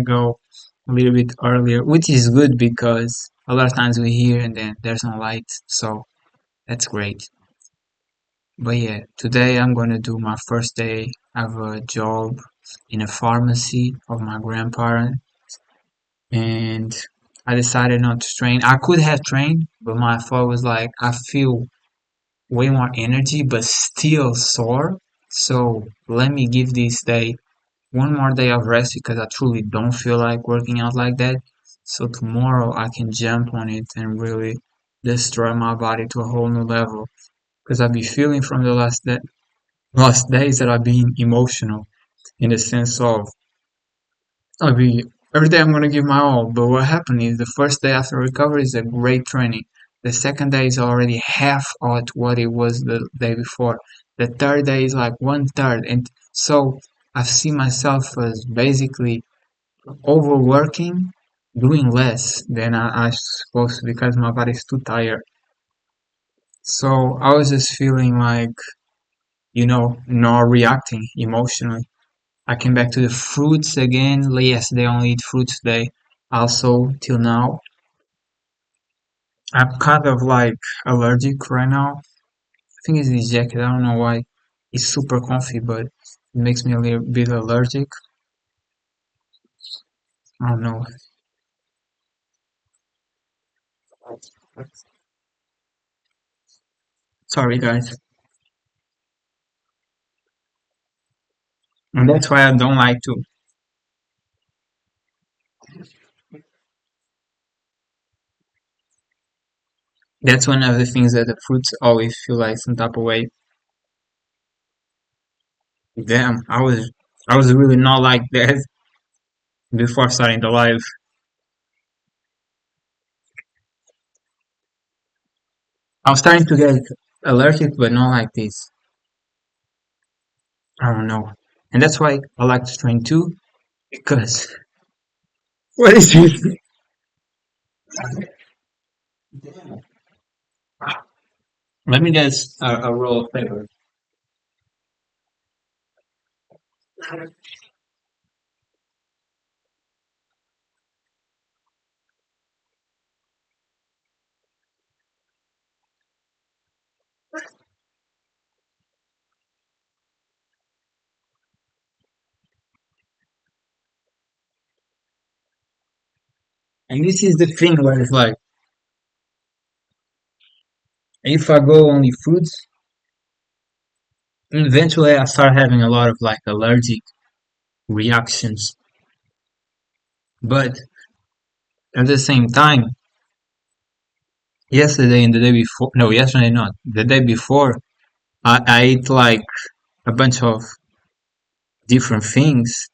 go a little bit earlier, which is good because a lot of times we're here and then there's no light, so that's great. But yeah, today I'm gonna do my first day of a job in a pharmacy of my grandparent, and I decided not to train. I could have trained, but my thought was like, I feel way more energy, but still sore. So let me give this day one more day of rest because I truly don't feel like working out like that. So tomorrow I can jump on it and really destroy my body to a whole new level. Because I've been feeling from the last days that I've been emotional in the sense of I'll be every day I'm gonna give my all. But what happened is the first day after recovery is a great training. The second day is already half at what it was the day before. The third day is like one third, and so I see myself as basically overworking, doing less than I supposed to because my body's too tired. So I was just feeling like, not reacting emotionally. I came back to the fruits again. Yesterday I only eat fruits today. Also, till now, I'm kind of like allergic right now. I think it's this jacket. I don't know why. It's super comfy, but it makes me a little bit allergic. I don't know. Sorry, guys. And that's why I don't like to. That's one of the things that the fruits always feel like some type of way. Damn, I was really not like that before starting the live. I was starting to get allergic, but not like this. I don't know. And that's why I like to train too, because what is this? Let me guess a roll of paper. And this is the thing where it's like, if I go only fruits, eventually I start having a lot of like allergic reactions. But at the same time, yesterday and the day before, no, yesterday not, the day before, I ate like a bunch of different things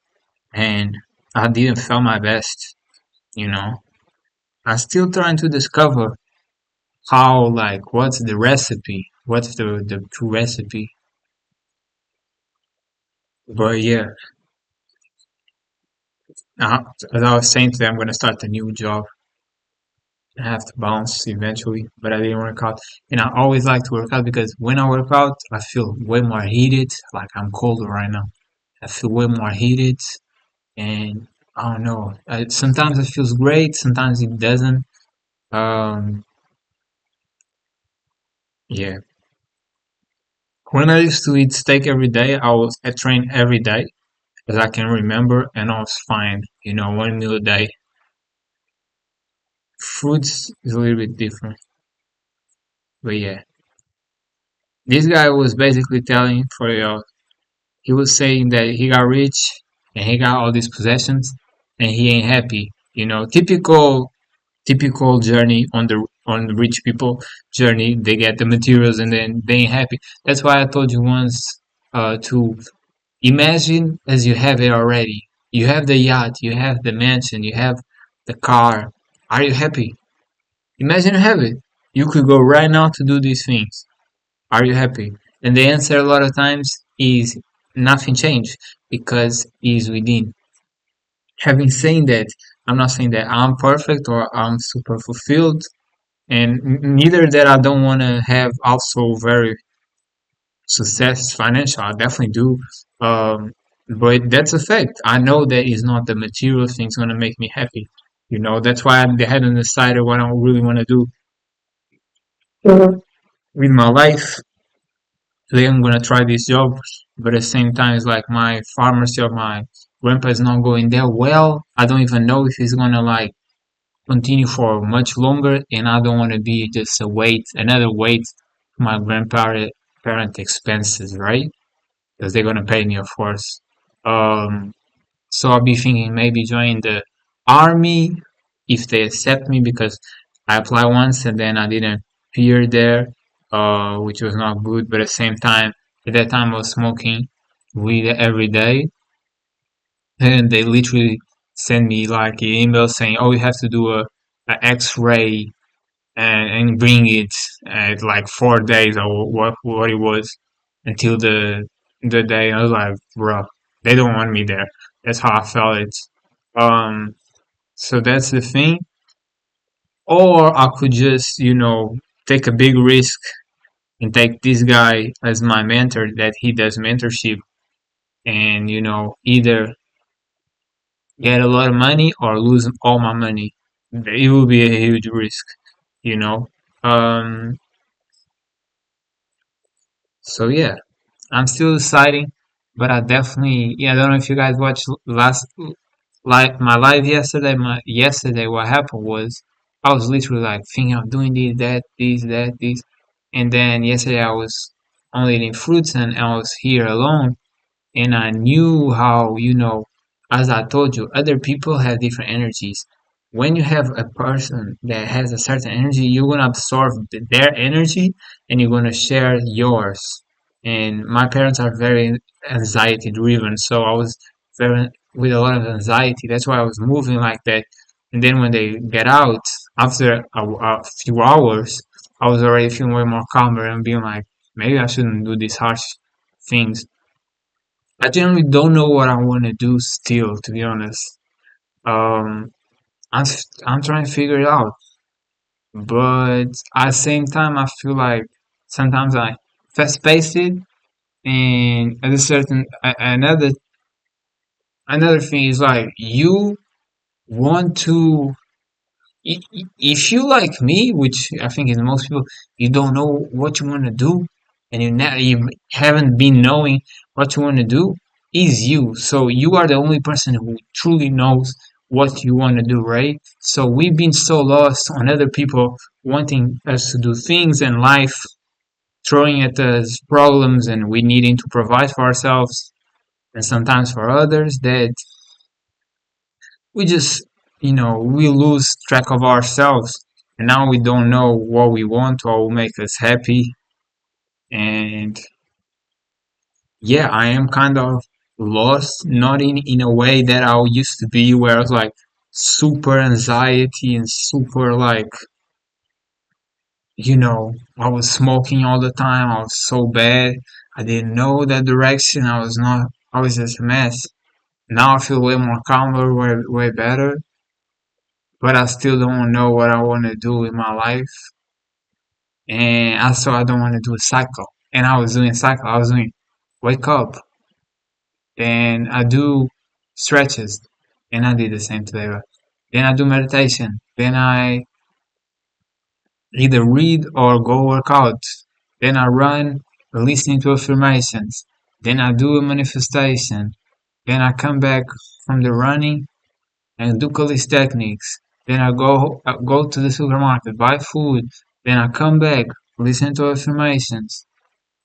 and I didn't feel my best, you know. I'm still trying to discover how, like, what's the recipe, what's the true recipe. But yeah, as I was saying today, I'm gonna start a new job. I have to bounce eventually, but I didn't work out. And I always like to work out because when I work out, I feel way more heated. Like I'm colder right now. I feel way more heated, and I don't know. Sometimes it feels great, sometimes it doesn't. Um, yeah. When I used to eat steak every day, I train every day, as I can remember, and I was fine. One meal a day. Fruits is a little bit different, but yeah. This guy was basically telling for he was saying that he got rich and he got all these possessions and he ain't happy. Typical journey on the rich people journey. They get the materials and then they ain't happy. That's why I told you once to imagine as you have it already. You have the yacht, you have the mansion, you have the car. Are you happy? Imagine you have it. You could go right now to do these things. Are you happy? And the answer a lot of times is nothing changed because it is within. Having said that, I'm not saying that I'm perfect or I'm super fulfilled, and neither that I don't want to have also very success financial. I definitely do. Um, But that's a fact. I know that it's not the material things gonna make me happy. That's why I hadn't decided what I really want to do with my life. Today I'm gonna try this job, but at the same time, it's like my pharmacy of my grandpa is not going that well. I don't even know if he's gonna like continue for much longer, and I don't want to be just another weight to my grandparent expenses, right? Because they're gonna pay me, of course. Um, So I'll be thinking maybe join the army if they accept me because I applied once and then I didn't appear there, which was not good. But at the same time, at that time I was smoking weed every day, and they literally sent me like an email saying, "Oh, you have to do a X-ray and bring it at like 4 days or what it was until the day." I was like, "Bro, they don't want me there." That's how I felt it. Um, so that's the thing. Or I could just, take a big risk and take this guy as my mentor that he does mentorship and, either get a lot of money or lose all my money. It will be a huge risk, you know. Um, so yeah, I'm still deciding, but I definitely, yeah, I don't know if you guys watched last like my live yesterday. Yesterday, what happened was I was literally like thinking of doing this, that, this, that, this, and then yesterday I was only eating fruits and I was here alone, and I knew how, as I told you, other people have different energies. When you have a person that has a certain energy, you're gonna absorb their energy and you're gonna share yours. And my parents are very anxiety driven, so I was very with a lot of anxiety. That's why I was moving like that. And then when they get out after a few hours, I was already feeling way more calmer and being like, maybe I shouldn't do these harsh things. I generally don't know what I want to do still, to be honest. Um, I'm trying to figure it out, but at the same time, I feel like sometimes I fast pace it, and at a certain another thing is like you want to if you like me, which I think is most people, you don't know what you want to do, and you haven't been knowing what you want to do, is you. So you are the only person who truly knows what you want to do, right? So we've been so lost on other people wanting us to do things in life, throwing at us problems, and we needing to provide for ourselves and sometimes for others that we just we lose track of ourselves, and now we don't know what we want or will make us happy. And yeah, I am kind of lost, not in a way that I used to be where I was like super anxiety and super like I was smoking all the time. I was so bad. I didn't know that direction. I was just a mess. Now I feel way more calmer, way better, but I still don't know what I want to do with my life. And also, I don't want to do a cycle. And I was doing cycle. I was doing wake up, then I do stretches, and I did the same today. Then I do meditation. Then I either read or go work out. Then I run, listening to affirmations. Then I do a manifestation. Then I come back from the running and do calisthenics. Then I go to the supermarket, buy food. Then I come back, listen to affirmations,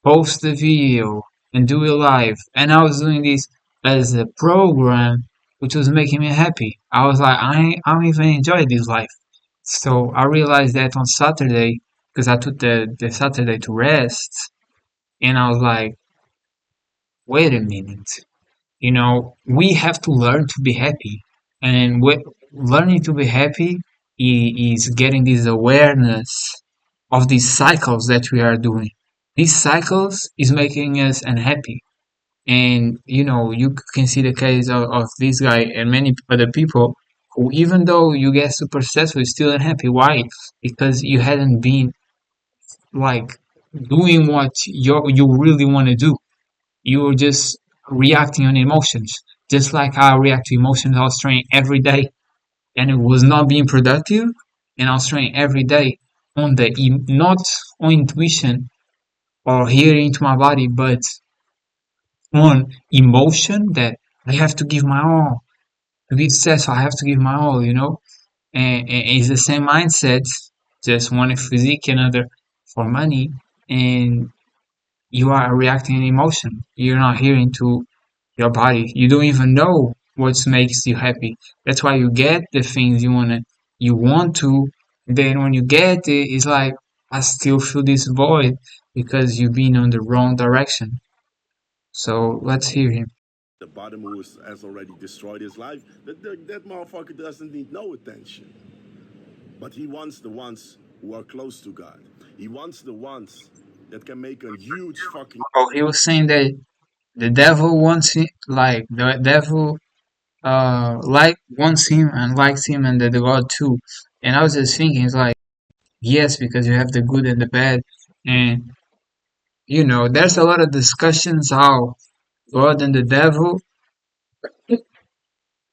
post the video, and do it live. And I was doing this as a program, which was making me happy. I was like, I don't even enjoy this life. So I realized that on Saturday, because I took the Saturday to rest, and I was like, wait a minute. We have to learn to be happy. And learning to be happy is getting this awareness of these cycles that we are doing. These cycles is making us unhappy. And you can see the case of this guy and many other people who, even though you get super successful, is still unhappy. Why? Because you hadn't been like doing what you really want to do. You were just reacting on emotions. Just like I react to emotions, I was training every day and it was not being productive. And I was training every day on not on intuition or hearing to my body, but on emotion that I have to give my all. To be successful, I have to give my all, and it's the same mindset, just one is physique, another for money, and you are reacting in emotion. You're not hearing to your body. You don't even know what makes you happy. That's why you get the things you want to. Then when you get it, it's like I still feel this void because you've been on the wrong direction. So let's hear him. The bottom who has already destroyed his life, that motherfucker doesn't need no attention. But he wants the ones who are close to God. He wants the ones that can make a huge fucking Oh, he was saying that the devil wants him, like the devil wants him and likes him and the God too. And I was just thinking, it's like, yes, because you have the good and the bad. And there's a lot of discussions how God and the devil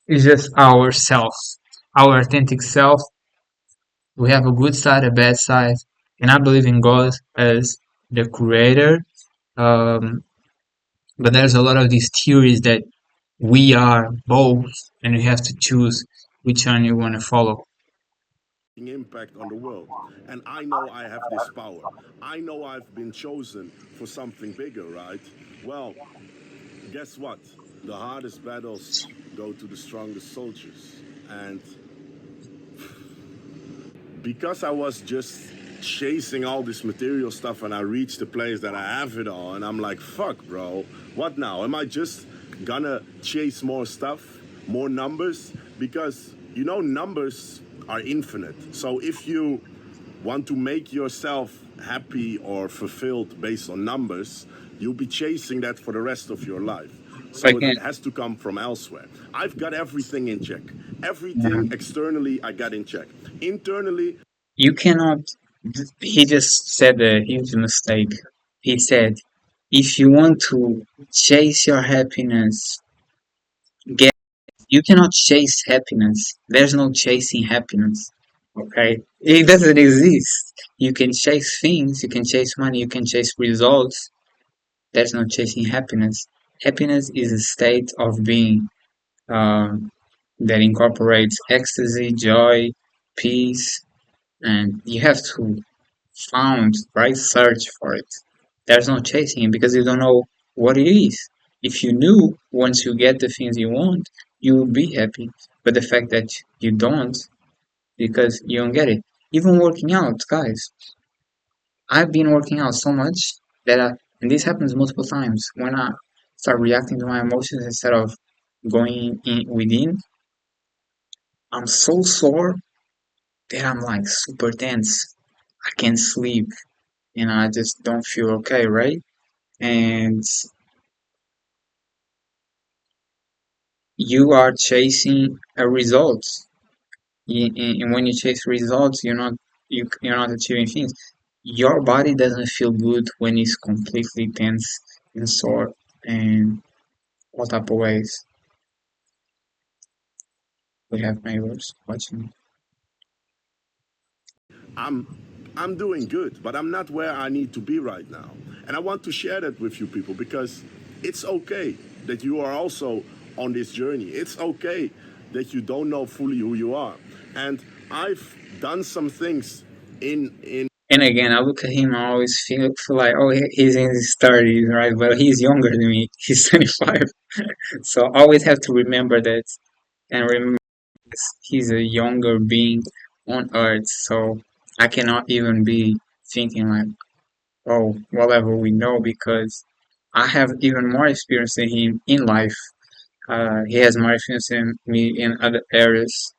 is just ourselves, our authentic self. We have a good side, a bad side. And I believe in God as the creator. Um, but there's a lot of these theories that we are both and we have to choose which one you want to follow. impact on the world. And I know I have this power. I know I've been chosen for something bigger, right? Well, guess what? The hardest battles go to the strongest soldiers. And because I was just chasing all this material stuff and I reached the place that I have it all, and I'm like, fuck, bro, what now? Am I just gonna chase more stuff, more numbers? Because, numbers are infinite. So if you want to make yourself happy or fulfilled based on numbers, you'll be chasing that for the rest of your life. So Again, it has to come from elsewhere. I've got everything in check. yeah, Everything externally, I got in check. Internally, you cannot. He just said a huge mistake. He said, if you want to chase your happiness, get. You cannot chase happiness. There's no chasing happiness. Okay? It doesn't exist. You can chase things, you can chase money, you can chase results. There's no chasing happiness. Happiness is a state of being um, that incorporates ecstasy, joy, peace, and you have to found, right? Search for it. There's no chasing it because you don't know what it is. If you knew once you get the things you want, you would be happy. But the fact that you don't, because you don't get it. Even working out, guys. I've been working out so much that, and this happens multiple times, when I start reacting to my emotions instead of going in within, I'm so sore that I'm like super tense. I can't sleep and I just don't feel okay, right? And you are chasing a result. And when you chase results, you're not achieving things. Your body doesn't feel good when it's completely tense and sore and all type of ways. We have neighbors watching. I'm I'm doing good, but I'm not where I need to be right now. And I want to share that with you people because it's okay that you are also on this journey. It's okay that you don't know fully who you are. And I've done some things in And again, I look at him, I always feel like, oh, he's in his 30s, right? But he's younger than me. He's 25. So I always have to remember that and remember he's a younger being on Earth. So I cannot even be thinking like, oh, whatever we know, because I have even more experience than him in life. He has more experience than me in other areas,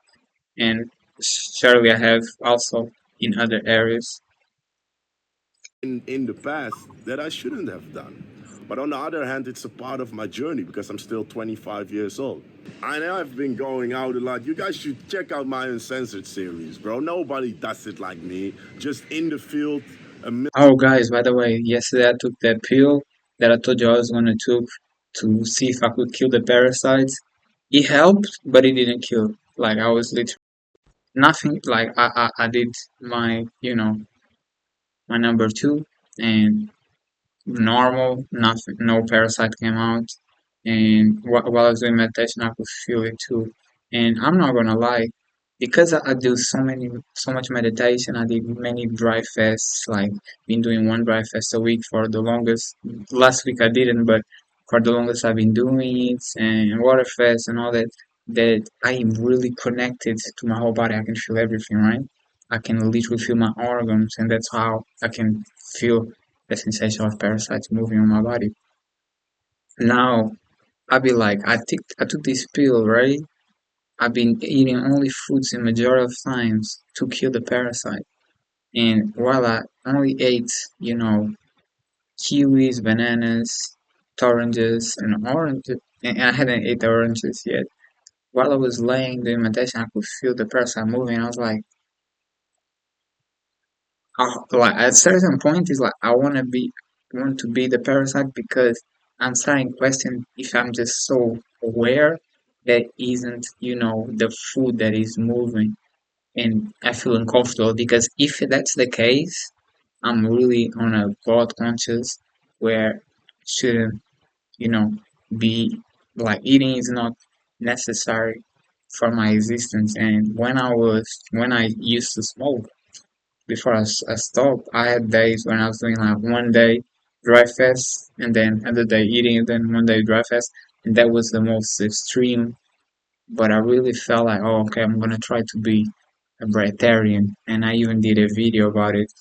and surely I have also in other areas. in the past that I shouldn't have done. But on the other hand, it's a part of my journey because I'm still 25 years old. I know I've been going out a lot. You guys should check out my Uncensored series, bro. Nobody does it like me. Just in the field, a Oh, guys, by the way, yesterday I took that pill that I told you I was gonna to see if I could kill the parasites. It helped, but it didn't kill. Like I was literally nothing. Like I did my my number two, and normal, nothing, no parasite came out. And while I was doing meditation, I could feel it too. And I'm not gonna lie, because I do so much meditation. I did many dry fasts, like been doing one dry fast a week for the longest. Last week I didn't, but for the longest I've been doing it, and water fast and all that. That I am really connected to my whole body. I can feel everything, right? I can literally feel my organs, and that's how I can feel the sensation of parasites moving on my body. Now, I'll be like, I took this pill, right? I've been eating only fruits in majority of times to kill the parasite. And while I only ate, kiwis, bananas, oranges, and oranges, and I hadn't ate the oranges yet. While I was laying doing meditation, I could feel the parasite moving. I was like at a certain point, it's like want to be the parasite because I'm starting to question if I'm just so aware that isn't the food that is moving, and I feel uncomfortable because if that's the case, I'm really on a God conscious where shouldn't you know be like eating is not necessary for my existence. And when I used to smoke before I stopped, I had days when I was doing like one day dry fast and then another day eating and then one day dry fast, and that was the most extreme. But I really felt like, oh, okay, I'm gonna try to be a breatharian, and I even did a video about it.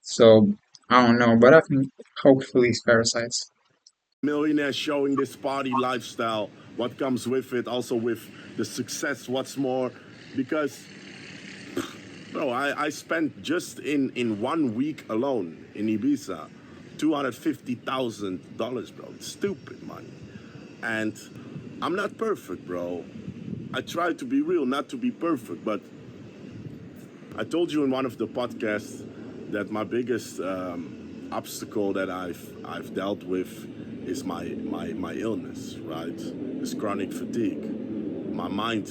So I don't know, but I think hopefully it's parasites. Millionaire showing this party lifestyle, what comes with it, also with the success, what's more. Because, bro, I spent just in 1 week alone in Ibiza $250,000, bro. Stupid money. And I'm not perfect, bro. I try to be real, not to be perfect, but I told you in one of the podcasts that my biggest obstacle that I've dealt with is my illness, right? This chronic fatigue. My mind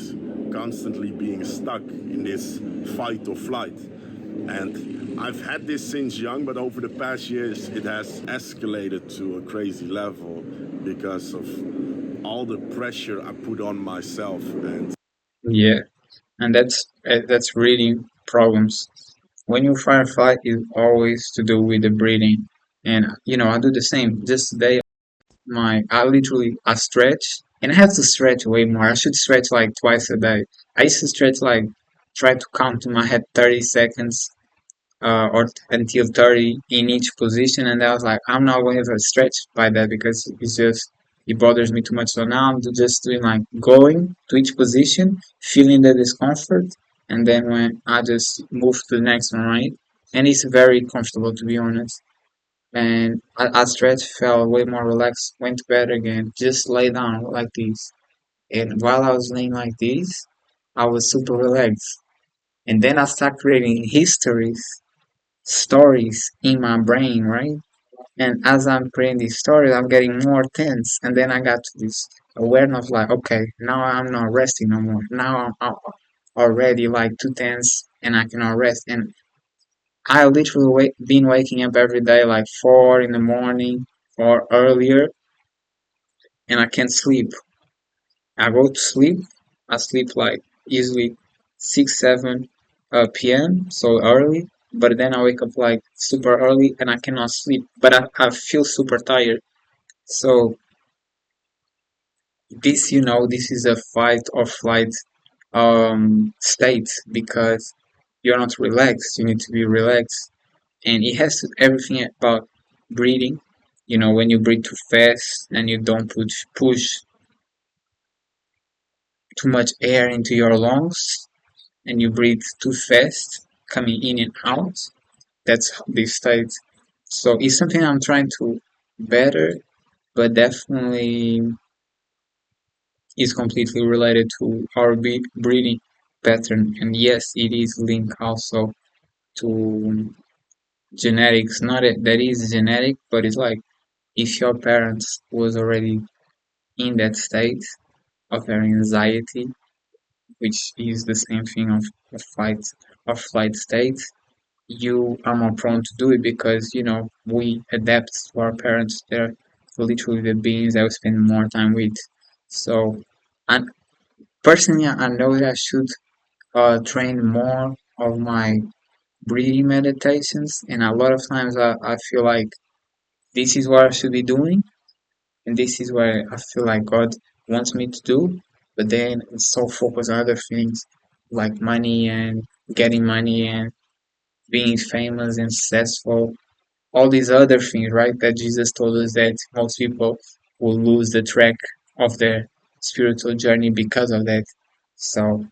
constantly being stuck in this fight or flight. And I've had this since young, but over the past years it has escalated to a crazy level because of all the pressure I put on myself. And Yeah, and that's breathing problems. When you firefight, it's always to do with the breathing, and I do the same. Just today, I stretch, and I have to stretch way more. I should stretch like twice a day. I used to stretch like try to count in my head 30 seconds or until 30 in each position, and I was like, I'm not going to stretch by that because it bothers me too much. So now I'm just doing like going to each position, feeling the discomfort, and then when I just move to the next one, right? And it's very comfortable, to be honest. And I stretched, felt way more relaxed, went to bed again, just lay down like this. And while I was laying like this, I was super relaxed. And then I started creating stories in my brain, right? And as I'm creating these stories, I'm getting more tense. And then I got to this awareness of like, okay, now I'm not resting no more. Now I'm already like too tense and I cannot rest. And I literally been waking up every day like 4 in the morning or earlier, and I can't sleep. I go to sleep. I sleep like easily 6, 7 p.m. so early, but then I wake up like super early and I cannot sleep. But I feel super tired. So this is a fight or flight state because you're not relaxed. You need to be relaxed, and it has everything about breathing. When you breathe too fast and you don't push too much air into your lungs, and you breathe too fast, coming in and out. That's the state. So it's something I'm trying to better, but definitely is completely related to our breathing pattern. And yes, it is linked also to genetics. Not that is genetic, but it's like if your parents was already in that state of their anxiety, which is the same thing of fight of flight state, you are more prone to do it because we adapt to our parents. They're literally the beings that we spend more time with. So, and personally, I know that I should train more of my breathing meditations, and a lot of times I feel like this is what I should be doing, and this is what I feel like God wants me to do. But then it's so focused on other things like money and getting money and being famous and successful, all these other things, right? That Jesus told us that most people will lose the track of their spiritual journey because of that. So,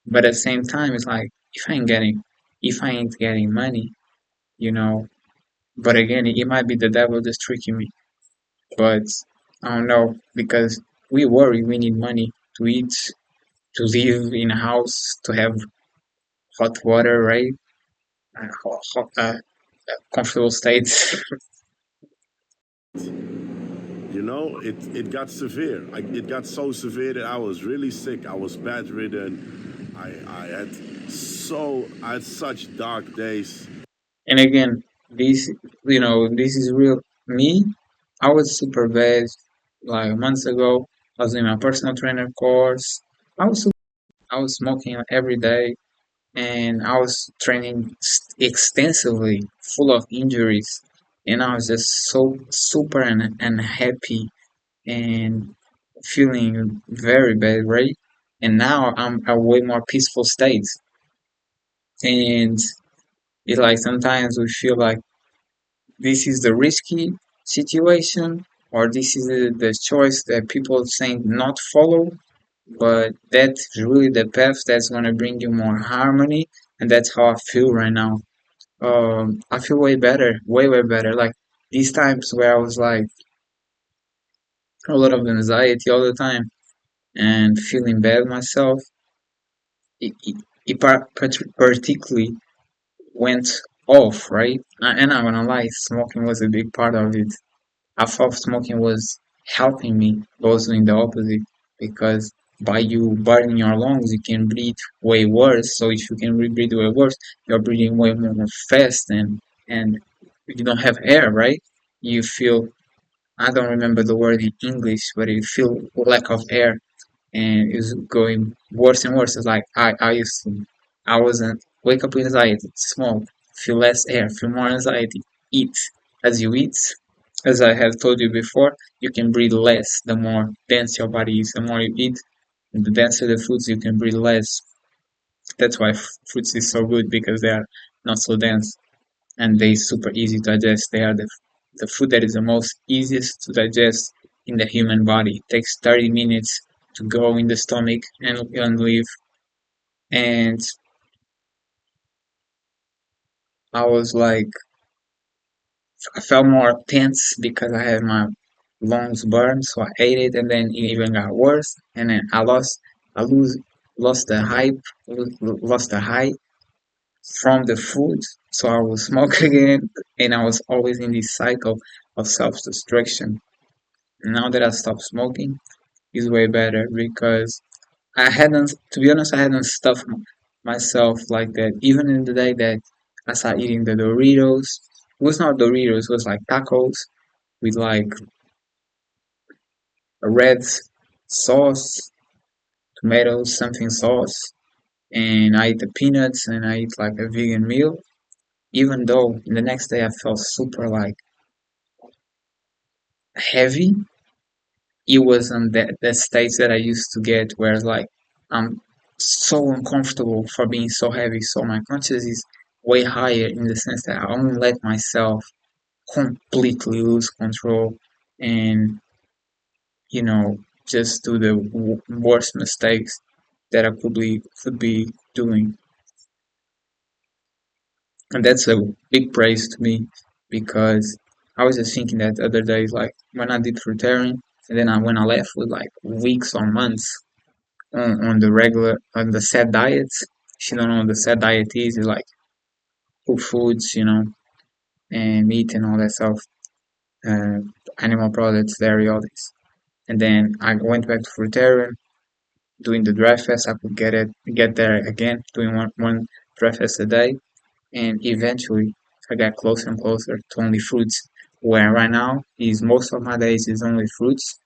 but at the same time, it's like if I ain't getting money, you know. But again, it might be the devil just tricking me. But I don't know because we worry we need money to eat, to live in a house, to have hot water, right? Comfortable states. It got severe. It got so severe that I was really sick. I was bedridden. I had such dark days. And again, this is real. Me, I was super bad like months ago. I was in my personal trainer course. I was smoking every day and I was training extensively, full of injuries. And I was just so super unhappy and feeling very bad, right? And now I'm a way more peaceful state. And it's like sometimes we feel like this is the risky situation or this is the choice that people saying not follow, but that's really the path that's going to bring you more harmony, and that's how I feel right now. I feel way better, way better. Like these times where I was like a lot of anxiety all the time and feeling bad myself, it particularly went off, right? And I'm gonna lie, smoking was a big part of it. I thought smoking was helping me, but was doing the opposite because by you burning your lungs, you can breathe way worse. So if you can breathe way worse, you're breathing way more fast and you don't have air, right? You feel I don't remember the word in English, but you feel lack of air and it's going worse and worse. It's like I wasn't wake up with anxiety, smoke, feel less air, feel more anxiety, eat. As you eat, as I have told you before, you can breathe less. The more dense your body is, the more you eat, and the denser the foods, you can breathe less. That's why fruits is so good because they are not so dense and they super easy to digest. They are the food that is the most easiest to digest in the human body. It takes 30 minutes to go in the stomach and leave. And I was like, I felt more tense because I had my lungs burned, so I ate it, and then it even got worse. And then I lost the hype, lost the high from the food, so I would smoke again, and I was always in this cycle of self-destruction. Now that I stopped smoking, it's way better because I hadn't, to be honest, I hadn't stuffed myself like that. Even in the day that I started eating the Doritos, it was not Doritos, it was like tacos with like a red sauce, tomatoes, something sauce, and I eat the peanuts and I eat like a vegan meal. Even though the next day I felt super like heavy, it wasn't that state that I used to get where like I'm so uncomfortable for being so heavy. So my conscious is way higher in the sense that I only let myself completely lose control and you know just do the worst mistakes that I could be doing. And that's a big praise to me because I was just thinking that the other day, like when I did fruitarian, and then when I left with like weeks or months on the set diets. If you don't know what the set diet is, it's like cook foods, and meat and all that stuff. uh, animal products, dairy, all this. And then I went back to fruitarian, doing the dry fast. I could get there again, doing one dry fast a day, and eventually I got closer and closer to only fruits. Where right now is most of my days is only fruits,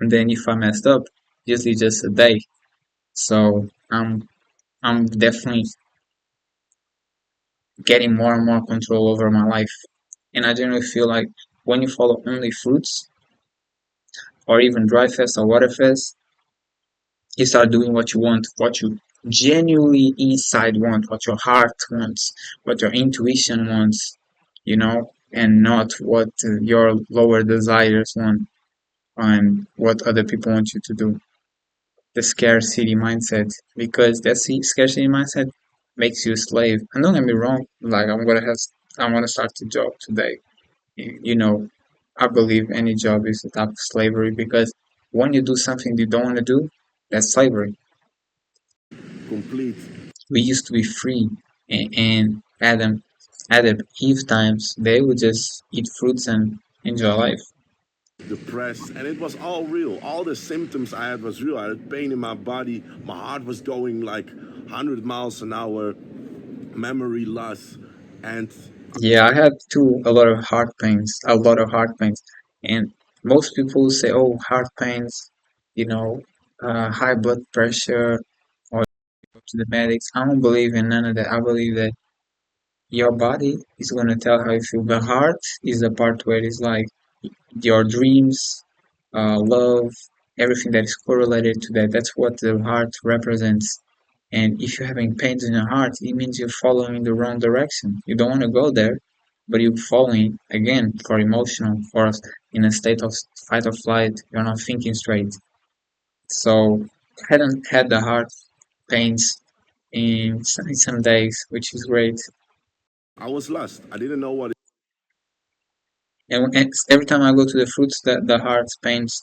and then if I messed up, usually just a day. So I'm definitely getting more and more control over my life. And I generally feel like when you follow only fruits or even dry fast or water fast, you start doing what you want, what you genuinely inside want, what your heart wants, what your intuition wants, and not what your lower desires want and what other people want you to do. The scarcity mindset, because that scarcity mindset makes you a slave. And don't get me wrong, like I'm gonna start a job today. You know, I believe any job is a type of slavery because when you do something you don't want to do, that's slavery. Complete. We used to be free, and Adam Eve times they would just eat fruits and enjoy life. Depressed, and it was all real. All the symptoms I had was real. I had pain in my body. My heart was going like 100 miles an hour. Memory loss, and Yeah, I had too a lot of heart pains, and most people say, "Oh, heart pains, you know, high blood pressure, or go to the medics." I don't believe in none of that. I believe that your body is gonna tell how you feel. The heart is the part where it's like your dreams, love, everything that is correlated to that. That's what the heart represents. And if you're having pains in your heart, it means you're following the wrong direction. You don't want to go there, but you're following again for emotional, for in a state of fight or flight. You're not thinking straight. So I hadn't had the heart pains in some days, which is great. I was lost. I didn't know what. And every time I go to the fruits, the heart pains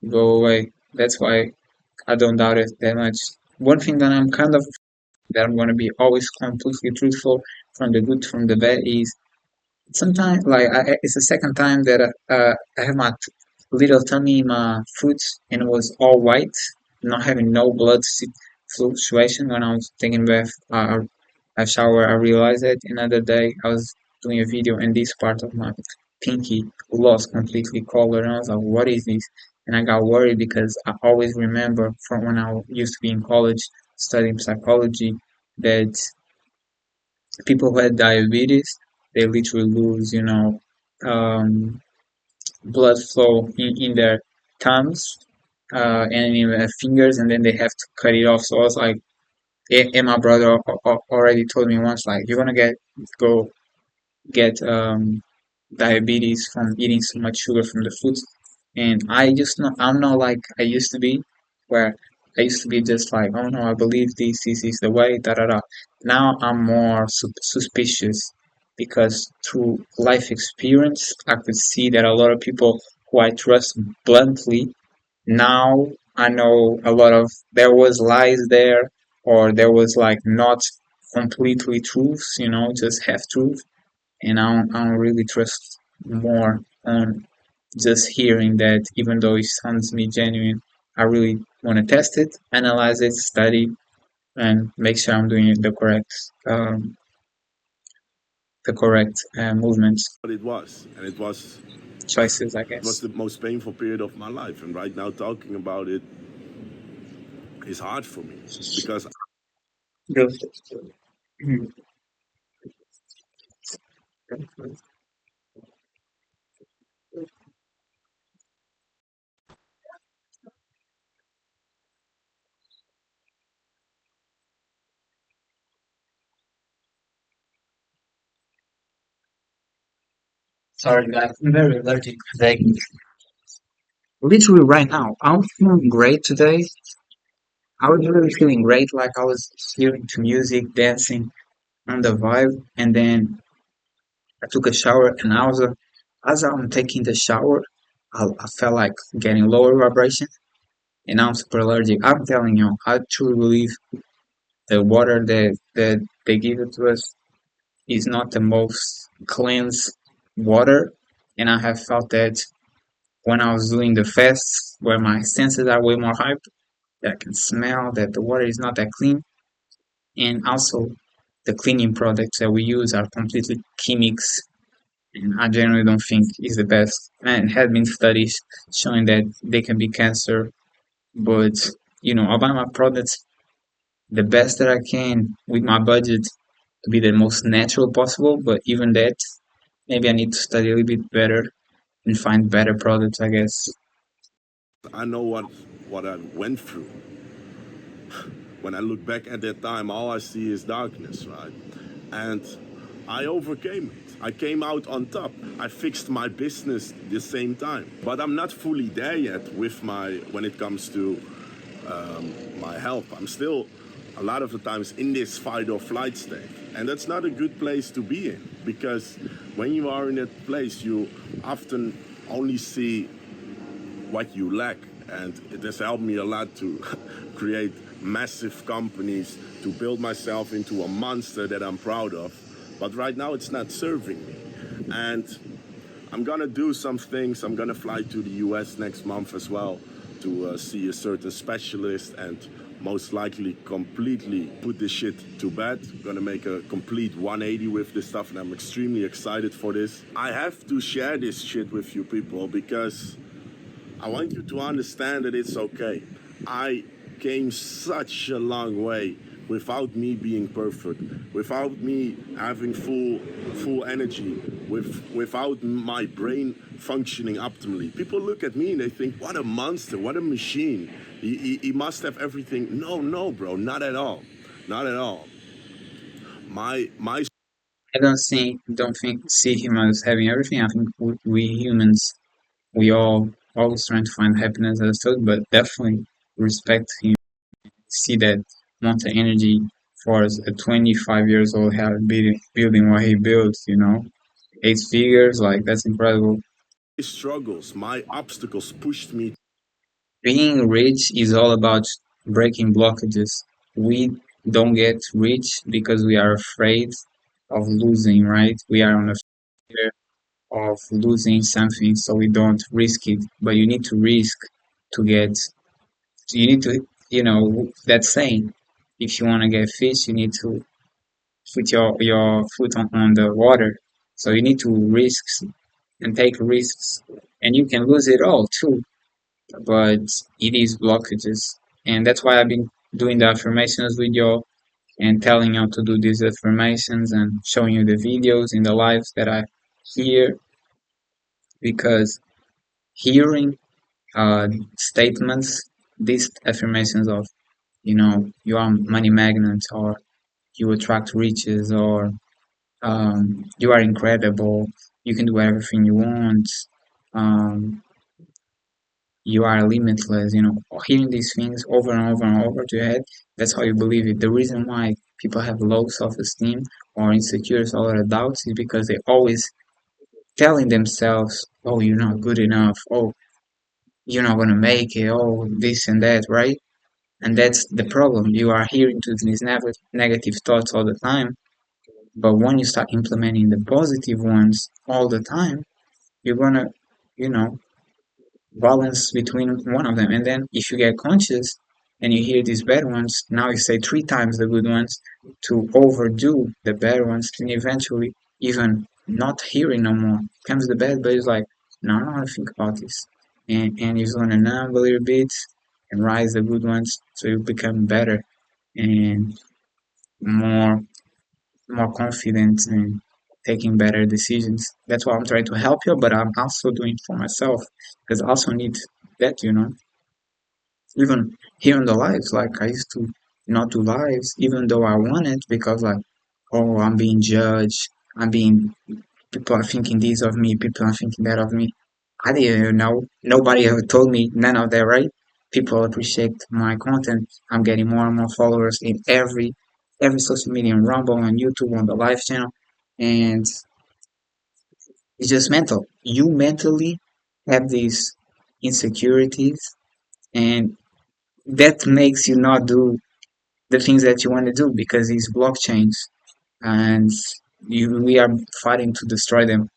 go away. That's why I don't doubt it that much. One thing that I'm kind of that I'm gonna be always completely truthful from the good from the bad is sometimes like it's the second time that I have my little tummy in my foot and it was all white, not having no blood fluctuation when I was taking bath. I shower. I realized it another day. I was doing a video and this part of my pinky lost completely color and I was like, "What is this?" And I got worried because I always remember from when I used to be in college studying psychology that people who had diabetes they literally lose um, blood flow in their thumbs and in their fingers and then they have to cut it off. So I was like, and my brother already told me once like you're gonna go get diabetes from eating so much sugar from the foods. And I'm not like I used to be, where I used to be just like, oh no, I believe this is the way, da da da. Now I'm more suspicious because through life experience, I could see that a lot of people who I trust bluntly, now I know a lot of there was lies there, or there was like not completely truths, just half truth and I don't really trust more on just hearing that, even though it sounds me genuine. I really want to test it, analyze it, study, and make sure I'm doing the correct movements, It was, and choices, I it was guess. the most painful period of my life. And right now, talking about it is hard for me because Good. Sorry, guys, I'm very allergic today. Literally right now, I'm feeling great today. I was really feeling great, like I was hearing to music, dancing on the vibe, and then I took a shower, and as I'm taking the shower, I felt like getting lower vibration, and I'm super allergic. I'm telling you, I truly believe the water that they give it to us is not the most cleansed water, And I have felt that when I was doing the fasts, where my senses are way more hyped, that I can smell that the water is not that clean, and also the cleaning products that we use are completely chemics, and I generally don't think is the best. And had been studies showing that they can be cancer, but I buy my products the best that I can with my budget to be the most natural possible. But even that, maybe I need to study a little bit better and find better products, I guess. I know what I went through. When I look back at that time, all I see is darkness, right? And I overcame it. I came out on top. I fixed my business the same time. But I'm not fully there yet with when it comes to my health. I'm still a lot of the times in this fight or flight state. And that's not a good place to be in, because when you are in that place, you often only see what you lack. And it has helped me a lot to create massive companies, to build myself into a monster that I'm proud of. But right now it's not serving me. And I'm gonna do some things. I'm gonna fly to the US next month as well to see a certain specialist and most likely completely put this shit to bed. I'm gonna make a complete 180 with this stuff, and I'm extremely excited for this. I have to share this shit with you people because I want you to understand that it's okay. I came such a long way without me being perfect, without me having full energy, without my brain functioning optimally. People look at me and they think, what a monster, what a machine. He must have everything. No, bro, not at all. Not at all. My I don't think see him as having everything. I think we humans, we all always trying to find happiness as well, but definitely respect him. See that amount of energy for a 25 years old have building what he builds, 8 figures, like that's incredible. struggles, my obstacles pushed me. Being rich is all about breaking blockages. We don't get rich because we are afraid of losing, right? We are on a fear of losing something, so we don't risk it. But you need to risk to get, you need to, that saying, if you want to get fish, you need to put your foot on the water. So you need to risk and take risks. And you can lose it all too, but it is blockages. And that's why I've been doing the affirmations with you and telling you to do these affirmations and showing you the videos in the lives that I hear, because hearing statements, these affirmations of, you are money magnet, or you attract riches, or you are incredible, you can do everything you want, um, you are limitless, hearing these things over and over and over to your head, that's how you believe it. The reason why people have low self-esteem or insecure self-doubts is because they always telling themselves, oh, you're not good enough, oh, you're not going to make it, oh, this and that, right? And that's the problem. You are hearing to these negative thoughts all the time, but when you start implementing the positive ones all the time, you're going to, you know, balance between one of them. And then if you get conscious and you hear these bad ones, now you say 3 times the good ones to overdo the bad ones, and eventually even not hearing no more comes the bad, but it's like, no, I don't want to think about this. And you're going to numb a little bit and rise the good ones, so you become better and more more confident in taking better decisions. That's why I'm trying to help you, but I'm also doing it for myself because I also need that. Even here in the lives, like I used to not do lives, even though I want it, because like, oh, I'm being judged, I'm being, people are thinking this of me, people are thinking that of me. I didn't even know. Nobody ever told me none of that, right? People appreciate my content. I'm getting more and more followers in every social media, on Rumble, on YouTube, on the live channel, and it's just mental. You mentally have these insecurities, and that makes you not do the things that you want to do because these blockchains, and we are fighting to destroy them.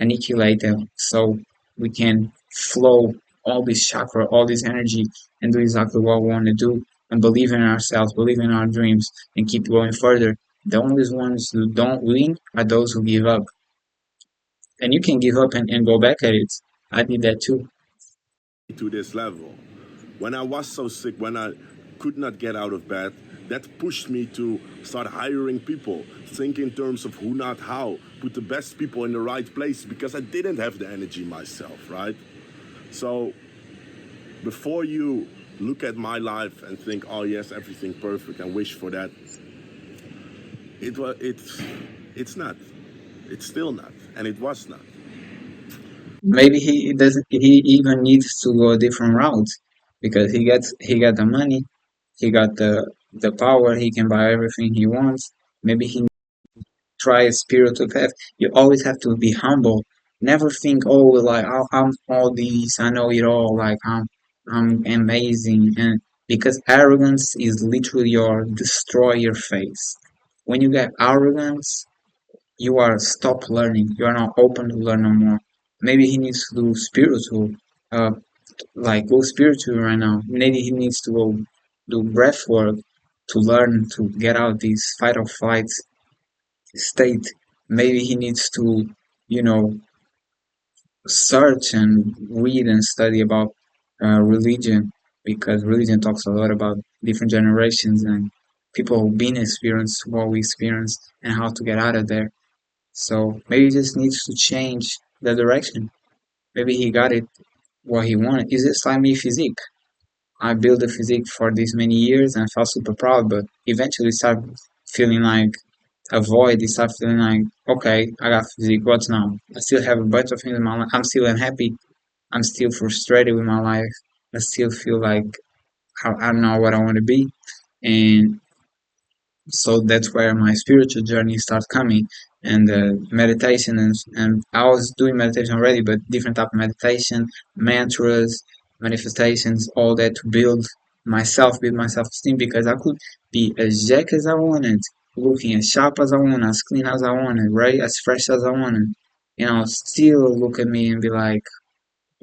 annihilate them so we can flow all this chakra, all this energy, and do exactly what we want to do and believe in ourselves, believe in our dreams, and keep going further. The only ones who don't win are those who give up. And you can give up and go back at it. I did that too. To this level. When I was so sick, when I could not get out of bed, that pushed me to start hiring people, think in terms of who, not how, put the best people in the right place because I didn't have the energy myself, right? So before you look at my life and think, oh yes, everything perfect and wish for that, it's not. It's still not, and it was not. Maybe he doesn't. He even needs to go a different route because he got the money, he got the power. He can buy everything he wants. Maybe he try a spiritual path. You always have to be humble. Never think, oh, like I'm all these, I know it all, like I'm amazing. And because arrogance is literally your destroy your face. When you get arrogance, you are stop learning. You are not open to learn no more. Maybe he needs to do spiritual, uh, like go spiritual right now. Maybe he needs to go do breath work to learn to get out these fight or flight state. Maybe he needs to, you know, search and read and study about religion because religion talks a lot about different generations and people who've been experienced what we experienced and how to get out of there. So maybe he just needs to change the direction. Maybe he got it what he wanted. It's just like me physique. I built a physique for these many years and felt super proud, but eventually started feeling like a void. You start feeling like, okay, I got physique, what's now? I still have a bunch of things in my life. I'm still unhappy. I'm still frustrated with my life. I still feel like I don't know what I want to be. And so that's where my spiritual journey started coming and meditation and I was doing meditation already but different type of meditation, mantras, manifestations, all that to build my self-esteem because I could be as jack as I wanted, looking as sharp as I wanted, as clean as I wanted, right, as fresh as I wanted, still look at me and be like,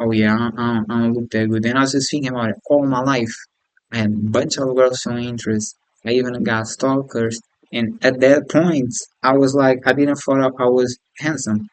oh yeah, I don't look that good. And I was just thinking about it all my life. I had a bunch of girls showing interest. I even got stalkers. And at that point, I was like, I didn't thought I was handsome.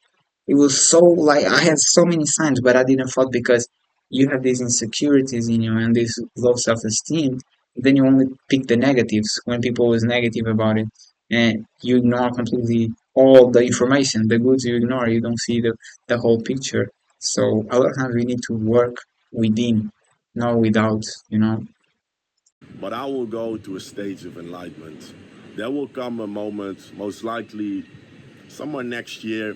It was so like I had so many signs, but I didn't thought because you have these insecurities in you and this low self-esteem. Then you only pick the negatives when people was negative about it, and you ignore completely all the information. The goods you ignore, you don't see the whole picture. So a lot of times we need to work within, not without. You know. But I will go to a stage of enlightenment. There will come a moment, most likely somewhere next year,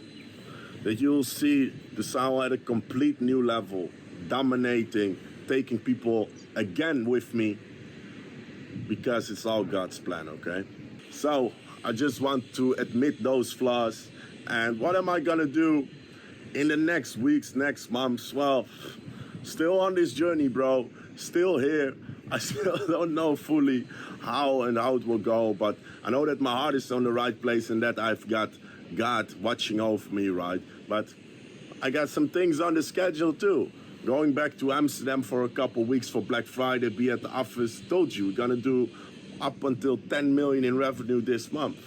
that you'll see the sound at a complete new level, dominating, taking people again with me, because it's all God's plan, okay? So I just want to admit those flaws. And what am I gonna do in the next weeks, next months? Well, still on this journey, bro. Still here. I still don't know fully how and how it will go, but I know that my heart is on the right place and that I've got God watching over me, right? But I got some things on the schedule too. Going back to Amsterdam for a couple weeks for Black Friday, be at the office. Told you, we're gonna do up until 10 million in revenue this month.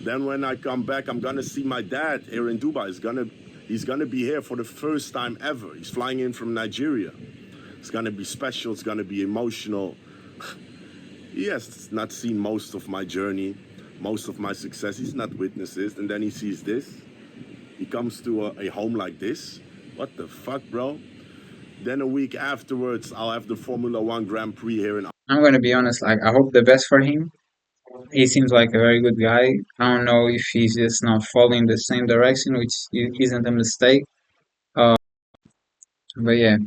Then when I come back, I'm gonna see my dad here in Dubai. He's gonna be here for the first time ever. He's flying in from Nigeria. It's gonna be special. It's gonna be emotional. He has not seen most of my journey, most of my success. He's not witnessed it, and then he sees this. He comes to a home like this. What the fuck, bro? Then a week afterwards, I'll have the Formula One Grand Prix here in. I'm gonna be honest. Like I hope the best for him. He seems like a very good guy. I don't know if he's just not following the same direction, which isn't a mistake. Uh, but yeah,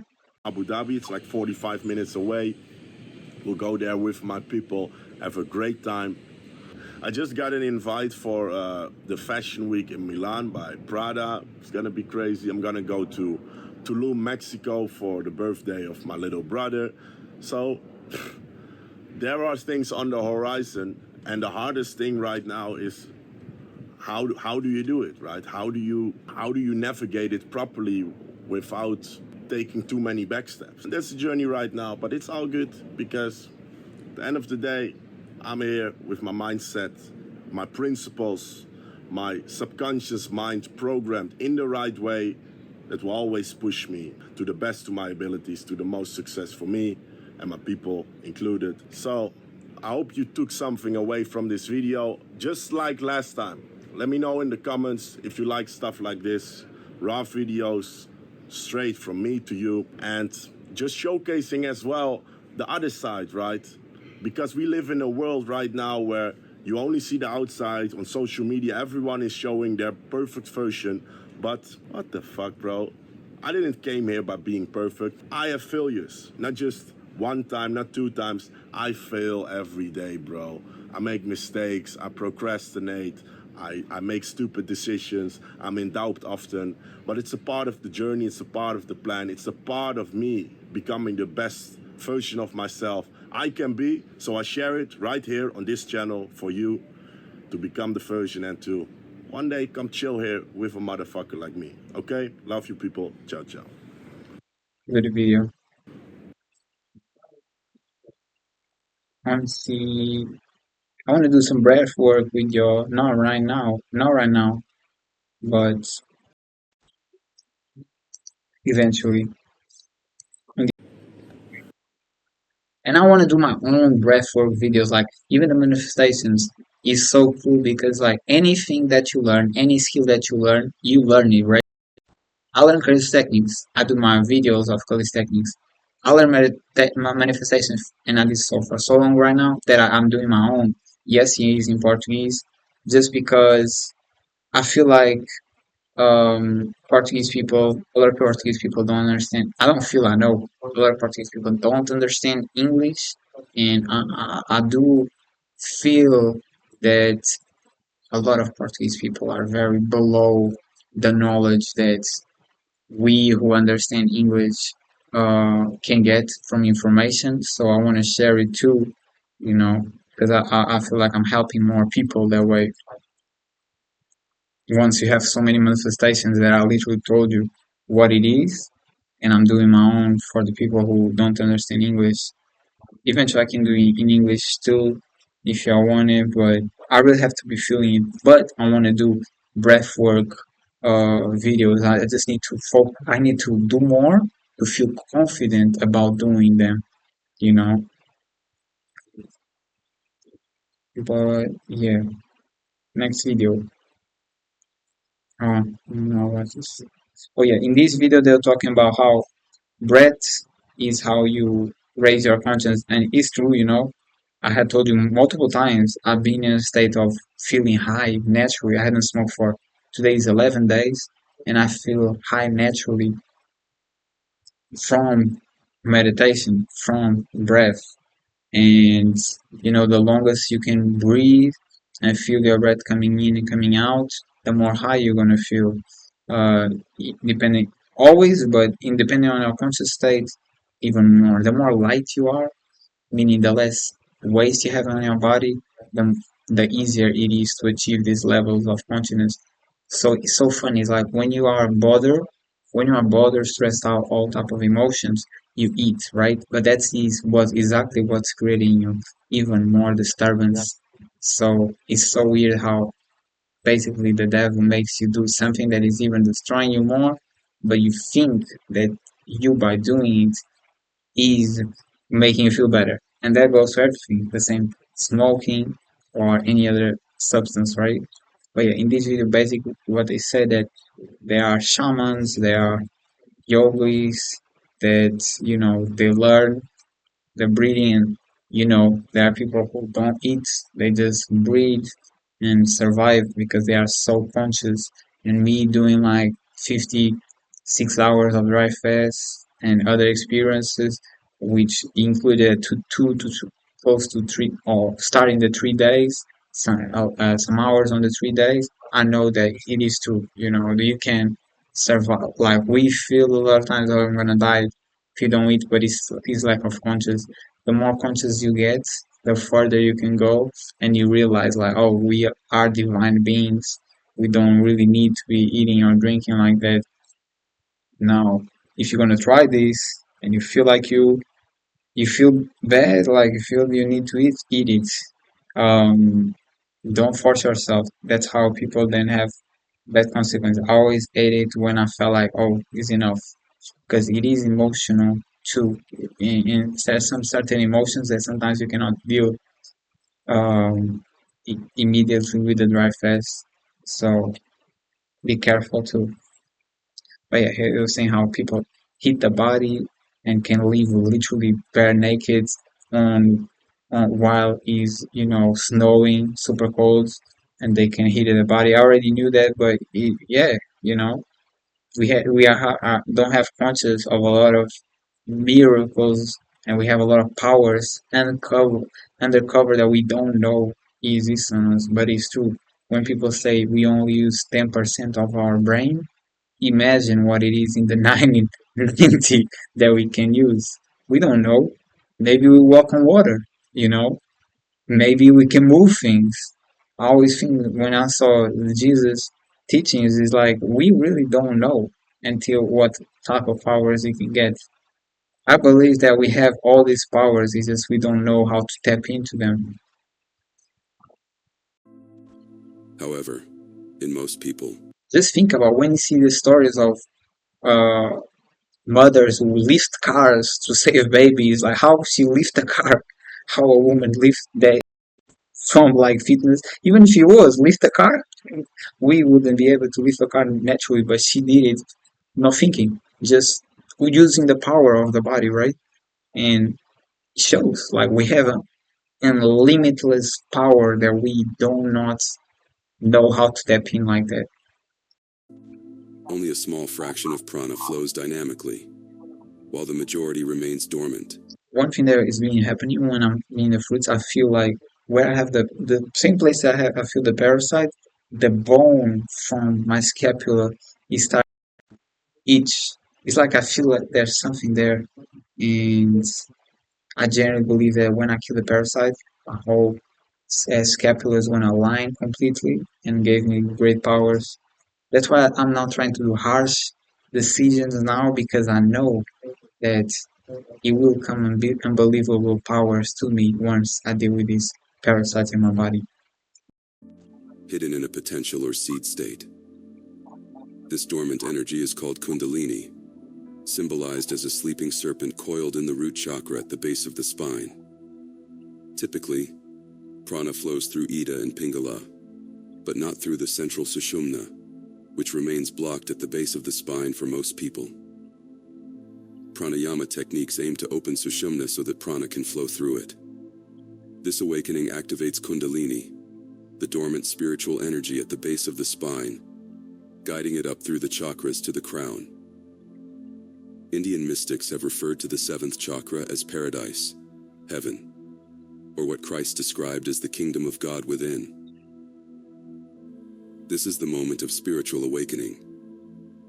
Abu Dhabi. It's like 45 minutes away. We'll go there with my people, have a great time. I just got an invite for the Fashion Week in Milan by Prada. It's gonna be crazy. I'm gonna go to Tulum, Mexico for the birthday of my little brother. So there are things on the horizon, and the hardest thing right now is how do you do it, right? How do you navigate it properly without taking too many back steps? And that's the journey right now, but it's all good because at the end of the day, I'm here with my mindset, my principles, my subconscious mind programmed in the right way that will always push me to the best of my abilities, to the most success for me and my people included. So I hope you took something away from this video, just like last time. Let me know in the comments if you like stuff like this, raw videos straight from me to you, and just showcasing as well the other side, right? Because we live in a world right now where you only see the outside on social media. Everyone is showing their perfect version. But what the fuck, bro? I didn't came here by being perfect. I have failures. Not just one time, not two times. I fail every day, bro. I make mistakes. I procrastinate. I make stupid decisions. I'm in doubt often. But it's a part of the journey. It's a part of the plan. It's a part of me becoming the best version of myself I can be. So I share it right here on this channel for you to become the version and to one day come chill here with a motherfucker like me. Okay? Love you people. Ciao, ciao. Good video. Let's see. I want to do some breath work with you. Not right now, but eventually. And I want to do my own breathwork videos. Like even the manifestations is so cool because like anything that you learn, any skill that you learn it, right? I learn techniques. I do my videos of techniques. I learn my manifestations, and I did so for so long right now that I'm doing my own. Yes, he is in Portuguese, just because I feel like Portuguese people, a lot of Portuguese people don't understand. I don't feel I know a lot of Portuguese people don't understand English, and I do feel that a lot of Portuguese people are very below the knowledge that we who understand English can get from information. So I want to share it too, because I feel like I'm helping more people that way. Once you have so many manifestations that I literally told you what it is, and I'm doing my own for the people who don't understand English. Eventually, I can do it in English too if I want it, but I really have to be feeling it. But I want to do breath work videos. I just need to focus. I need to do more to feel confident about doing them, you know. But yeah, next video. No, what is? Oh yeah, in this video they're talking about how breath is how you raise your conscience, and it's true. I had told you multiple times I've been in a state of feeling high naturally. I hadn't smoked for today is 11 days, and I feel high naturally from meditation, from breath. And the longest you can breathe and feel your breath coming in and coming out, the more high you're gonna feel. Uh, Depending always, but depending on your conscious state, even more. The more light you are, meaning the less waste you have on your body, the easier it is to achieve these levels of consciousness. So it's so funny. It's like when you are bothered, stressed out, all type of emotions, you eat, right? But was exactly what's creating you even more disturbance. So it's so weird how basically the devil makes you do something that is even destroying you more, but you think that you by doing it is making you feel better. And that goes for everything, the same smoking or any other substance, right? But yeah, in this video, basically what they said that there are shamans, there are yogis that, they learn the breathing, and there are people who don't eat, they just breathe and survive because they are so conscious. And me doing like 56 hours of dry fast and other experiences, which included close to three, or starting the 3 days, some hours on the 3 days. I know that it is true. You can survive. Like we feel a lot of times, oh, I'm gonna die if you don't eat, but it's lack of conscious. The more conscious you get, the further you can go, and you realize like, oh, we are divine beings. We don't really need to be eating or drinking like that. Now, if you're gonna try this and you feel like you feel bad, like you feel you need to eat it. Um, don't force yourself. That's how people then have bad consequences. I always ate it when I felt like, oh, it's enough, because it is emotional too. There's some certain emotions that sometimes you cannot deal immediately with the dry fast. So be careful too. But yeah, he was saying how people hit the body and can live literally bare naked on, while is snowing, super cold, and they can hit the body. I already knew that, but yeah, don't have conscious of a lot of miracles, and we have a lot of powers undercover that we don't know exists in us. But it's true. When people say we only use 10% of our brain, imagine what it is in the 90 that we can use. We don't know. Maybe we walk on water, you know? Maybe we can move things. I always think when I saw Jesus' teachings, is like we really don't know until what type of powers we can get. I believe that we have all these powers, it's just we don't know how to tap into them. However, in most people, Just think about when you see the stories of uh, mothers who lift cars to save babies, like how she lift a car, how a woman lift that from like fitness. Even if she was lift a car, we wouldn't be able to lift a car naturally, but she did it not thinking, just using the power of the body, right? And it shows like we have an limitless power that we do not know how to tap in like that. only a small fraction of prana flows dynamically, while the majority remains dormant. One thing that is being happening when I'm eating the fruits, I feel like where I have the same place that I feel the parasite, the bone from my scapula is start itch. It's like I feel like there's something there, and I generally believe that when I kill the parasite, my whole scapula is gonna align completely and gave me great powers. That's why I'm not trying to do harsh decisions now, because I know that it will come and be unbelievable powers to me once I deal with these parasites in my body. Hidden in a potential or seed state. This dormant energy is called kundalini, symbolized as a sleeping serpent coiled in the root chakra at the base of the spine. Typically, prana flows through Ida and Pingala, but not through the central sushumna, which remains blocked at the base of the spine for most people. Pranayama techniques aim to open sushumna so that prana can flow through it. This awakening activates kundalini, the dormant spiritual energy at the base of the spine, guiding it up through the chakras to the crown. Indian mystics have referred to the seventh chakra as paradise, heaven, or what Christ described as the kingdom of God within. This is the moment of spiritual awakening,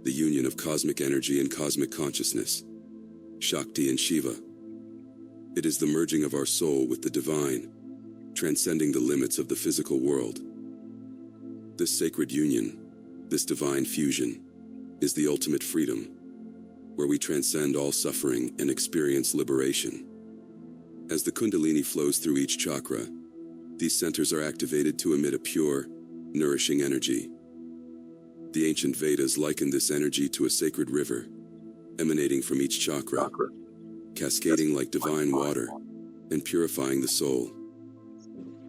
the union of cosmic energy and cosmic consciousness, Shakti and Shiva. It is the merging of our soul with the divine, transcending the limits of the physical world. This sacred union, this divine fusion, is the ultimate freedom, where we transcend all suffering and experience liberation. As the kundalini flows through each chakra, these centers are activated to emit a pure, nourishing energy. The ancient Vedas likened this energy to a sacred river, emanating from each chakra, cascading like divine water, and purifying the soul.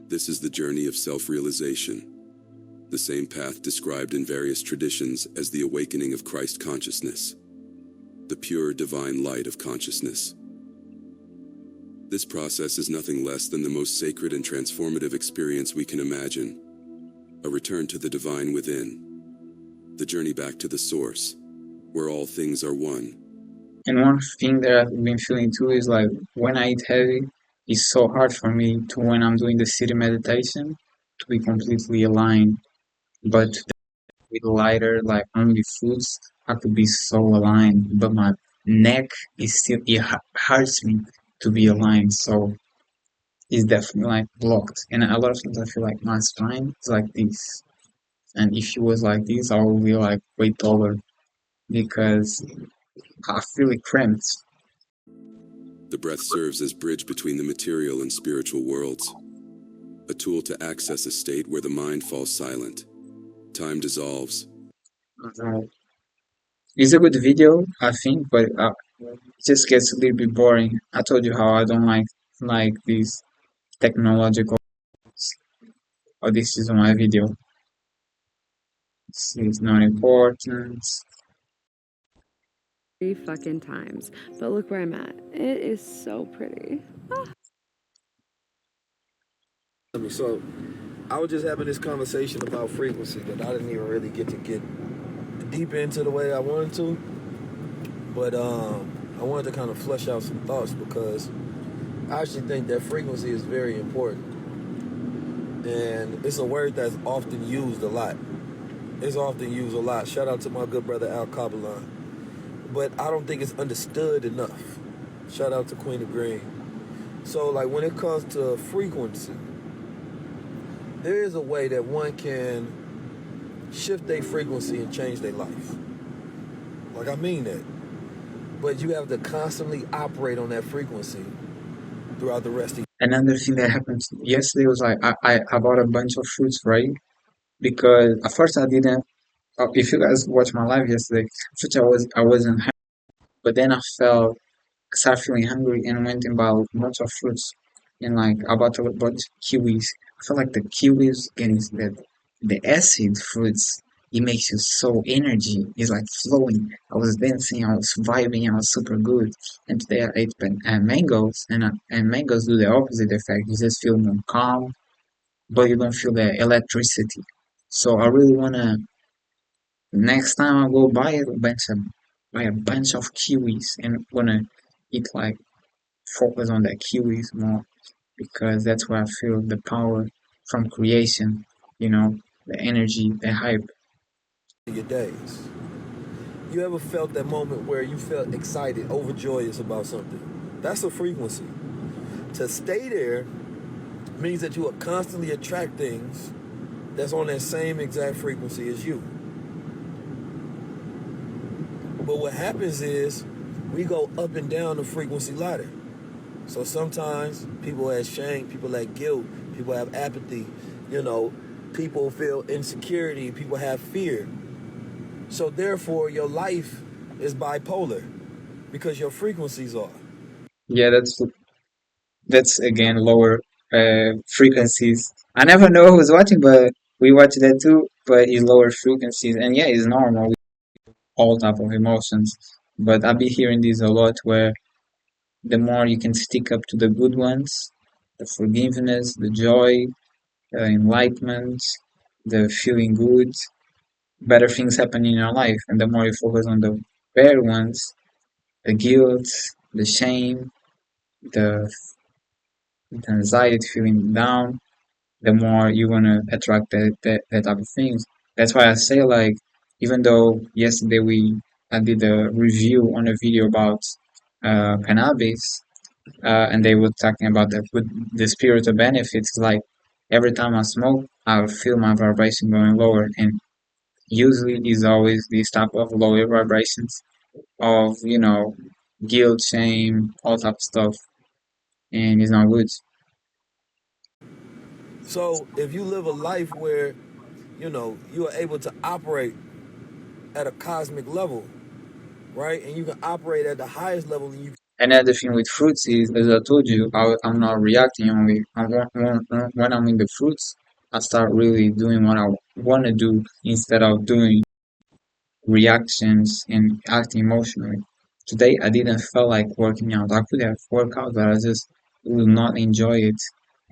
This is the journey of self-realization, the same path described in various traditions as the awakening of Christ consciousness, the pure divine light of consciousness. This process is nothing less than the most sacred and transformative experience we can imagine, a return to the divine within, the journey back to the source, where all things are one. And one thing that I've been feeling too is like when I eat heavy, it's so hard for me to, when I'm doing the sitting meditation, to be completely aligned. But with lighter, like only foods, I could be so aligned. But my neck is still, it hurts me to be aligned. So it's definitely like blocked. And a lot of times I feel like my spine is like this. And if he was like this, I would be like way taller because I feel it cramped. The breath serves as bridge between the material and spiritual worlds, a tool to access a state where the mind falls silent. Time dissolves. Uh, it's a good video, I think, but it just gets a little bit boring. I told you how I don't like these technological. Oh, this is my video. This is not important. 3 fucking times. But look where I'm at. It is so pretty. So I was just having this conversation about frequency that I didn't even really get to get deep into the way I wanted to. But I wanted to kind of flesh out some thoughts because I actually think that frequency is very important. And it's a word that's often used a lot. It's often used a lot. Shout out to my good brother Al Kabbalah. But I don't think it's understood enough. Shout out to Queen of Green. So like when it comes to frequency, there is a way that one can shift their frequency and change their life. Like I mean that. But you have to constantly operate on that frequency throughout the rest of Another thing that happened yesterday was like I bought a bunch of fruits, right? Because at first I didn't. If you guys watched my live yesterday, first I wasn't hungry, but then I felt started feeling hungry and went and bought a bunch of fruits. And like I bought a bunch of kiwis. I feel like the kiwis getting the acid fruits. It makes you so energy. It's like flowing. I was dancing. I was vibing. I was super good. And today I ate mangoes, and mangoes do the opposite effect. You just feel more calm, but you don't feel the electricity. So I really wanna next time I go buy a bunch of kiwis and wanna eat like focus on the kiwis more because that's where I feel the power from creation, the energy, the hype. your days. You ever felt that moment where you felt excited, overjoyous about something? That's a frequency. To stay there means that you will constantly attract things that's on that same exact frequency as you. But what happens is we go up and down the frequency ladder. So sometimes people have shame, people have guilt, people have apathy, people feel insecurity, people have fear. So therefore your life is bipolar because your frequencies are. Yeah, that's again lower frequencies. I never know who's watching, but we watch that too. But it's lower frequencies, and yeah, it's normal with all type of emotions. But I be hearing this a lot where the more you can stick up to the good ones, the forgiveness, the joy, the enlightenment, the feeling good, better things happen in your life. And the more you focus on the bad ones, the guilt, the shame, the, the anxiety, feeling down, the more you're gonna attract that type of things. That's why I say like, even though yesterday I did a review on a video about cannabis, and they were talking about the spiritual benefits. Like every time I smoke, I feel my vibration going lower, and usually it's always this type of lower vibrations of guilt, shame, all type of stuff, and it's not good. So if you live a life where, you are able to operate at a cosmic level, right? And you can operate at the highest level and you Another thing with fruits is, as I told you, I'm not reacting only. When I'm in the fruits, I start really doing what I want to do instead of doing reactions and acting emotionally. Today, I didn't feel like working out. I could have worked out, but I just would not enjoy it.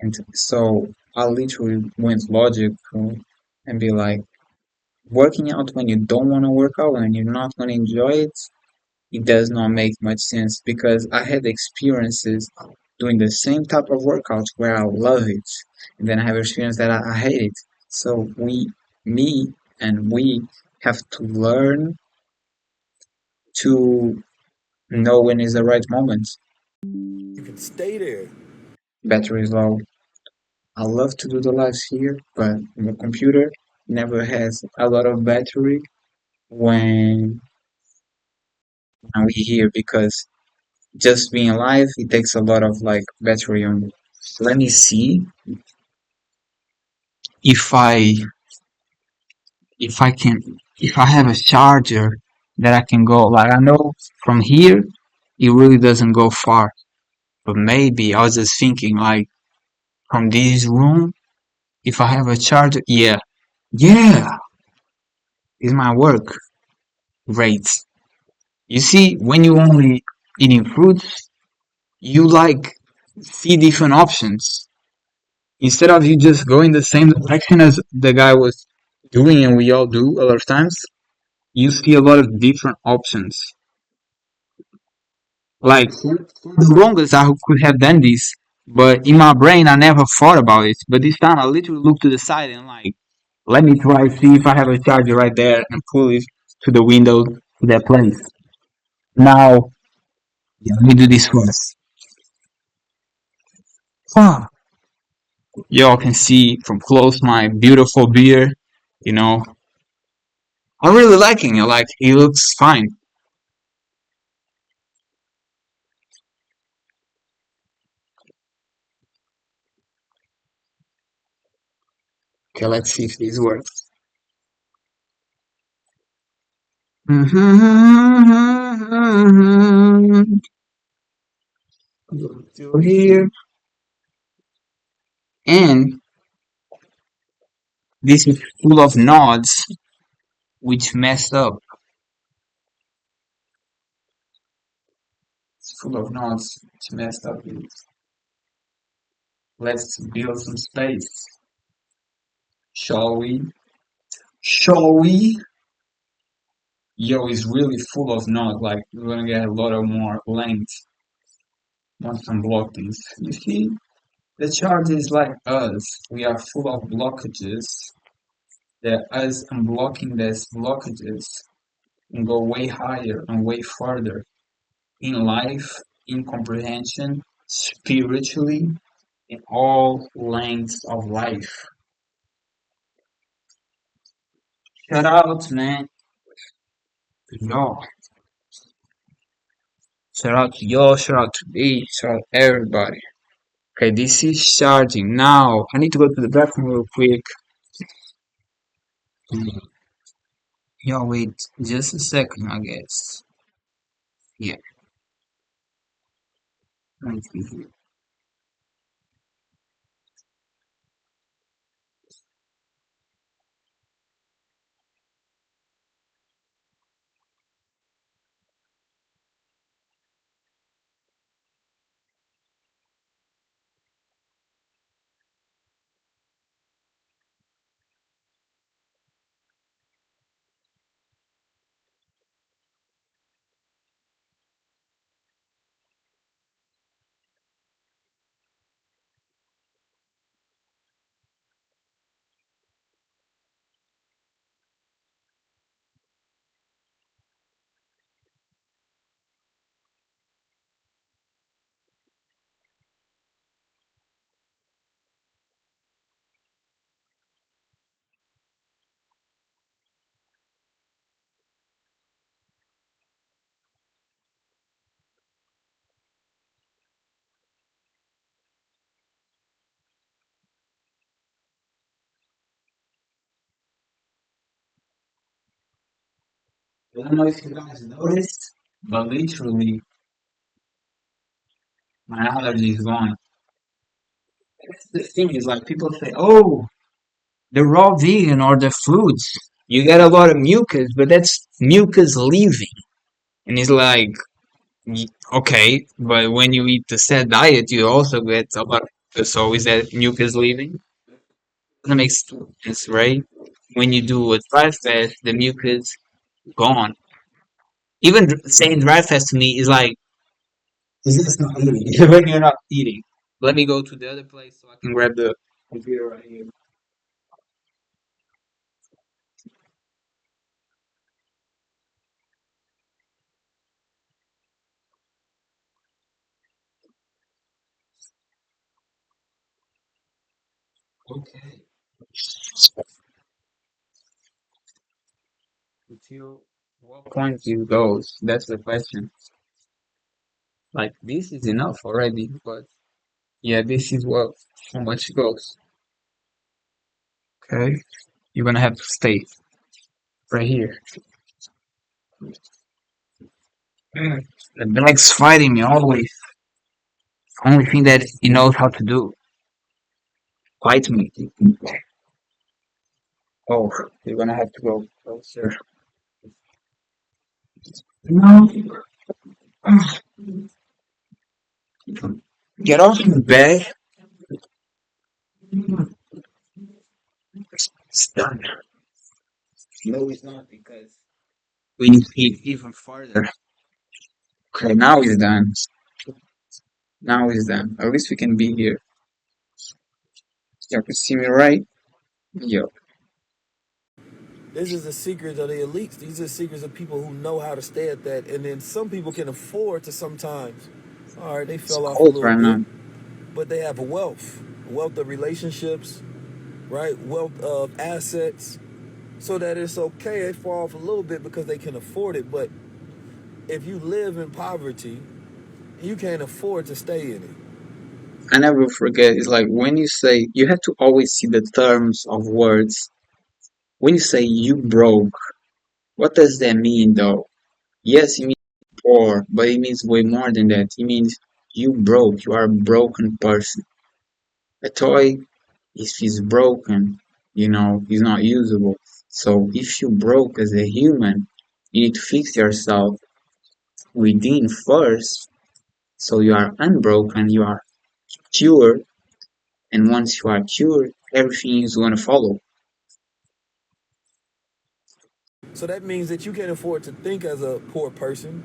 And so I literally went logical and be like, working out when you don't want to work out and you're not going to enjoy it, it does not make much sense because I had experiences doing the same type of workouts where I love it, and then I have experience that I hate it. So me, and we have to learn to know when is the right moment. can stay there. Battery is low. I love to do the lives here, but on the computer, never has a lot of battery when we here because just being alive it takes a lot of like battery on. Let me see if I can if I have a charger that I can go like I know from here it really doesn't go far. But maybe I was just thinking like from this room if I have a charger yeah it's my work rate. You see when you only eating fruits you like see different options instead of you just going the same direction as the guy was doing and we all do a lot of times you see a lot of different options. Like for the longest, I could have done this, but in my brain, I never thought about it. But this time, I literally looked to the side and like, let me try see if I have a charger right there and pull it to the window to that place. Now, let me do this first. Ah, y'all can see from close my beautiful beer. You know, I'm really liking it. Like, it looks fine. Okay, let's see if this works. Go to here, and this is full of nods, which messed up. It's full of nods, which messed up. Let's build some space, shall we? Shall we? Yo, is really full of nodes. Like we're gonna get a lot of more length once unblock these. You see, the chart is like us. We are full of blockages. That us unblocking these blockages and go way higher and way further in life, in comprehension, spiritually, in all lengths of life. Shout out, man, to y'all. Shout out to y'all. Shout out to me. Shout out to everybody. Okay, this is charging now. I need to go to the bathroom real quick. Y'all wait just a second, I guess. Yeah, thank you. I don't know if you guys noticed, but literally, my allergy is gone. The thing is, like, people say, oh, the raw vegan or the fruits, you get a lot of mucus, but that's mucus leaving. And it's like, okay, but when you eat the said diet, you also get a lot of mucus. So is that mucus leaving? Doesn't make sense, right? When you do a dry fast, the mucus gone. Even saying dry fast to me is like, is this not eating? When you're not eating. Let me go to the other place so I can grab the computer right here. Okay. Until what point it goes? That's the question. Like this is enough already, but yeah, this is what how much it goes. Okay, you're gonna have to stay right here. Mm. The dog's fighting me always. Only thing that he knows how to do, fight me. Oh, you're gonna have to go closer. No, get off the bed. It's done. No, it's not because we need to eat even farther. Okay, now it's done. Now it's done. At least we can be here. You can see me right? Yo. This is the secret of the elites. These are secrets of people who know how to stay at that. And then some people can afford to sometimes, all right, they It's fell off a cold little right bit, now. but they have a wealth of relationships, right? Wealth of assets, so that it's okay. They fall off a little bit because they can afford it. But if you live in poverty, you can't afford to stay in it. I never forget. It's like when you say, you have to always see the terms of words. When you say you broke, what does that mean though? Yes, it means poor, but it means way more than that. It means you broke. You are a broken person. A toy, if it's broken, is not usable. So if you broke as a human, you need to fix yourself within first. So you are unbroken, you are cured, and once you are cured, everything is going to follow. So that means that you can't afford to think as a poor person.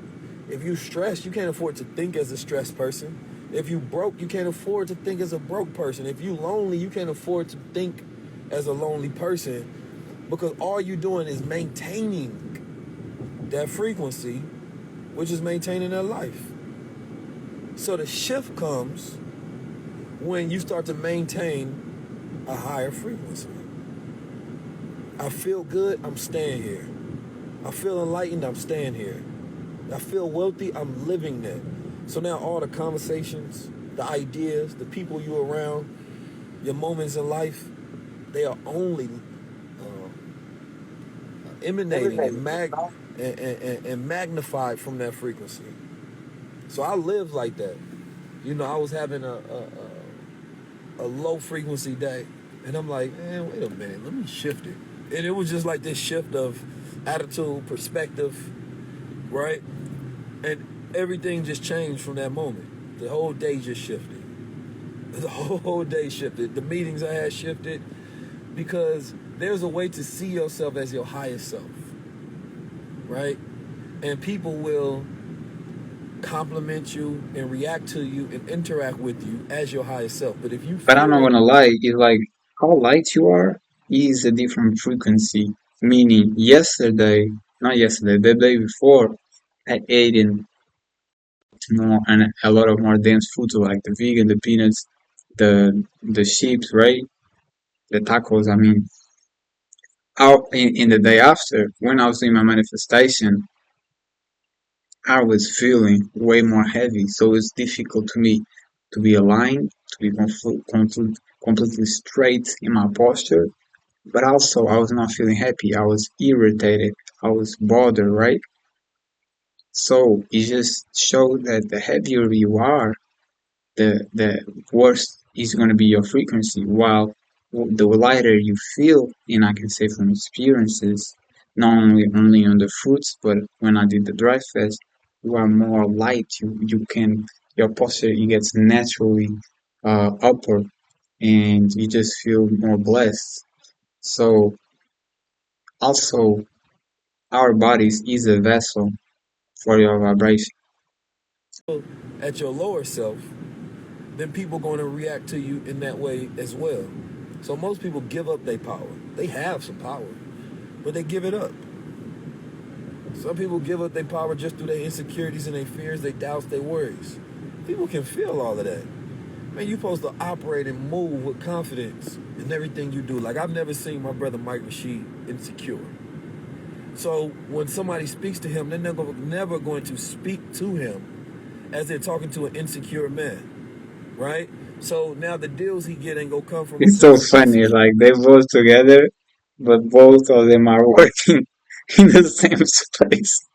If you stress, you can't afford to think as a stressed person. If you broke, you can't afford to think as a broke person. If you lonely, you can't afford to think as a lonely person, because all you're doing is maintaining that frequency, which is maintaining that life. So the shift comes when you start to maintain a higher frequency. I feel good, I'm staying here. I feel enlightened, I'm staying here. I feel wealthy, I'm living that. So now all the conversations, the ideas, the people you're around, your moments in life, they are only emanating and magnified from that frequency. So I live like that. I was having a low frequency day, and I'm like, man, wait a minute, let me shift it. And it was just like this shift of attitude, perspective, right? And everything just changed from that moment. The whole day just shifted. The whole day shifted. The meetings I had shifted, because there's a way to see yourself as your highest self, right? And people will compliment you and react to you and interact with you as your highest self. But if you But I'm feel not like, going to lie, it's like how light you are is a different frequency. Meaning, not yesterday, the day before, I ate in more and a lot of more dense foods like the vegan, the peanuts, the sheeps, right? The tacos. I mean, out in the day after, when I was doing my manifestation, I was feeling way more heavy, so it's difficult to me to be aligned, to be completely straight in my posture. But also, I was not feeling happy. I was irritated. I was bothered, right? So it just showed that the heavier you are, the worse is going to be your frequency. While the lighter you feel, and I can say from experiences, not only on the fruits, but when I did the dry fast, you are more light. Your posture it gets naturally upper, and you just feel more blessed. So also, our bodies is a vessel for your vibration. at your lower self, then people going to react to you in that way as well. So most people give up their power. They have some power, but they give it up. Some people give up their power just through their insecurities and their fears, their doubts, their worries. People can feel all of that. Man, you're supposed to operate and move with confidence in everything you do. Like, I've never seen my brother Mike Rashid insecure. So when somebody speaks to him, they're never going to speak to him as they're talking to an insecure man, right? So now the deals he get ain't gonna come from a It's so place of funny, insecurity, like they both together, but both of them are working in the same place.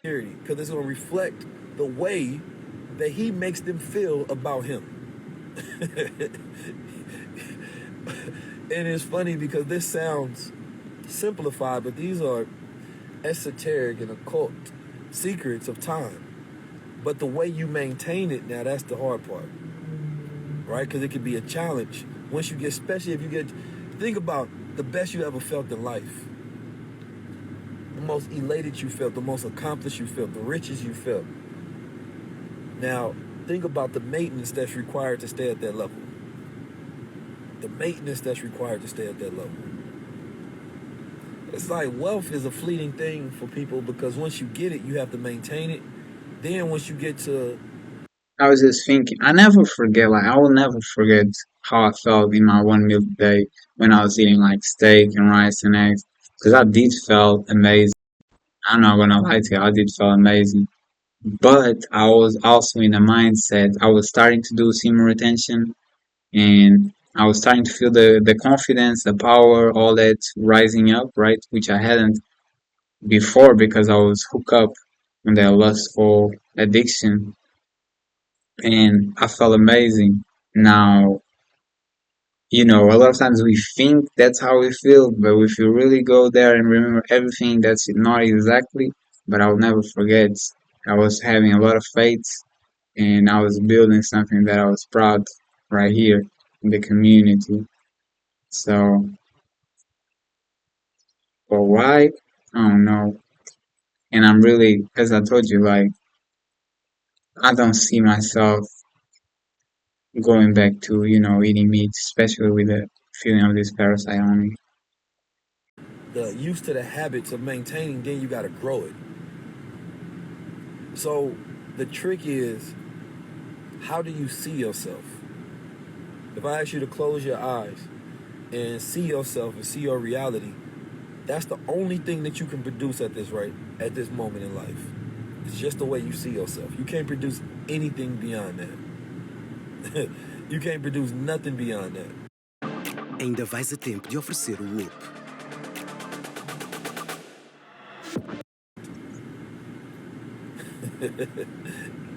because it's gonna reflect the way that he makes them feel about him. And it's funny because this sounds simplified, but these are esoteric and occult secrets of time. But the way you maintain it, now that's the hard part, right? Because it can be a challenge once you get, especially if you get, think about the best you ever felt in life, the most elated you felt, the most accomplished you felt, the richest you felt. Now, think about the maintenance that's required to stay at that level. The maintenance that's required to stay at that level. It's like wealth is a fleeting thing for people because once you get it, you have to maintain it. Then once you get to, I was just thinking, I will never forget how I felt in my one meal a day when I was eating like steak and rice and eggs, because I did feel amazing. I'm not gonna lie to you, I did feel amazing. But I was also in a mindset, I was starting to do semen retention, and I was starting to feel the confidence, the power, all that rising up, right? Which I hadn't before because I was hooked up on that lustful addiction, and I felt amazing. Now, a lot of times we think that's how we feel, but if you really go there and remember everything, that's not exactly. But I'll never forget. I was having a lot of faith, and I was building something that I was proud right here in the community. So, but why? I don't know. And I'm really, as I told you, like, I don't see myself going back to, eating meat, especially with the feeling of this parasite on me. the used to the habits of maintaining, then you got to grow it. So the trick is, how do you see yourself? If I ask you to close your eyes and see yourself and see your reality, that's the only thing that you can produce at this moment in life. It's just the way you see yourself. You can't produce anything beyond that. You can't produce nothing beyond that. Ainda vais a tempo de oferecer o whoop.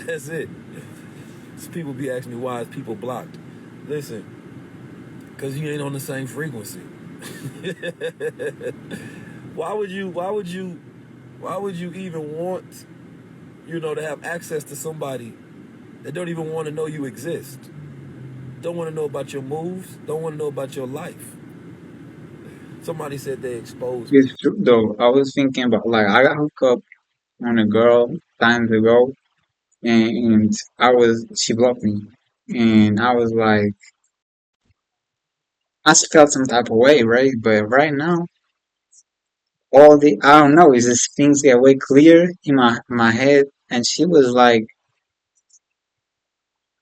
That's it. So people be asking me, why is people blocked? Listen, because you ain't on the same frequency. Why would you even want, to have access to somebody that don't even want to know you exist? Don't want to know about your moves, don't want to know about your life. Somebody said they exposed me. It's true though. I was thinking about, like, I got hooked up on a girl times ago, and she blocked me, and I was like, I felt some type of way, right? But right now, I don't know, it's just things get way clear in my head, and she was like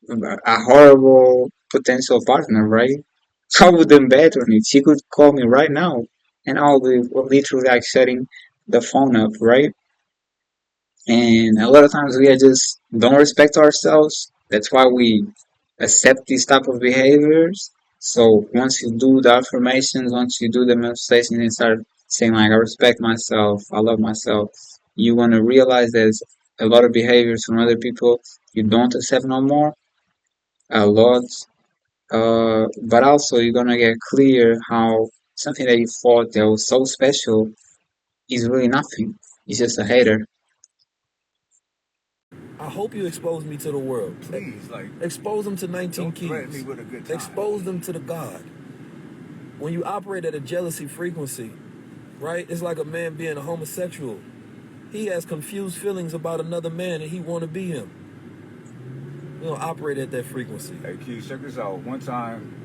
a horrible potential partner, right? I wouldn't bet on it. She could call me right now, and I'll be literally like shutting the phone up, right? And a lot of times we just don't respect ourselves. That's why we accept these type of behaviors. So once you do the affirmations, once you do the manifestations and start saying like, I respect myself, I love myself, you want to realize there's a lot of behaviors from other people you don't accept no more, a lot. But also you're gonna get clear how something that you thought that was so special is really nothing. It's just a hater. I hope you expose me to the world. Please, like, Expose them to 19 don't threaten me keys. with a good time. Expose them to the God. When you operate at a jealousy frequency, right? It's like a man being a homosexual. He has confused feelings about another man and he want to be him. We don't operate at that frequency. Hey, Keith, check this out. One time,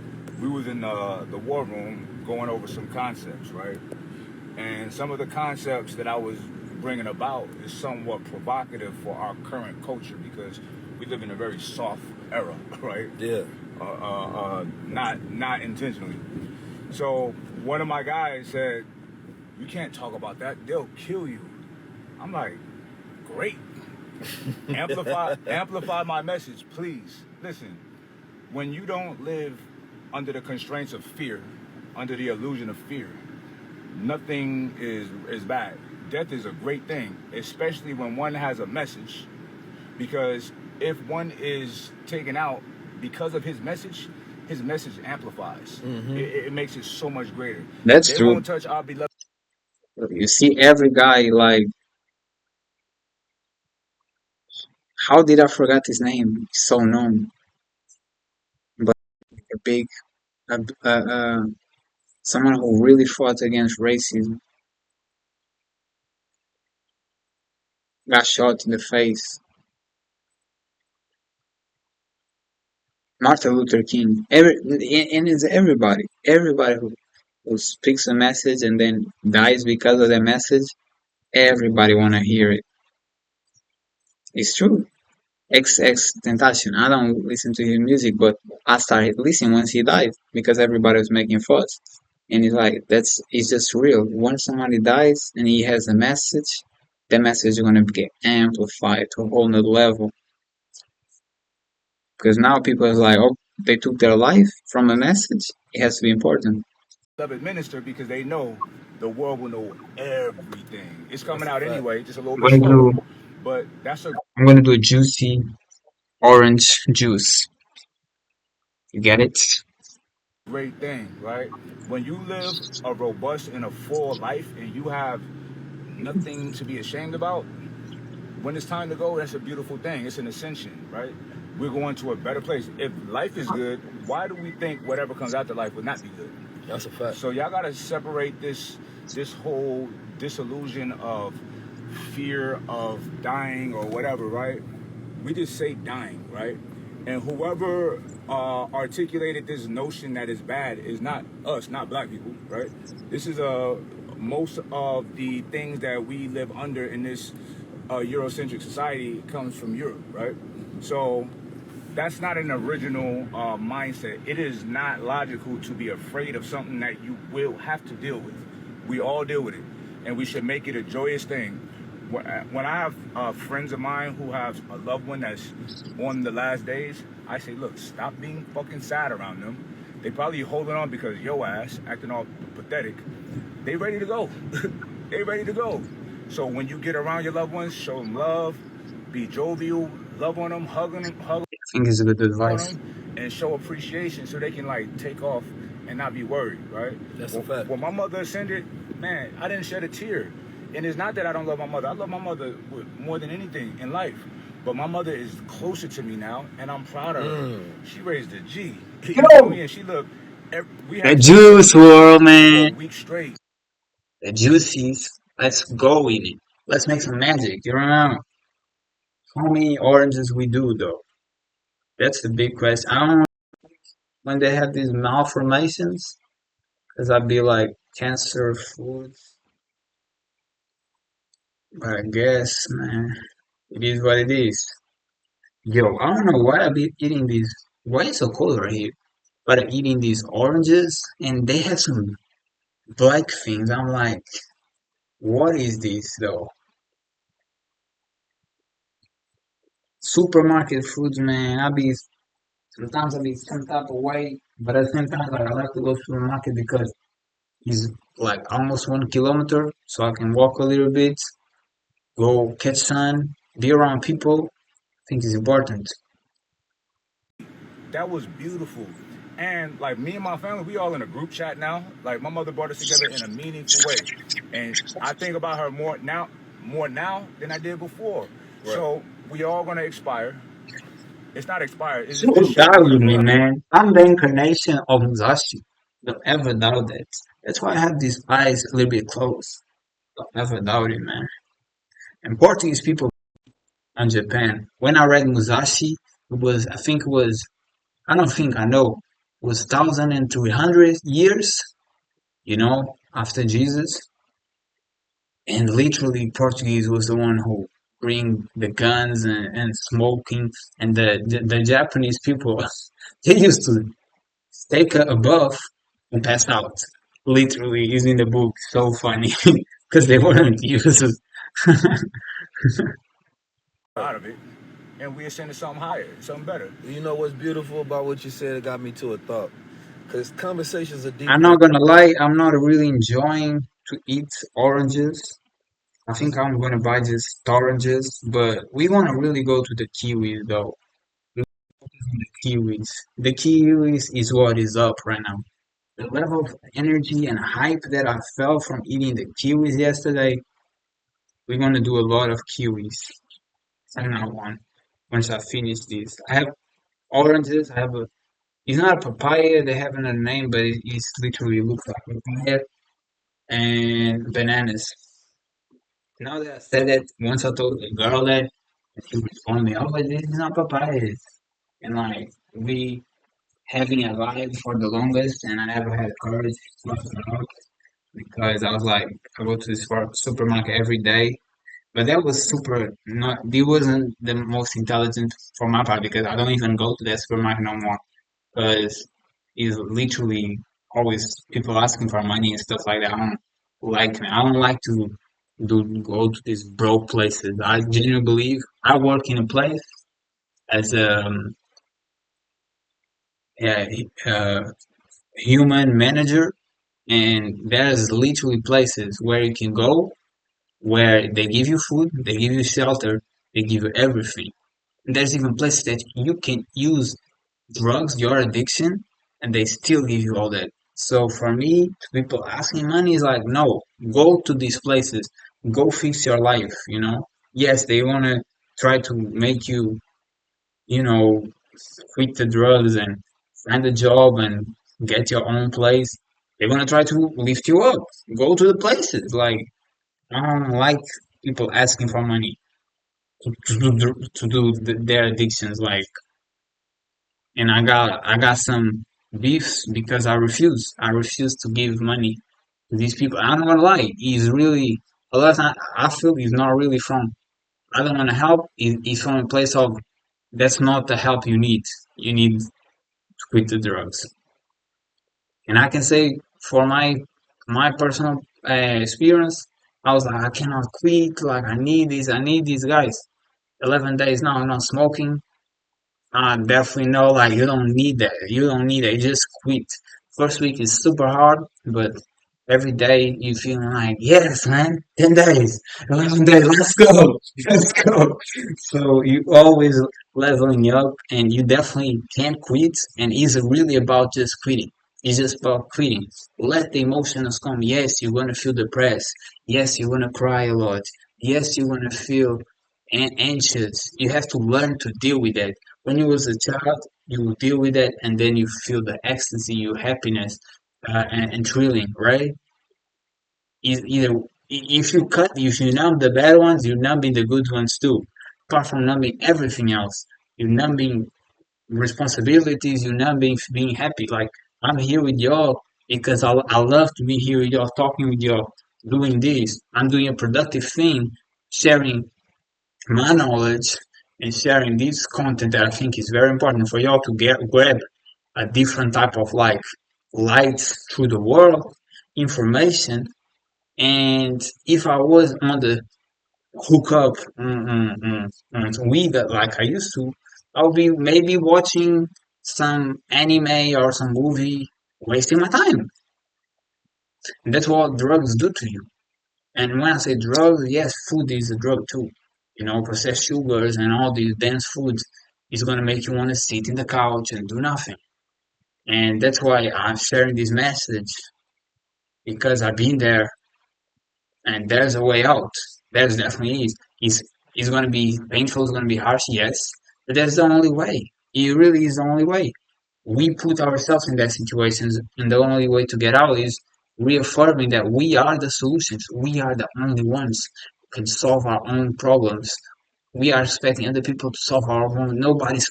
we was in the war room going over some concepts, right? And some of the concepts that I was bringing about is somewhat provocative for our current culture because we live in a very soft era, right? Yeah. Not intentionally. So one of my guys said, You can't talk about that. They'll kill you. I'm like, great. Amplify my message, please. Listen, when you don't live under the constraints of fear, under the illusion of fear, nothing is bad. Death is a great thing, especially when one has a message, because if one is taken out because of his message amplifies. It makes it so much greater. That's They true. won't touch our beloved. You see every guy like, how did I forget his name? He's so known, but a big, uh, uh, uh, someone who really fought against racism got shot in the face. Martin Luther King. And it's everybody who speaks a message and then dies because of that message. Everybody wanna hear it. It's true. XX Tentacion. I don't listen to his music, but I started listening once he died because everybody was making fuss. And it's like it's just real. Once somebody dies and he has a message, that message is gonna get amplified to a whole nother level. Because now people are like, oh, they took their life from a message. It has to be important. Beloved minister, because they know the world will know everything. It's coming That's a out fact. anyway, just a little I'm bit gonna slower. do But that's a I'm gonna do a juicy orange juice. You get it? great thing, right? When you live a robust and a full life and you have nothing to be ashamed about, when it's time to go, that's a beautiful thing. It's an ascension, right? We're going to a better place. If life is good, why do we think whatever comes after life would not be good? That's a fact. So y'all gotta separate this whole disillusion of fear of dying or whatever, right? We just say dying, right? And whoever articulated this notion that is bad is not us, not black people, right? This is most of the things that we live under in this Eurocentric society comes from Europe, right? So that's not an original mindset. It is not logical to be afraid of something that you will have to deal with. We all deal with it, and we should make it a joyous thing. When I have friends of mine who have a loved one that's on the last days, I say, look, stop being fucking sad around them. They probably holding on because your ass acting all pathetic. They ready to go. They ready to go. So when you get around your loved ones, show them love, be jovial, love on them, hug I think it's a good on advice. them, and show appreciation so they can like take off and not be worried, right? That's a fact. When my mother ascended, man, I didn't shed a tear. And it's not that I don't love my mother. I love my mother more than anything in life. But my mother is closer to me now, and I'm proud of her. She raised a G. You feel me? And she looked. We The had juice world, for a man. week straight. The juices. Let's go in it. Let's make some magic. You know how many oranges we do though? That's the big question. I don't know when they have these malformations, because I'd be like cancer foods. But I guess, man, it is what it is. Yo, I don't know why I be eating these. Why it's so cold right here? But I'm eating these oranges, and they have some black things. I'm like, what is this though? Supermarket foods, man. Sometimes I be some type of way, but at the same time, like, I like to go to the market because it's like almost 1 kilometer, so I can walk a little bit, go catch sun, be around people. I think it's important. That was beautiful. And like me and my family, we all in a group chat now. Like my mother brought us together in a meaningful way. And I think about her more now than I did before. Right. So we all gonna expire. It's not expired, it's just the Don't shape doubt of the with me, blood. man. I'm the incarnation of Musashi. Don't ever doubt that. That's why I have these eyes a little bit closed. Don't ever doubt it, man. And Portuguese people in Japan. When I read Musashi, I think it was, I don't think I know, it was 1,300 years, after Jesus. And literally, Portuguese was the one who bring the guns and smoking, and the Japanese people, they used to take a buff and pass out. literally is in the book. So funny because they weren't used. out of it, and we'll send it something higher, something better. You know what's beautiful about what you said? It got me to a thought. Because conversations are I'm deeper than. not gonna lie, I'm not really enjoying to eat oranges. I think I'm gonna buy just oranges, but we wanna really go to the kiwis though. We focus on the kiwis. The kiwis is what is up right now. The level of energy and hype that I felt from eating the kiwis yesterday, we're gonna do a lot of kiwis. And I want once I finish this. I have oranges, I have a it's not a papaya, they have another name, but it's literally looks like papaya and bananas. Now that I said that, once I told the girl that, and she responded me, oh, but this is not papayas. And like, we having a vibe for the longest, and I never had courage to talk it out because I was like, I go to this supermarket every day. But that was super, not, it wasn't the most intelligent for my part because I don't even go to that supermarket no more because it's literally always people asking for money and stuff like that. I don't like to go to these broke places. I genuinely believe I work in a place as a human manager, and there's literally places where you can go where they give you food, they give you shelter, they give you everything. And there's even places that you can use drugs, your addiction, and they still give you all that. So for me, people asking money is like, no, go to these places, go fix your life, you know? Yes, they want to try to make you, you know, quit the drugs and find a job and get your own place. They want to try to lift you up. Go to the places. Like, I don't like people asking for money to do their addictions. Like, and I got some beefs because I refuse. I refuse to give money to these people. I'm not gonna lie, he's really a lot of time I feel he's not really from I don't wanna help, he's from a place of that's not the help you need. You need to quit the drugs. And I can say for my personal experience, I was like, I cannot quit, like I need these guys. 11 days now, I'm not smoking. Definitely no, like you don't need that. You don't need it. You just quit. First week is super hard, but every day you feeling like, yes, man, 10 days, 11 days, let's go, let's go. So you always leveling up and you definitely can't quit. And it's really about just quitting. It's just about quitting. Let the emotions come. Yes, you're gonna feel depressed. Yes, you're gonna cry a lot. Yes, you're gonna feel anxious. You have to learn to deal with that. When you was a child, you will deal with it, and then you feel the ecstasy, your happiness, and thrilling, right? Either if you numb the bad ones, you're numbing the good ones too. Apart from numbing everything else, you're numbing responsibilities, you're numbing being happy. Like I'm here with y'all because I love to be here with y'all, talking with y'all, doing this. I'm doing a productive thing, sharing my knowledge and sharing this content that I think is very important for y'all to grab a different type of like light through the world, information. And if I was on the hookup weed like I used to, I'll be maybe watching some anime or some movie, wasting my time. And that's what drugs do to you. And when I say drugs, yes, food is a drug too. You know, processed sugars and all these dense foods is gonna make you want to sit in the couch and do nothing. And that's why I'm sharing this message because I've been there and there's a way out. There's definitely is. It's gonna be painful, it's gonna be harsh, yes, but that's the only way. It really is the only way. We put ourselves in that situations, and the only way to get out is reaffirming that we are the solutions. We are the only ones who can solve our own problems. We are expecting other people to solve our own. Nobody's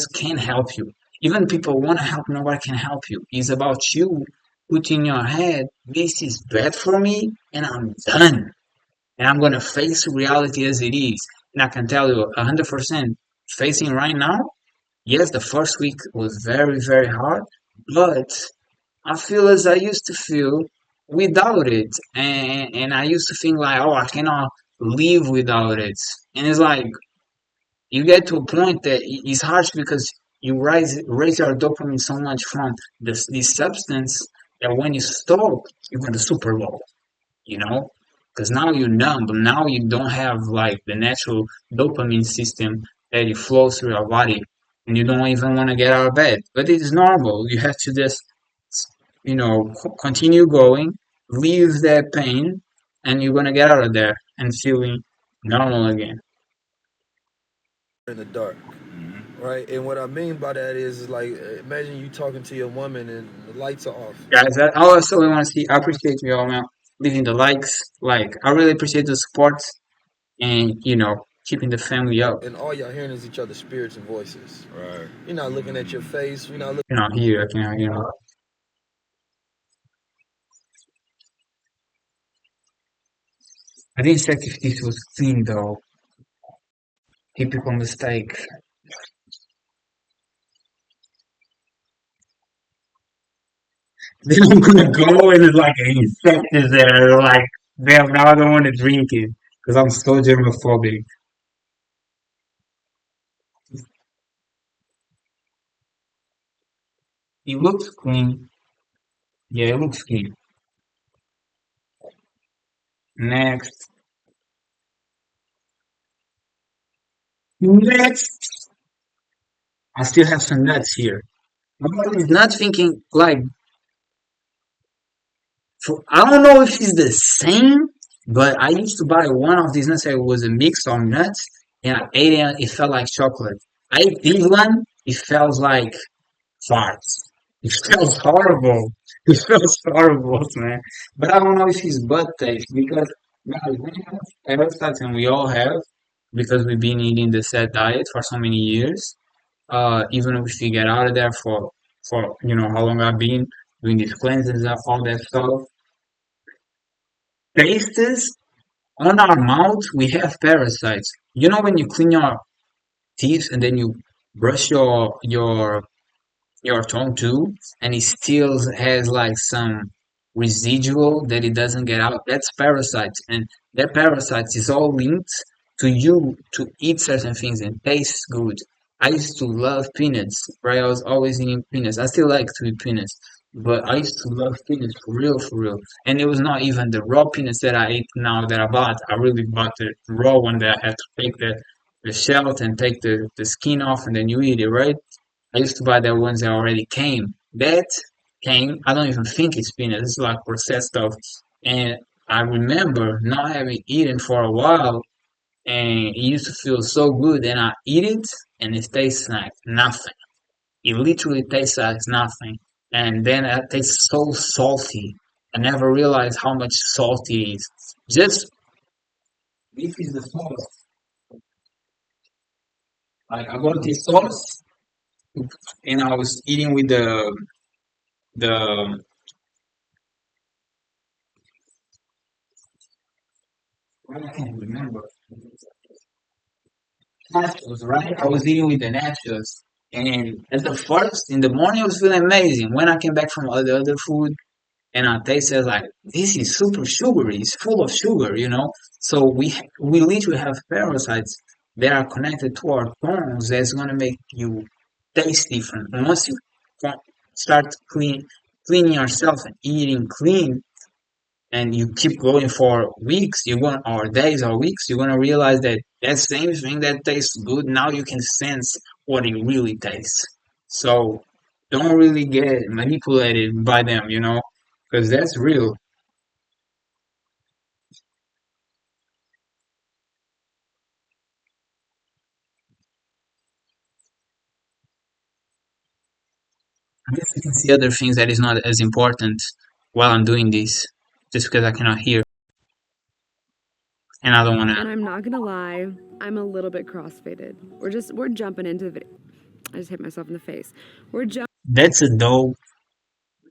can help you. Even people want to help, nobody can help you. It's about you putting in your head, this is bad for me, and I'm done. And I'm gonna face reality as it is. And I can tell you 100% facing right now. Yes, the first week was very, very hard, but I feel as I used to feel without it. And I used to think like, oh, I cannot live without it. And it's like you get to a point that it's harsh because you raise your dopamine so much from this substance that when you stop, you're going to super low, you know? Because now you're numb, but now you don't have like the natural dopamine system that it flows through your body, and you don't even want to get out of bed. But it is normal. You have to just, continue going, leave that pain, and you're gonna get out of there and feeling normal again. in the dark, right? And what I mean by that is like, imagine you talking to your woman and the lights are off, Guys, I also want to see. I appreciate you all, man. Leaving the likes. Like, I really appreciate the support and keeping the family up. and all y'all hearing is each other's spirits and voices. Right. You're not looking at your face. You're not looking. Here, I can, I didn't check if this was clean though. Typical mistake. Then I'm gonna go and it's like infected there. Like, damn, now I don't want to drink it because I'm so germophobic. It looks clean. Yeah, it looks clean. Next. Next. I still have some nuts here. I'm not thinking like I don't know if it's the same, but I used to buy one of these nuts that was a mix of nuts, and I ate it. It felt like chocolate. I ate this one. It felt like farts. It feels horrible. It feels horrible, man. But I don't know if it's butt taste because guys, we have parasites and we all have because we've been eating the set diet for so many years. Even if we get out of there for how long I've been doing these cleanses and all that stuff. Tastes on our mouth we have parasites. You know when you clean your teeth and then you brush your tongue too, and it still has like some residual that it doesn't get out. That's parasites, and that parasites is all linked to you to eat certain things and taste good. I used to love peanuts, right? I was always eating peanuts. I still like to eat peanuts, but I used to love peanuts for real, for real. And it was not even the raw peanuts that I eat now that I bought. I really bought the raw one that I had to take the shell and take the skin off and then you eat it, right? I used to buy the ones that already came. That came, I don't even think it's peanuts. It's like processed stuff. And I remember not having eaten for a while, and it used to feel so good. And I eat it, and it tastes like nothing. It literally tastes like nothing. And then it tastes so salty. I never realized how much salt it is. Just this is the sauce. Like I got this sauce, and I was eating with the I can't remember. Nachos, right? I was eating with the nachos. And at the first, in the morning, I was feeling amazing. When I came back from all the other food, and I tasted like, this is super sugary. It's full of sugar. So we literally have parasites that are connected to our bones that's going to make you taste different. And once you start cleaning yourself and eating clean, and you keep going for weeks, you're going or days or weeks, you're gonna realize that that same thing that tastes good now you can sense what it really tastes. So don't really get manipulated by them, because that's real. I guess you can see other things that is not as important while I'm doing this, just because I cannot hear and I don't want And to. I'm not gonna lie, I'm a little bit crossfaded. We're jumping into the video. I just hit myself in the face. We're That's a dope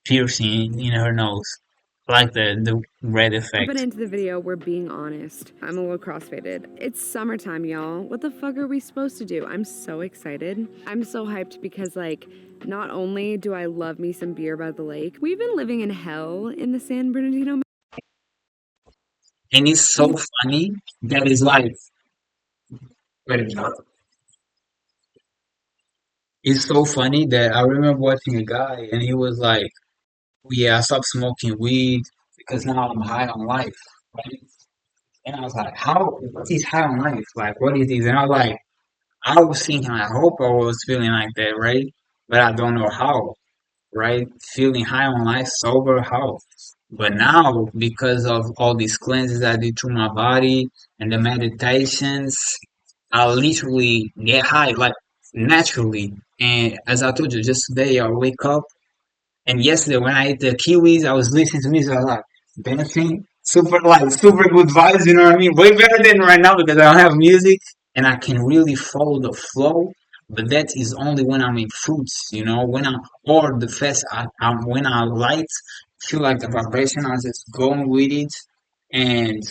piercing in her nose, like the red jumping effect. into the video, we're being honest. I'm a little crossfaded. It's summertime, y'all. What the fuck are we supposed to do? I'm so excited. I'm so hyped because, like, Not only do I love me some beer by the lake, we've been living in hell in the San Bernardino. And it's so funny that it's like, wait a minute. It's so funny that I remember watching a guy and he was like, "Oh, yeah, I stopped smoking weed because now I'm high on life." Right? And I was like, how, what is high on life? Like, what is this? And I was like, I was thinking, I hope I was feeling like that, right? But I don't know how, right? Feeling high on life, sober, how? But now, because of all these cleanses I did to my body and the meditations, I literally get high, like naturally. And as I told you, just today, I wake up and yesterday, when I ate the kiwis, I was listening to music. I was like, dancing, super, like, super good vibes. You know what I mean? Way better than right now because I don't have music and I can really follow the flow. But that is only when I'm in fruits, you know, when I'm, or the fast, when I light, feel like the vibration, I just going with it. And,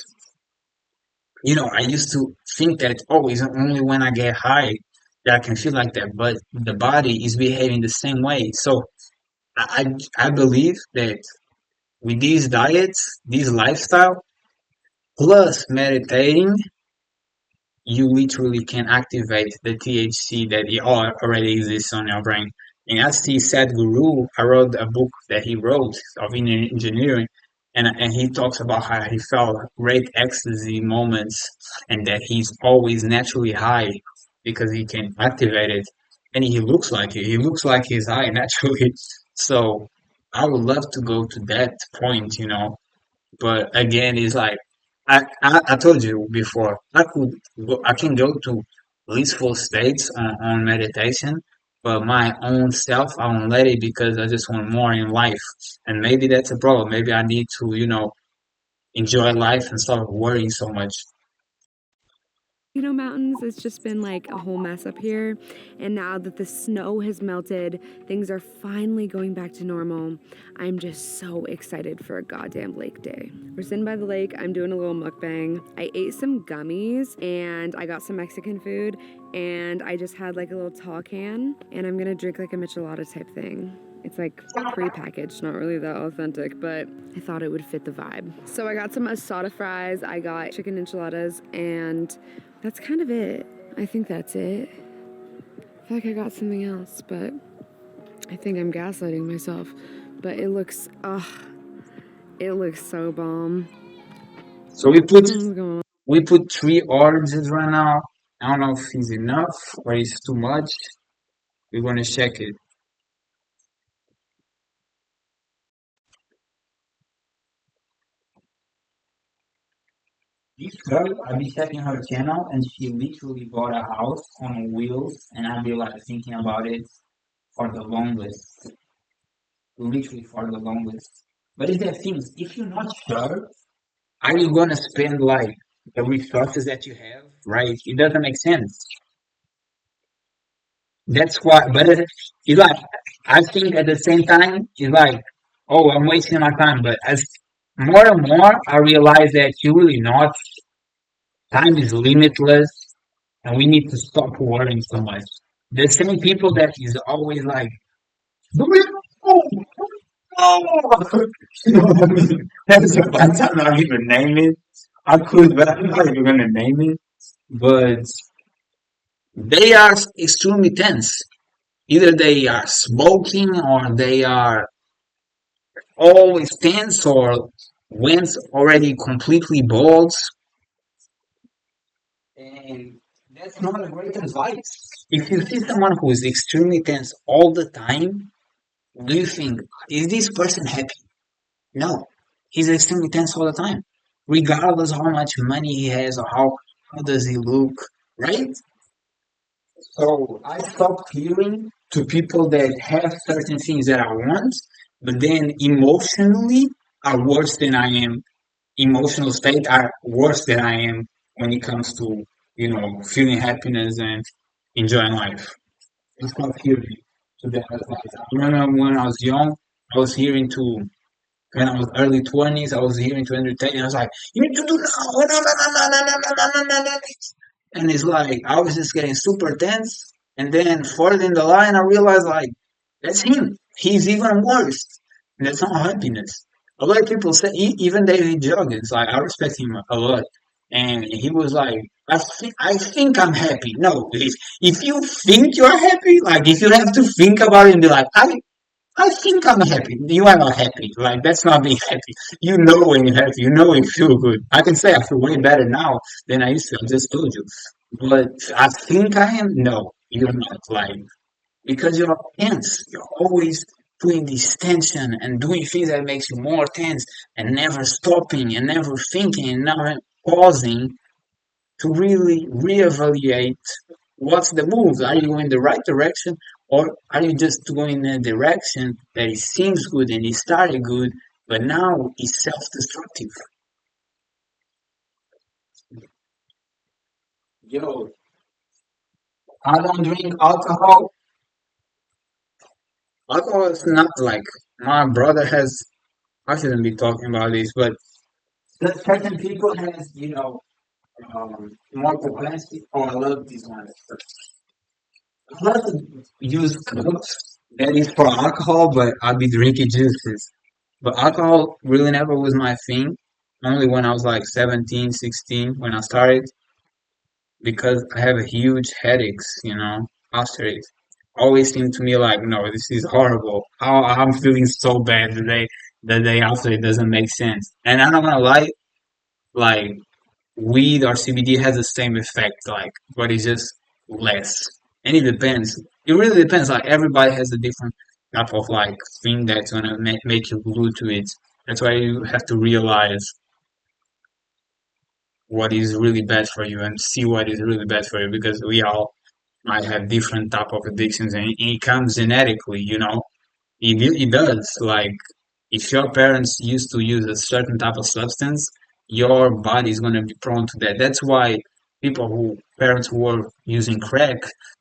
I used to think that, oh, it's only when I get high that I can feel like that. But the body is behaving the same way. So, I believe that with these diets, this lifestyle, plus meditating, you literally can activate the THC that already exists on your brain. And as he said, Guru, I wrote a book that he wrote of engineering, and he talks about how he felt great ecstasy moments, and that he's always naturally high because he can activate it, and he looks like it. He looks like he's high naturally. So I would love to go to that point, but again, it's like I told you before, I can go to blissful states on meditation, but my own self, I won't let it because I just want more in life. And maybe that's a problem. Maybe I need to, enjoy life and stop worrying so much. Mountains, it's just been like a whole mess up here. And now that the snow has melted, things are finally going back to normal. I'm just so excited for a goddamn lake day. We're sitting by the lake. I'm doing a little mukbang. I ate some gummies and I got some Mexican food and I just had like a little tall can and I'm gonna drink like a michelada type thing. It's like pre-packaged, not really that authentic, but I thought it would fit the vibe. So I got some asada fries, I got chicken enchiladas, and that's kind of it. I think that's it. I feel like I got something else, but I think I'm gaslighting myself. But it looks so bomb. So we put 3 oranges right now. I don't know if it's enough or it's too much. We're gonna check it. This girl, I be checking her channel, and she literally bought a house on wheels, and I be like thinking about it for the longest, literally for the longest. But it's the thing, if you're not sure, are you gonna spend like the resources that you have, right? It doesn't make sense. That's why, but it's like, I think at the same time, it's like, oh, I'm wasting my time. But as more and more, I realize that you really not. Time is limitless, and we need to stop worrying so much. The same people that is always like, do it, oh, no. You know what I mean? That's a bad time not even name it. I could, but I'm not even gonna name it. But they are extremely tense. Either they are smoking or they are always tense or went already completely bald. And that's not a great advice. If you see someone who is extremely tense all the time, do you think, is this person happy? No. He's extremely tense all the time. Regardless how much money he has or how does he look, right? So I stopped hearing to people that have certain things that I want, but then emotionally are worse than I am. Emotional state are worse than I am when it comes to, feeling happiness and enjoying life. I stopped hearing to that advice. I remember when I was young, I was hearing to when I was early 20s, I was hearing to Andrew Tate, and I was like, you need to do now. No, no, no, no, no, no, no, no, no, no. And it's like I was just getting super tense. And then further in the line, I realized like That's him. He's even worse. And that's not happiness. A lot of people say, even David Joggins, like I respect him a lot, and he was like, I think I'm happy. No, if you think you're happy, like if you have to think about it and be like, I think I'm happy. You are not happy. Like that's not being happy. You know when you're happy. You know when you feel good. I can say I feel way better now than I used to. I just told you. But I think I am. No, you're not. Like because you're tense. You're always doing this tension and doing things that makes you more tense and never stopping and never thinking and never pausing to really reevaluate what's the move. Are you going the right direction or are you just going in a direction that it seems good and it started good, but now it's self-destructive? Yo, I don't drink alcohol. Alcohol is not like my brother has. I shouldn't be talking about this, but certain people has, more propensity. Oh, I love this one. I love to use cups that is for alcohol, but I'll be drinking juices. But alcohol really never was my thing. Only when I was like 17, 16, when I started, because I have a huge headaches, after it. Always seemed to me like, no, this is horrible. How I'm feeling so bad the day after it doesn't make sense. And I don't wanna lie, like weed or CBD has the same effect, like, but it's just less. And it depends. It really depends. Like everybody has a different type of like thing that's gonna make you glued to it. That's why you have to realize what is really bad for you and see what is really bad for you because we all might have different type of addictions and it comes genetically. It does. Like, if your parents used to use a certain type of substance, your body is going to be prone to that. That's why parents who were using crack,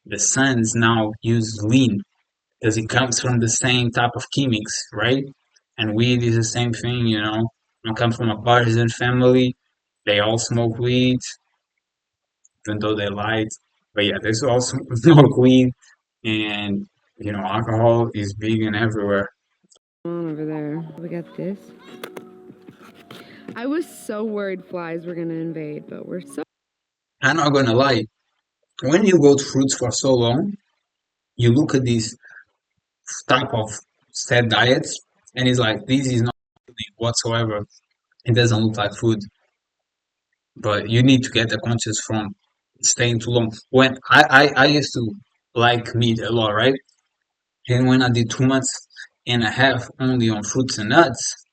the sons now use lean because it comes from the same type of chemics, right? And weed is the same thing. I come from a partisan family. They all smoke weed, even though they lied. But yeah, they all smoke weed, and alcohol is big and everywhere. On over there. We got this. I was so worried flies were gonna invade, but we're so. I'm not gonna lie. When you go to fruits for so long, you look at these type of set diets, and it's like this is not healthy whatsoever. It doesn't look like food, but you need to get the conscious from staying too long. When I used to like meat a lot, right? And when I did 2 months and a half only on fruits and nuts,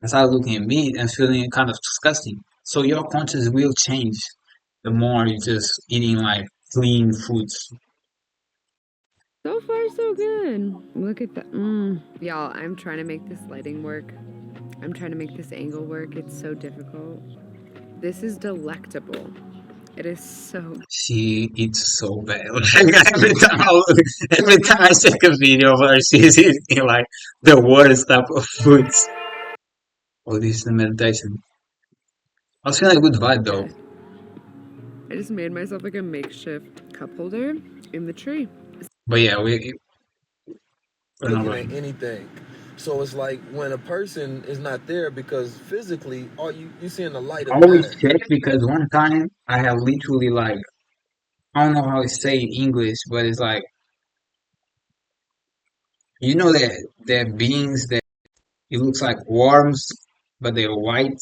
I started looking at meat and feeling kind of disgusting. So your conscious will change the more you just eating like clean foods. So far, so good. Look at that. Y'all, I'm trying to make this lighting work. I'm trying to make this angle work. It's so difficult. This is delectable. It is so. She eats so bad. Like every time I check a video of her, she's eating like the worst type of foods. Oh, this is the meditation. I was feeling a good vibe though. I just made myself like a makeshift cup holder in the tree. But yeah, we looking at anything. So it's like when a person is not there because physically, all you seeing the light I of always God. check because one time I have literally like I don't know how to say in English, but it's like that beings that it looks like worms, but they're white.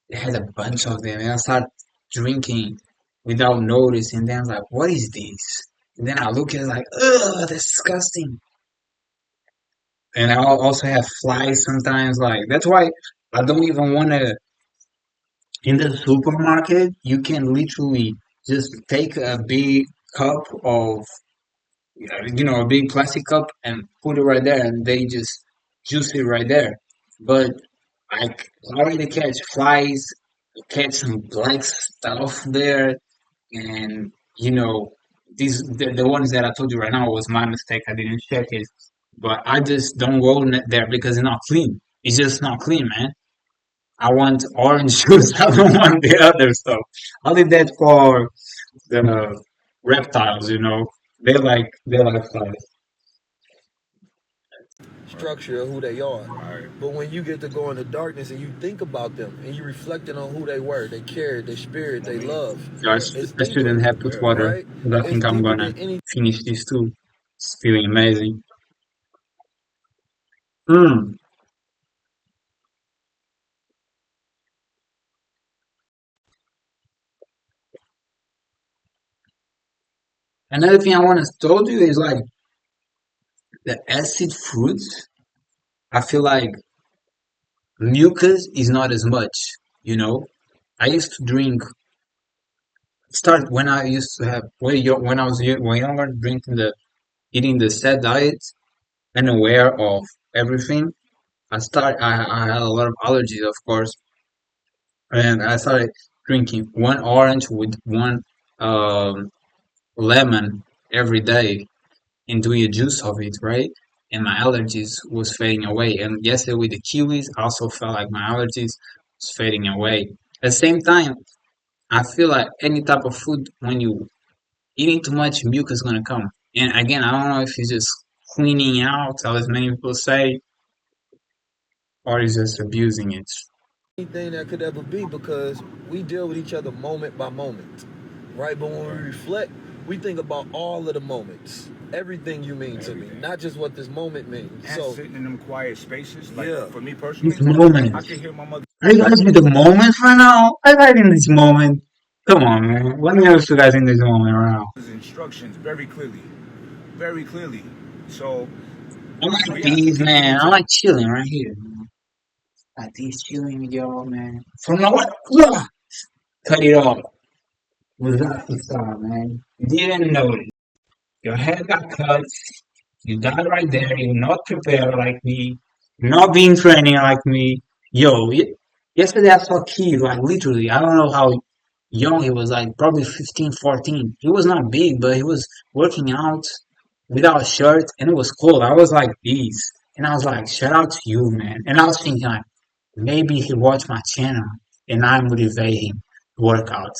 It has a bunch of them, and I start drinking without noticing. Then I was like, "What is this?" And then I look at it like, "Ugh, disgusting." And I also have flies sometimes. Like that's why I don't even want to. In the supermarket, you can literally just take a big cup of a big plastic cup and put it right there, and they just juice it right there. But I already catch flies, catch some black stuff there, and the ones that I told you right now was my mistake. I didn't check it, but I just don't go there because it's not clean. It's just not clean, man. I want orange juice. I don't want the other stuff. I'll leave that for the reptiles. They like flies. structure of who they are. Right. But when you get to go in the darkness and you think about them and you reflecting on who they were, they cared, their spirit, they love, Yeah, it's I deeper, shouldn't have put Yeah. water, right? but I It's think I'm deeper gonna than any finish this too. It's feeling amazing. Mm. Another thing I want to told you is like the acid fruits. I feel like mucus is not as much, you know. I used to drink start when I used to have when I was way younger, drinking the eating the sad diet and aware of everything. I had a lot of allergies, of course, and I started drinking one orange with one um, lemon every day and doing a juice of it, right? And my allergies was fading away. And yesterday with the kiwis, I also felt like my allergies was fading away. At the same time, I feel like any type of food, when you eating too much, mucus is gonna come. And again, I don't know if it's just cleaning out, as many people say, or it's just abusing it. anything that could ever be because we deal with each other moment by moment, right? But when we reflect, we think about all of the moments, everything you mean to me, Everything. not just what this moment means. And So sitting in them quiet spaces, like Yeah. for me personally, This moment. I can hear my mother Are you guys in the moment right now? Are you guys in this moment? Come on, man. Let me know if you guys in this moment right now. instructions very clearly, very clearly. So I like we have to these, man. continue I to like chilling right here. Man. Like these chilling with y'all, man. From nowhere, yeah, cut it off. Was that the star, man? You didn't notice. Your head got cut. You died right there. You're not prepared like me. You're not being training like me. Yo, yesterday I saw Keith, like literally, I don't know how young he was, like probably 15, 14. He was not big, but he was working out without a shirt and it was cold. I was like, these. And I was like, shout out to you, man. And I was thinking, like, maybe he watched my channel and I motivate him to work out.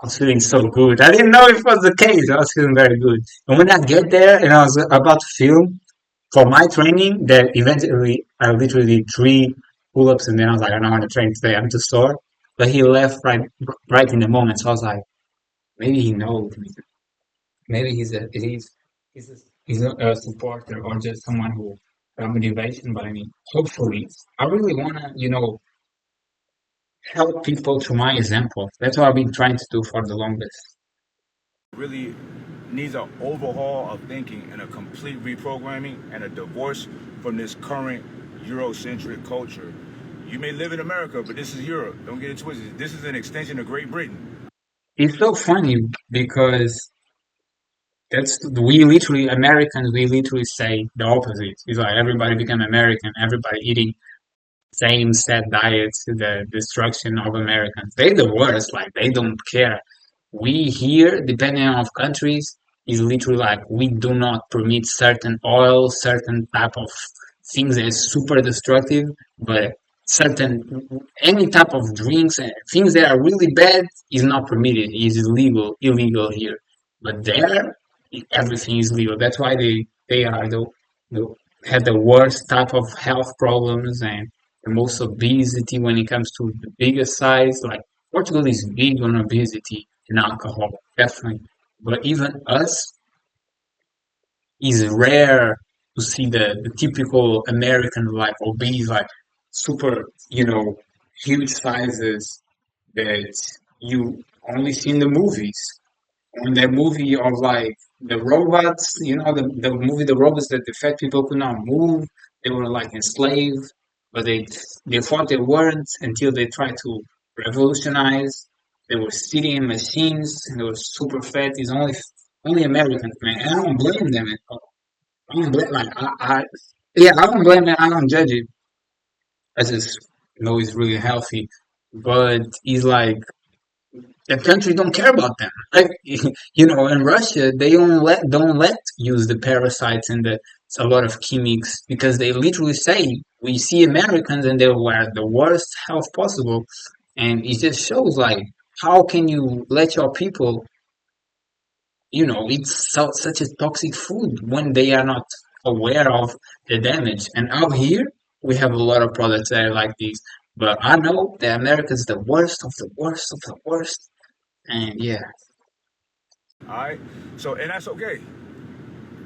I was feeling so good. I didn't know if it was the case. I was feeling very good. And when I get there and I was about to film for my training, that eventually I literally did three pull-ups and then I was like, I don't want to train today. I'm too sore. But he left right in the moment. So I was like, maybe he knows me. Maybe he's a supporter or just someone who got motivation by me. Hopefully, I really wanna help people through my example. That's what I've been trying to do for the longest. really needs an overhaul of thinking and a complete reprogramming and a divorce from this current Eurocentric culture. You may live in America, but this is Europe. Don't get it twisted. This is an extension of Great Britain. It's so funny because we literally Americans we literally say the opposite. It's like everybody become American, everybody eating same set diets, the destruction of Americans. They the worst, like they don't care. We here, depending on countries, is literally like we do not permit certain oils, certain type of things that is super destructive, but certain any type of drinks and things that are really bad is not permitted, is illegal here. But there, everything is legal. That's why they are the have the worst type of health problems and the most obesity when it comes to the biggest size. Like Portugal is big on obesity and alcohol, definitely. But even us is rare to see the typical American like obese, like super, huge sizes that you only see in the movies. On that movie of like the robots, the movie The Robots that the fat people could not move, they were like enslaved, but they thought they weren't until they tried to revolutionize. They were sitting in machines and they were super fat. It's only Americans, man. And I don't blame them at all. I don't blame like yeah, I don't blame them. I don't judge it. I just know it's really healthy, but it's like the country don't care about them. Like in Russia, they don't let use the parasites and a lot of chemics because they literally say we see Americans and they were the worst health possible, and it just shows like how can you let your people eat such a toxic food when they are not. aware of the damage. And out here, we have a lot of products that are like these. But I know that America is the worst of the worst of the worst. And yeah, All right. So, and that's okay.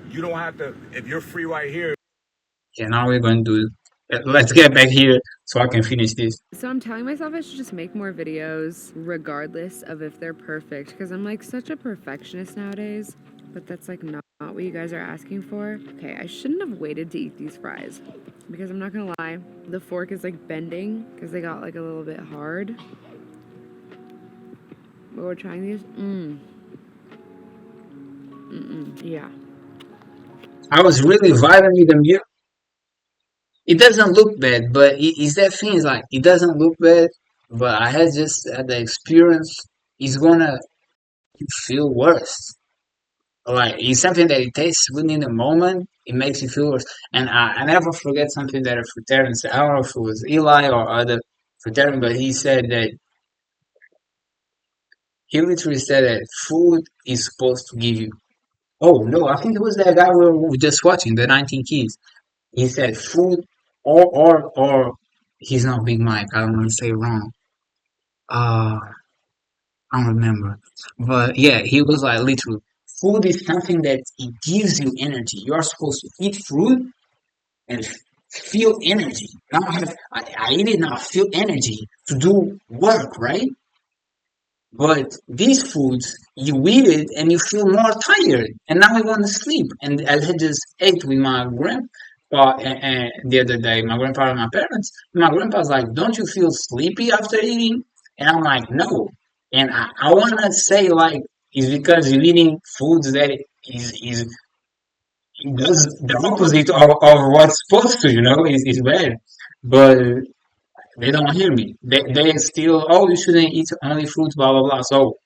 You don't have to, if you're free right here. yeah, now we're going to do, let's get back here so I can finish this. So I'm telling myself I should just make more videos regardless of if they're perfect because I'm like such a perfectionist nowadays. But that's like not what you guys are asking for. Okay, I shouldn't have waited to eat these fries because I'm not gonna lie, the fork is like bending because they got like a little bit hard. But we're trying these. Yeah. I was really vibing with the music. It doesn't look bad, but it's that thing is like it doesn't look bad, but I had just had the experience. It's gonna feel worse. Like it's something that it tastes good in the moment. It makes you feel worse. And I never forget something that a fruitarian said. I don't know if it was Eli or other fruitarian, but he said that he literally said that food is supposed to give you. Oh no, I think it was that guy we were just watching, the 19 Keys. He said food or he's not Big Mike. I don't want to say wrong. Uh, I don't remember. But yeah, he was like literally, food is something that it gives you energy. You are supposed to eat fruit and feel energy. Now I eat it now, feel energy to do work, right? But these foods, you eat it and you feel more tired, and now I want to sleep. And I had just ate with my grandpa the other day, my grandpa and my parents. My grandpa's like, "Don't you feel sleepy after eating?" And I'm like, "No." And I want to say like, it's because you're eating foods that is it does the opposite of what's supposed to, is bad. But they don't hear me. They still, oh, you shouldn't eat only fruits, blah blah blah. So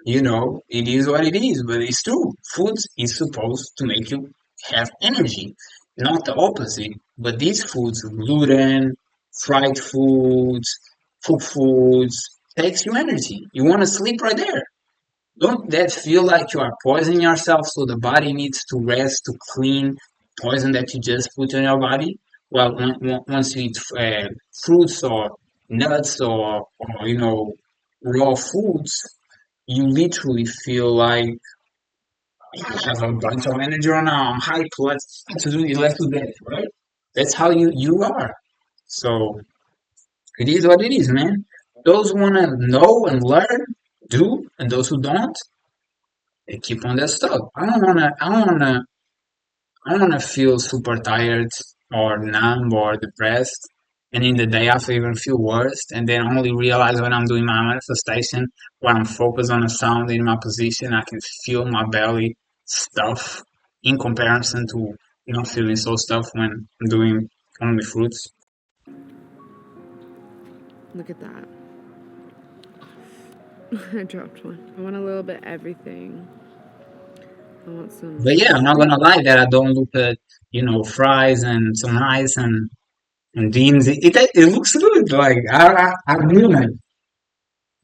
it is what it is, but it's true. Food is supposed to make you have energy, not the opposite. But these foods, gluten, fried foods, cooked foods, takes you energy. You want to sleep right there. Don't that feel like you are poisoning yourself so the body needs to rest to clean poison that you just put in your body? Well, once you eat fruits or nuts or raw foods, you literally feel like you have a bunch of energy right now. I'm hyped. Let's do that, right? That's how you are. So it is what it is, man. Those who wanna know and learn do, and those who don't, they keep on that stuff. I don't wanna feel super tired or numb or depressed. And in the day after even feel worse and then only realize when I'm doing my manifestation, when I'm focused on a sound in my position, I can feel my belly stuff in comparison to not feeling so stuff when I'm doing only fruits. Look at that. I dropped one. I want a little bit everything. I want some. But yeah, I'm not gonna lie that I don't look at, fries and some rice and beans. It looks good. Like I'm human.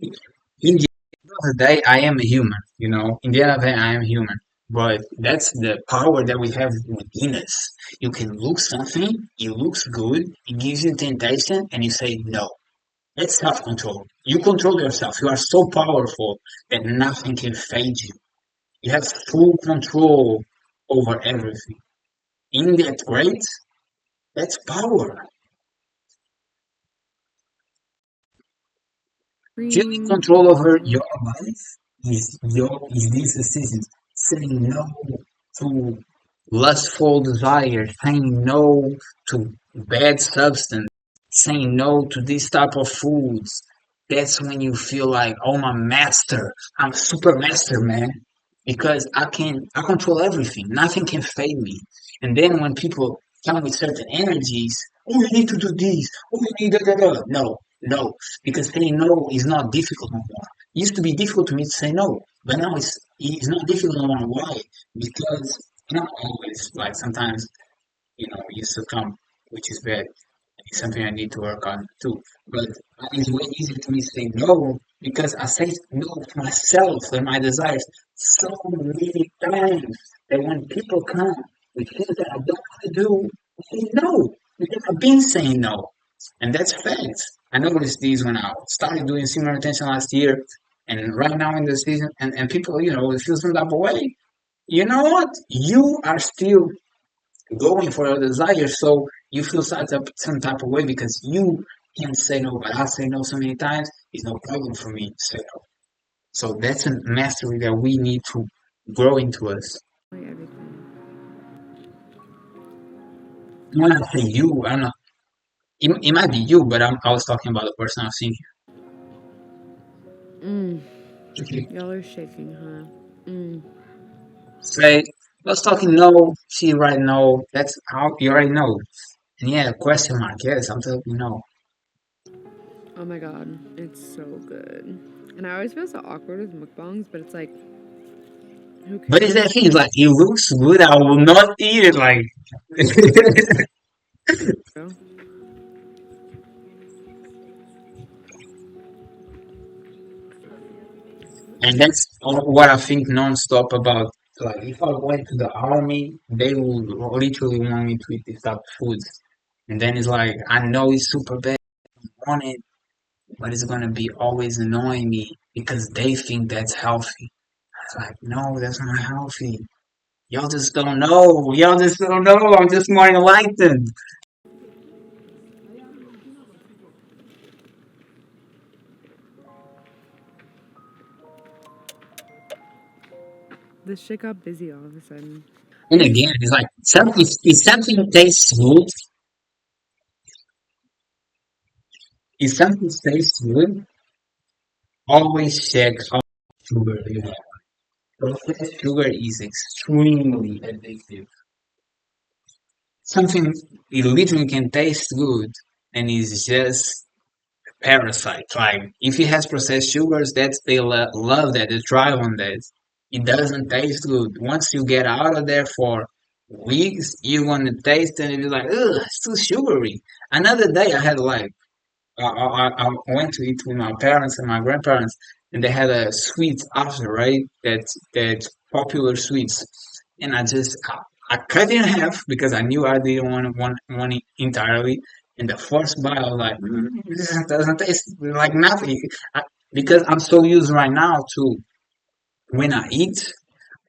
In the end of the day, I am a human. In the end of the day, I am human. But that's the power that we have within us. You can look something, it looks good, it gives you temptation, and you say no. That's self-control. You control yourself. You are so powerful that nothing can fade you. You have full control over everything. In that great, that's power. Feeling Cream. control over your life is these decisions. Saying no to lustful desires, saying no to bad substance, saying no to this type of foods. That's when you feel like, oh my master, I'm super master, man. Because I control everything. Nothing can fade me. And then when people come with certain energies, oh you need to do this, oh you need da. No, no. Because saying no is not difficult no more. It used to be difficult to me to say no. But now it's not difficult no more. Why? Because not always, like sometimes, you succumb, which is bad. It's something I need to work on too. But it's way easier to me to say no because I say no to myself and my desires so many times that when people come The things that I don't want to do, I say no. Because I've been saying no. And that's facts. I noticed these when I started doing similar attention last year and right now in the season and people, feel some type of way. You know what? You are still going for your desire, so you feel some type of way because you can say no, but I say no so many times, it's no problem for me to say no. So that's a mastery that we need to grow into us. Like everything. When I say you, I don't know. It might be you, but I was talking about the person I've seen Mm. here. Y'all are shaking, huh? Mm. Say, let's talking no, she right no. That's how you already know. And yeah, question mark. Yes, I'm telling you no. Oh my god, it's so good. And I always feel so awkward with mukbangs, but it's like, who But it's that cares? thing, like it looks good. I will not eat it. Like, Bro. and that's what I think nonstop about. Like, if I went to the army, they would literally want me to eat this type of foods. And then it's like, I know it's super bad, I want it, but it's gonna be always annoying me because they think that's healthy. It's like, no, that's not healthy. Y'all just don't know. Y'all just don't know. I'm just more enlightened. This shit got busy all of a sudden. And Maybe it's again, like, it's like if something tastes good, if something tastes good, always check how much sugar you have. Processed sugar is extremely addictive. Something it literally can taste good and is just parasite. Like if it has processed sugars, that's they love that. They thrive on that. It doesn't taste good. Once you get out of there for weeks, you're gonna taste and it's like, ugh, it's too sugary. Another day, I had like I went to eat with my parents and my grandparents, and they had a sweet after, right? That popular sweets, and I cut it in half because I knew I didn't want it entirely. And the first bite, I was like, this doesn't taste like nothing. I, because I'm so used right now to when I eat,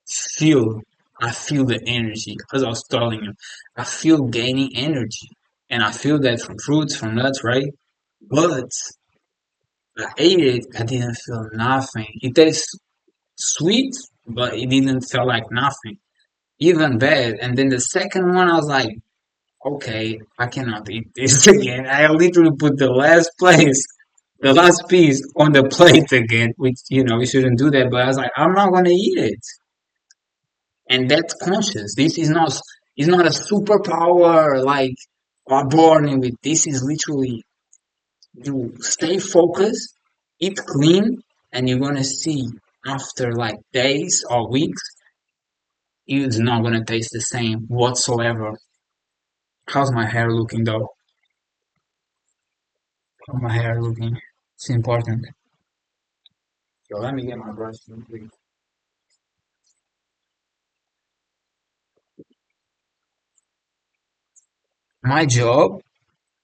feel I feel the energy. As I was telling you, I feel gaining energy, and I feel that from fruits, from nuts, right? But I ate it, I didn't feel nothing. It tastes sweet, but it didn't feel like nothing. Even bad. And then the second one, I was like, okay, I cannot eat this again. I literally put the last piece on the plate again, which, we shouldn't do that. But I was like, I'm not going to eat it. And that's conscious. This is not a superpower like are born with. This is literally you stay focused, eat clean, and you're gonna see after like days or weeks, it's not gonna taste the same whatsoever. How's my hair looking though? How's my hair looking? It's important. So let me get my brush real quick. My job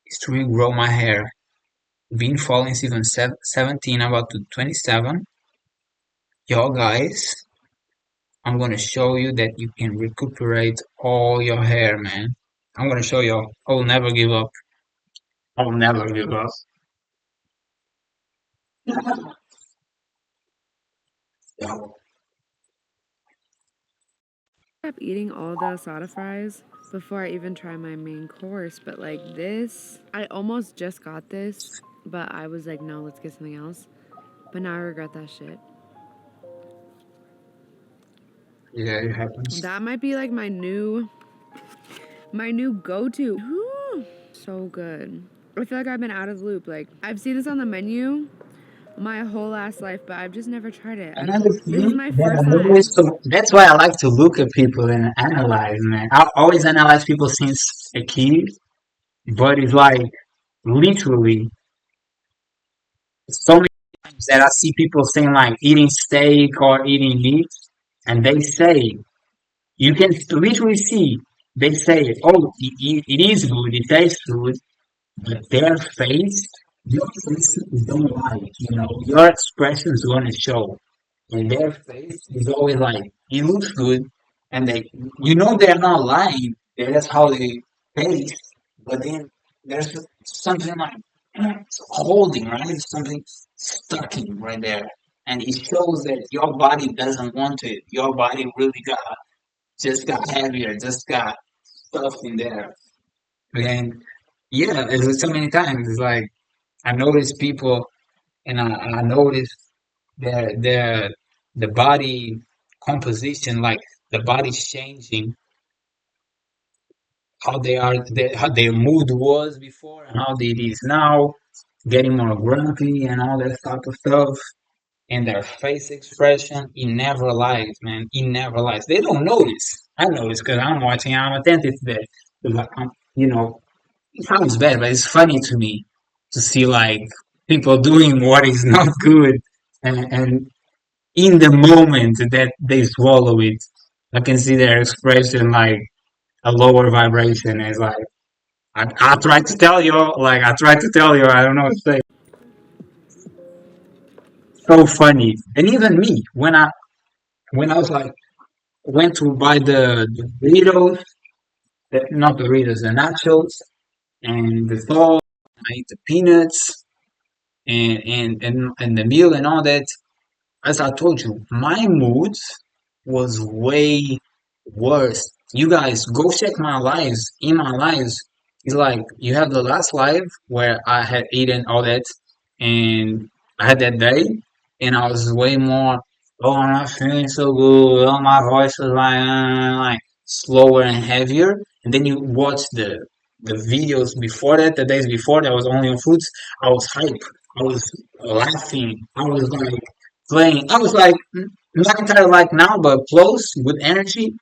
is to regrow my hair. Been following season 17, about to 27. Yo guys, I'm gonna show you that you can recuperate all your hair, man. I'm gonna show you. I'll never give up. I'll never give up. Yo, stop eating all the asada fries before I even try my main course. But like this, I almost just got this, but I was like, no, let's get something else. But now I regret that shit. yeah, it happens. That might be like my new go-to. So good. I feel like I've been out of the loop. Like I've seen this on the menu my whole ass life, but I've just never tried it. Another This is thing my that first I time. noticed, so that's why I like to look at people and analyze, man. I always analyze people since a kid, but it's like literally so many times that I see people saying like eating steak or eating meat, and they say you can literally see they say, oh, it is good, it tastes good, but their face, your face don't lie. You know, your expression is going to show. And their face is always like, it looks good. And they, you know, they're not lying. That's how they face. But then there's something like holding, right? Something stuck in right there. And it shows that your body doesn't want it. Your body really just got heavier, just got stuff in there. And yeah, it's so many times. It's like I notice people, and I notice their the body composition, like the body's changing, how they are, how their mood was before, and how it is now, getting more grumpy and all that type of stuff. And their face expression, it never lies, man. It never lies. They don't notice. I notice because I'm watching. I'm attentive to that. 'Cause you know, it sounds bad, but it's funny to me to see like people doing what is not good, and in the moment that they swallow it, I can see their expression like a lower vibration. It's like I tried to tell you, like I tried to tell you, I don't know what to say. So funny, and even me when I was like went to buy the burritos, not the burritos, the nachos and the sauce, I ate the peanuts and the meal and all that. As I told you, my mood was way worse. You guys go check my lives. In my lives, it's like you have the last live where I had eaten all that and I had that day and I was way more, oh, I'm not feeling so good. Oh, my voice was like slower and heavier. And then you watch the videos before that, the days before that was only on fruits. I was hype. I was laughing. I was like playing. I was like not entirely like now, but close with energy,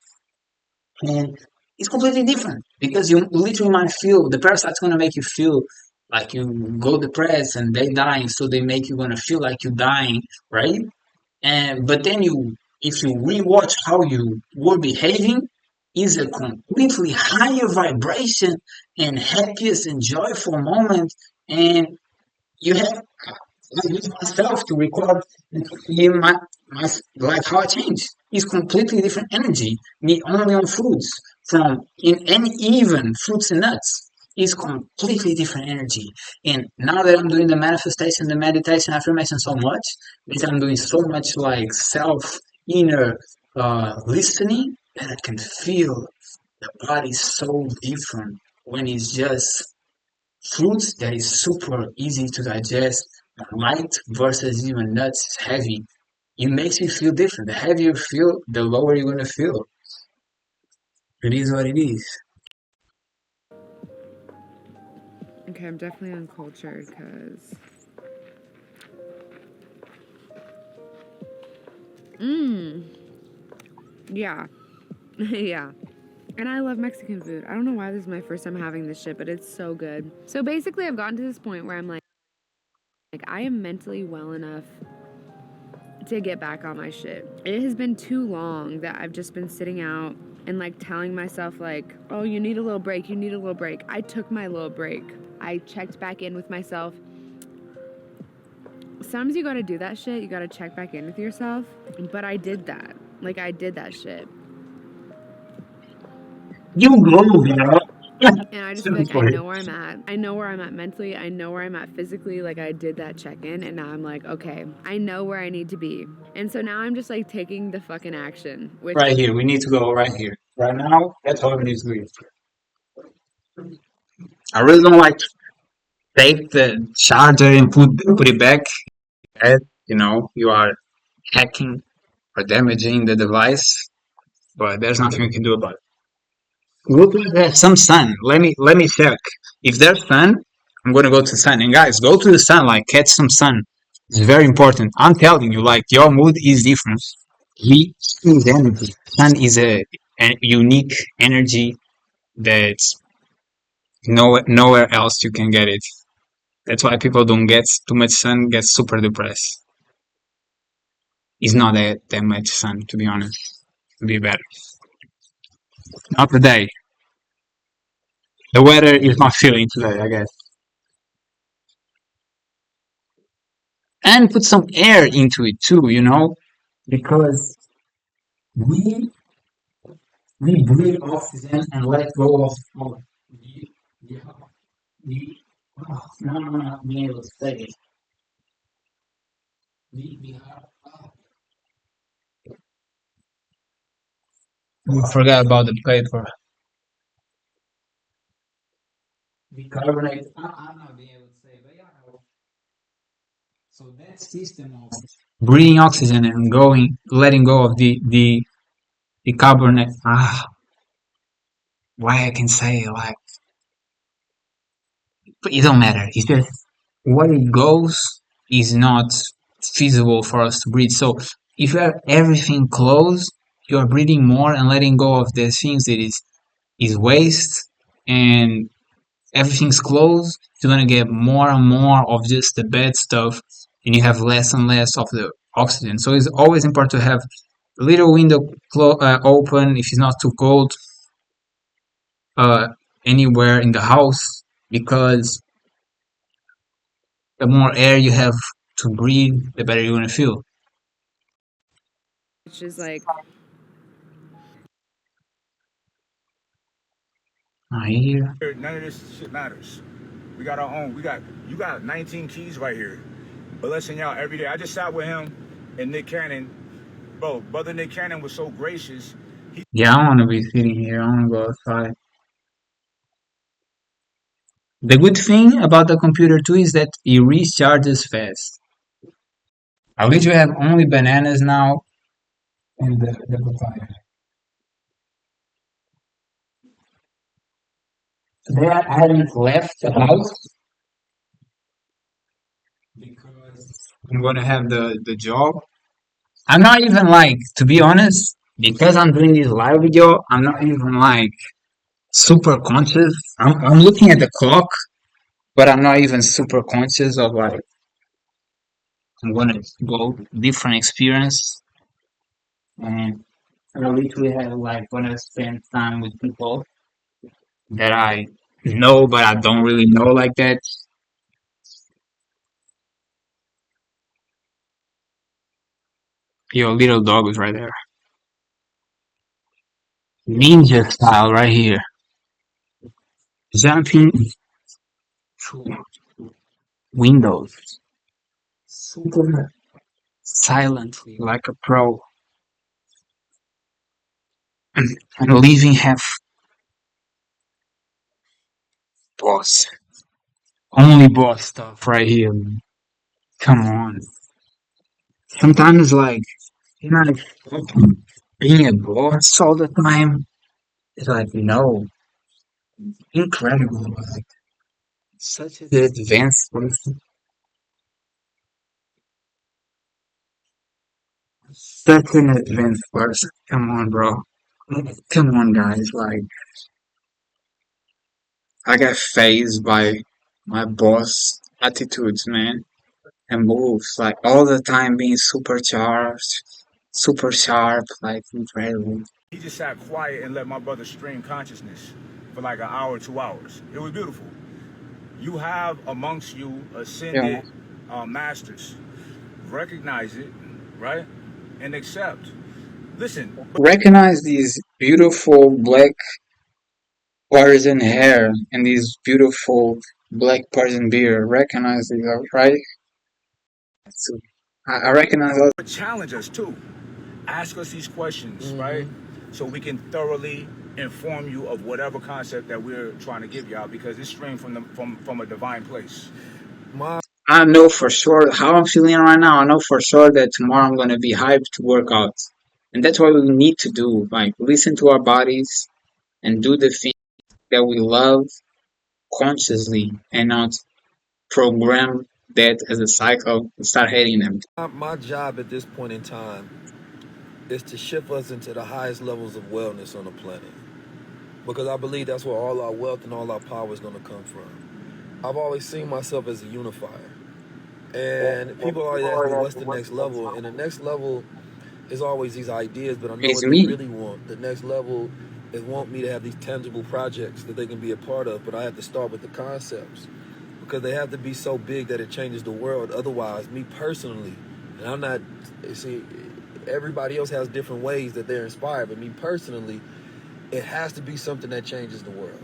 and it's completely different because you literally might feel the parasite's gonna make you feel like you go depressed and they dying, so they make you gonna feel like you dying, right? And but then you, if you rewatch how you were behaving, is a completely higher vibration and happiest and joyful moment, and you have I use myself to record and to hear my like how I change. It's completely different energy. Me only on fruits from in any even fruits and nuts. It's completely different energy. And now that I'm doing the manifestation, the meditation, affirmation so much, because I'm doing so much like self inner listening that I can feel the body so different when it's just fruits that is super easy to digest, light versus even nuts, heavy. It makes you feel different. The heavier you feel, the lower you're gonna feel. It is what it is. Okay, I'm definitely uncultured because. Yeah. Yeah. And I love Mexican food. I don't know why this is my first time having this shit, but it's so good. So basically, I've gotten to this point where I'm like I am mentally well enough to get back on my shit. It has been too long that I've just been sitting out and like telling myself like, oh, you need a little break, you need a little break. I took my little break. I checked back in with myself. Sometimes you gotta do that shit. You gotta check back in with yourself. But I did that. Like, I did that shit. You go, girl. And I just feel like I know where I'm at. I know where I'm at mentally. I know where I'm at physically. Like, I did that check-in, and now I'm like, okay, I know where I need to be. And so now I'm just, like, taking the fucking action. Which Right here. We need to go right here. Right now, that's all we need to do. I really don't like to take the charger and put it back. You know, you are hacking or damaging the device, but there's nothing we can do about it. Look like there's some sun. Let me check. If there's sun, I'm gonna go to the sun. And guys, go to the sun, like catch some sun. It's very important. I'm telling you, like your mood is different. Heat is energy. Sun is a unique energy that's nowhere else you can get it. That's why people don't get too much sun, get super depressed. It's not that much sun, to be honest. To be better. Not today. The weather is not feeling today, I guess. And put some air into it too, because we we breathe oxygen and let go of the, the, the now I'm not being able to say it. We forgot about the paper. The carbonate. I'm not being able to say, but yeah. So that system of breathing oxygen and letting go of the carbonate. Why I can say like, but it don't matter. It's just where it goes is not feasible for us to breathe. So if you have everything closed, you are breathing more and letting go of the things that is waste, and everything's closed, you're gonna get more and more of just the bad stuff, and you have less and less of the oxygen. So it's always important to have a little window open if it's not too cold uh, anywhere in the house, because the more air you have to breathe, the better you're gonna feel. Which is like, I hear. None of this shit matters. We got our own. You got 19 keys right here. But listen, y'all, every day. I just sat with him and Nick Cannon. Bro, brother Nick Cannon was so gracious. Yeah, I wanna be sitting here. I wanna go outside. The good thing about the computer too is that it recharges fast. At least we have only bananas now and the papaya. Today I hadn't left the house because I'm gonna have the job. I'm not even like, to be honest, because I'm doing this live video, I'm not even like super conscious. I'm looking at the clock, but I'm not even super conscious of like, I'm gonna go different experience, and I literally have like gonna spend time with people that I know, but I don't really know like that. Your little dog is right there. Ninja style right here. Jumping through windows. Super silently like a pro. And leaving half boss. Only boss stuff right here, man. Come on. Sometimes like, like being a boss all the time. It's like, no. Incredible. Like, such an advanced person. Such an advanced person. Come on, bro. Come on, guys. Like, I got phased by my boss attitudes, man, and moves. Like, all the time being supercharged, super sharp, like, incredible. He just sat quiet and let my brother stream consciousness for like an hour, 2 hours. It was beautiful. You have amongst you Yeah. ascended masters. Recognize it, right? And accept. Listen, Recognize these beautiful black Persian hair and these beautiful black Persian beard. Recognize these, right? So I recognize all. but challenge us too. Ask us these questions, right? So we can thoroughly inform you of whatever concept that we're trying to give y'all because it's streamed from a divine place. I know for sure how I'm feeling right now. I know for sure that tomorrow I'm gonna be hyped to work out. And that's what we need to do. Like, listen to our bodies and do the things that we love consciously, and not program that as a cycle and start hating them. My job at this point in time is to shift us into the highest levels of wellness on the planet. Because I believe that's where all our wealth and all our power is going to come from. I've always seen myself as a unifier. And people always ask me, what's the next level? And the next level is always these ideas, but I know It's what they me. really want. The next level is want me to have these tangible projects that they can be a part of, but I have to start with the concepts because they have to be so big that it changes the world. Otherwise, me personally, and I'm not, see, everybody else has different ways that they're inspired, but me personally, it has to be something that changes the world.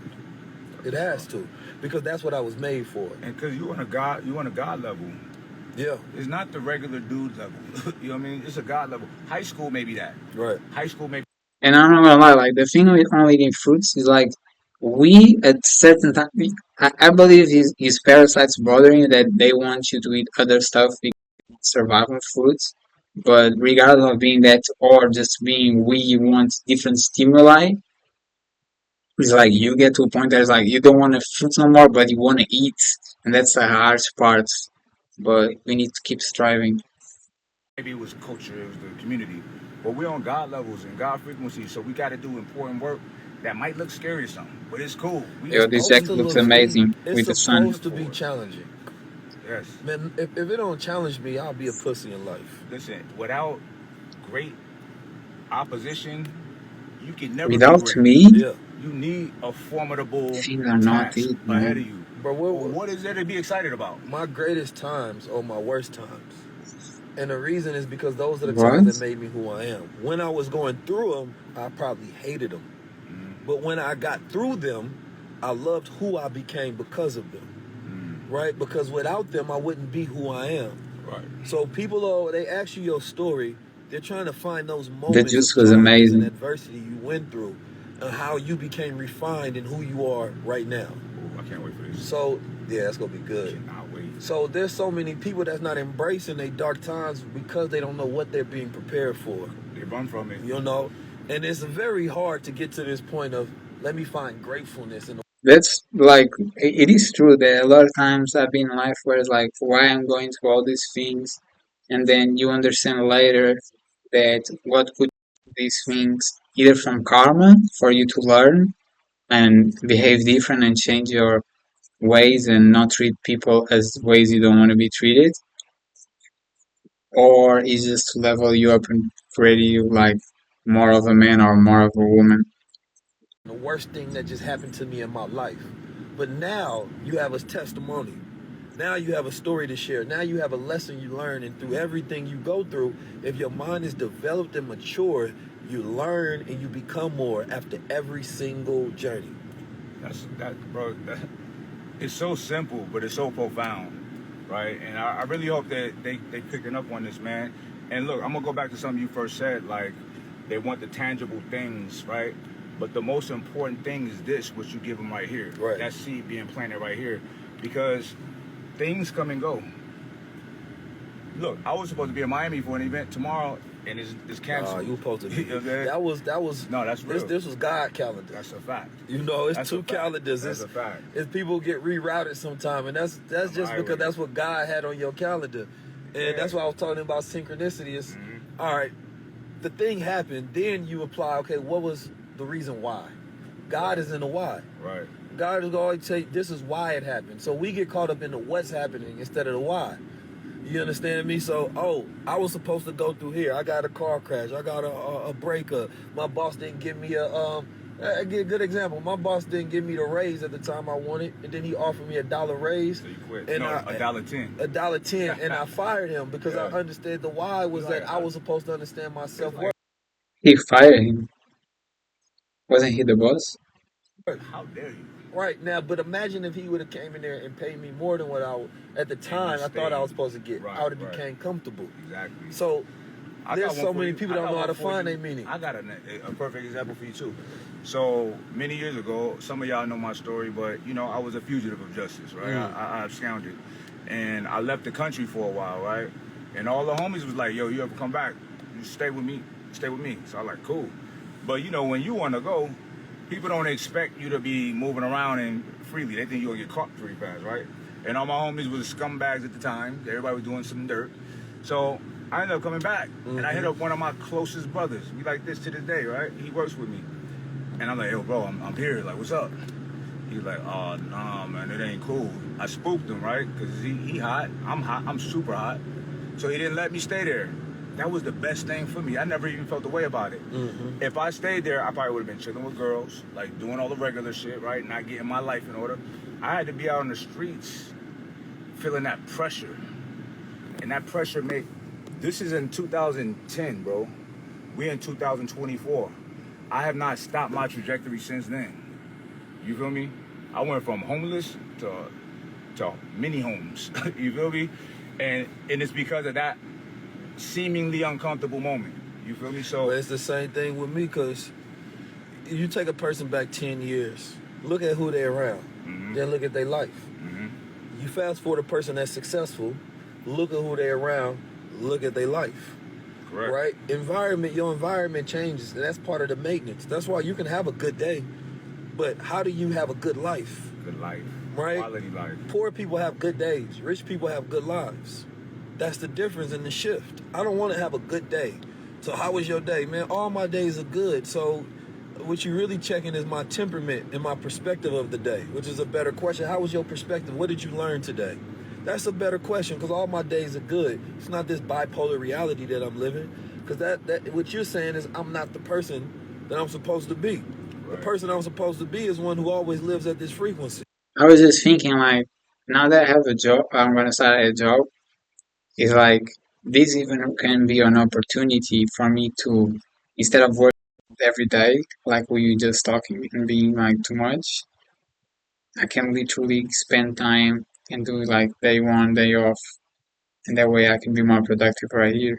It has to, because that's what I was made for. And because you on a God level. Yeah. It's not the regular dude level. You know what I mean? It's a God level. High school maybe that. Right. High school maybe. And I'm not gonna lie, like the thing with only eating fruits is like we at certain time. I believe these parasites bothering you that they want you to eat other stuff because you survive on fruits. But regardless of being that or just being we want different stimuli, it's like you get to a point that it's like you don't want to fruits no more, but you want to eat, and that's the hard part. But we need to keep striving. Maybe it was culture, it was the community. But we're on God levels and God frequencies, so we got to do important work that might look scary or something, but it's cool. Yo, this jacket looks amazing with the sun. It's supposed to be challenging. Yes. Man, if it don't challenge me, I'll be a pussy in life. Listen, without great opposition, you can never Without be great. me, Yeah. You need a formidable things are not task good, ahead man. of you. But What is there to be excited about? my greatest times are my worst times. And the reason is because those are the What? times that made me who I am. When I was going through them, I probably hated them. But when I got through them, I loved who I became because of them. Right? Because without them, I wouldn't be who I am. Right. So people, they ask you your story, they're trying to find those The moments juice of was challenges and amazing. adversity you went through and how you became refined in who you are right now. Ooh, I can't wait for this. So, yeah, that's going to be good. Cannot wait. So there's so many people that's not embracing their dark times because they don't know what they're being prepared for. They run from it. You know? And it's very hard to get to this point of, let me find gratefulness in the That's like it is true that a lot of times I've been in life where it's like why I'm going through all these things, and then you understand later that what put these things either from karma for you to learn and behave different and change your ways and not treat people as ways you don't want to be treated, or is just to level you up and create you like more of a man or more of a woman. worst thing that just happened to me in my life. But now you have a testimony. Now you have a story to share. Now you have a lesson you learn, and through everything you go through, if your mind is developed and mature, you learn and you become more after every single journey. Bro. It's so simple, but it's so profound, right? And I really hope that they picking up on this, man. And look, I'm gonna go back to something you first said, like they want the tangible things, right? But the most important thing is this, what you give them right here. Right. That seed being planted right here, because things come and go. Look, I was supposed to be in Miami for an event tomorrow, and it's canceled. You were supposed to be. You know what I'm saying? That was. No, that's real. This was God calendar. That's a fact. You know, it's That's two a fact. calendars. That's a fact. It's people get rerouted sometime, and that's just because that's what God had on your calendar, and that's why I was talking about synchronicity. Is all right. The thing happened, then you apply. Okay, what was the reason why? God is in the why. Right. God is going to say this is why it happened. So we get caught up in the what's happening instead of the why. You understand me? So, I was supposed to go through here. I got a car crash. I got a breakup. My boss didn't give me I give a good example. My boss didn't give me the raise at the time I wanted, and then he offered me $1 raise. So you quit. And no, $1.10. $1.10, and I fired him because I understood the why was that I was supposed to understand my self-worth. He fired him. Wasn't he the boss? How dare you? Right now, but imagine if he would have came in there and paid me more than what at the time I thought I was supposed to get. I would have became comfortable. Exactly. So there's so many people don't know how to find their meaning. I got a perfect example for you too. So many years ago, some of y'all know my story, but I was a fugitive of justice, right? I absconded, and I left the country for a while, right? And all the homies was like, "Yo, you ever come back? You stay with me. Stay with me." So I was like, "Cool," but when you want to go, people don't expect you to be moving around and freely. They think you'll get caught pretty fast, right? And all my homies was scumbags at the time. Everybody was doing some dirt. So I ended up coming back, and I hit up one of my closest brothers. We like this to this day, right? He works with me. And I'm like, "Yo, bro, I'm here. Like, what's up?" He's like, "Oh, nah, man, it ain't cool." I spooked him, right? Because he hot. I'm hot. I'm super hot. So he didn't let me stay there. that was the best thing for me. I never even felt the way about it. Mm-hmm. If I stayed there, I probably would have been chilling with girls, like doing all the regular shit, right? Not getting my life in order. I had to be out on the streets feeling that pressure. And that pressure this is in 2010, bro. We're in 2024. I have not stopped my trajectory since then. You feel me? I went from homeless to mini homes. You feel me? And it's because of that seemingly uncomfortable moment. You feel me? So But it's the same thing with me, because you take a person back 10 years, look at who they're around, then look at their life. You fast forward a person that's successful, look at who they're around, look at their life. correct. Right? Your environment changes, and that's part of the maintenance. That's why you can have a good day, but how do you have a good life? Good life. Right? Quality life. Poor people have good days. Rich people have good lives. That's the difference in the shift. I don't want to have a good day. So how was your day? Man, all my days are good. So what you're really checking is my temperament and my perspective of the day, which is a better question. How was your perspective? What did you learn today? That's a better question, because all my days are good. It's not this bipolar reality that I'm living, because that what you're saying is I'm not the person that I'm supposed to be. The person I'm supposed to be is one who always lives at this frequency. I was just thinking, like, now that I have a job, I'm gonna start a job. It's like this even can be an opportunity for me to, instead of working every day, like we were just talking and being like too much, I can literally spend time and do like day one, day off, and that way I can be more productive right here.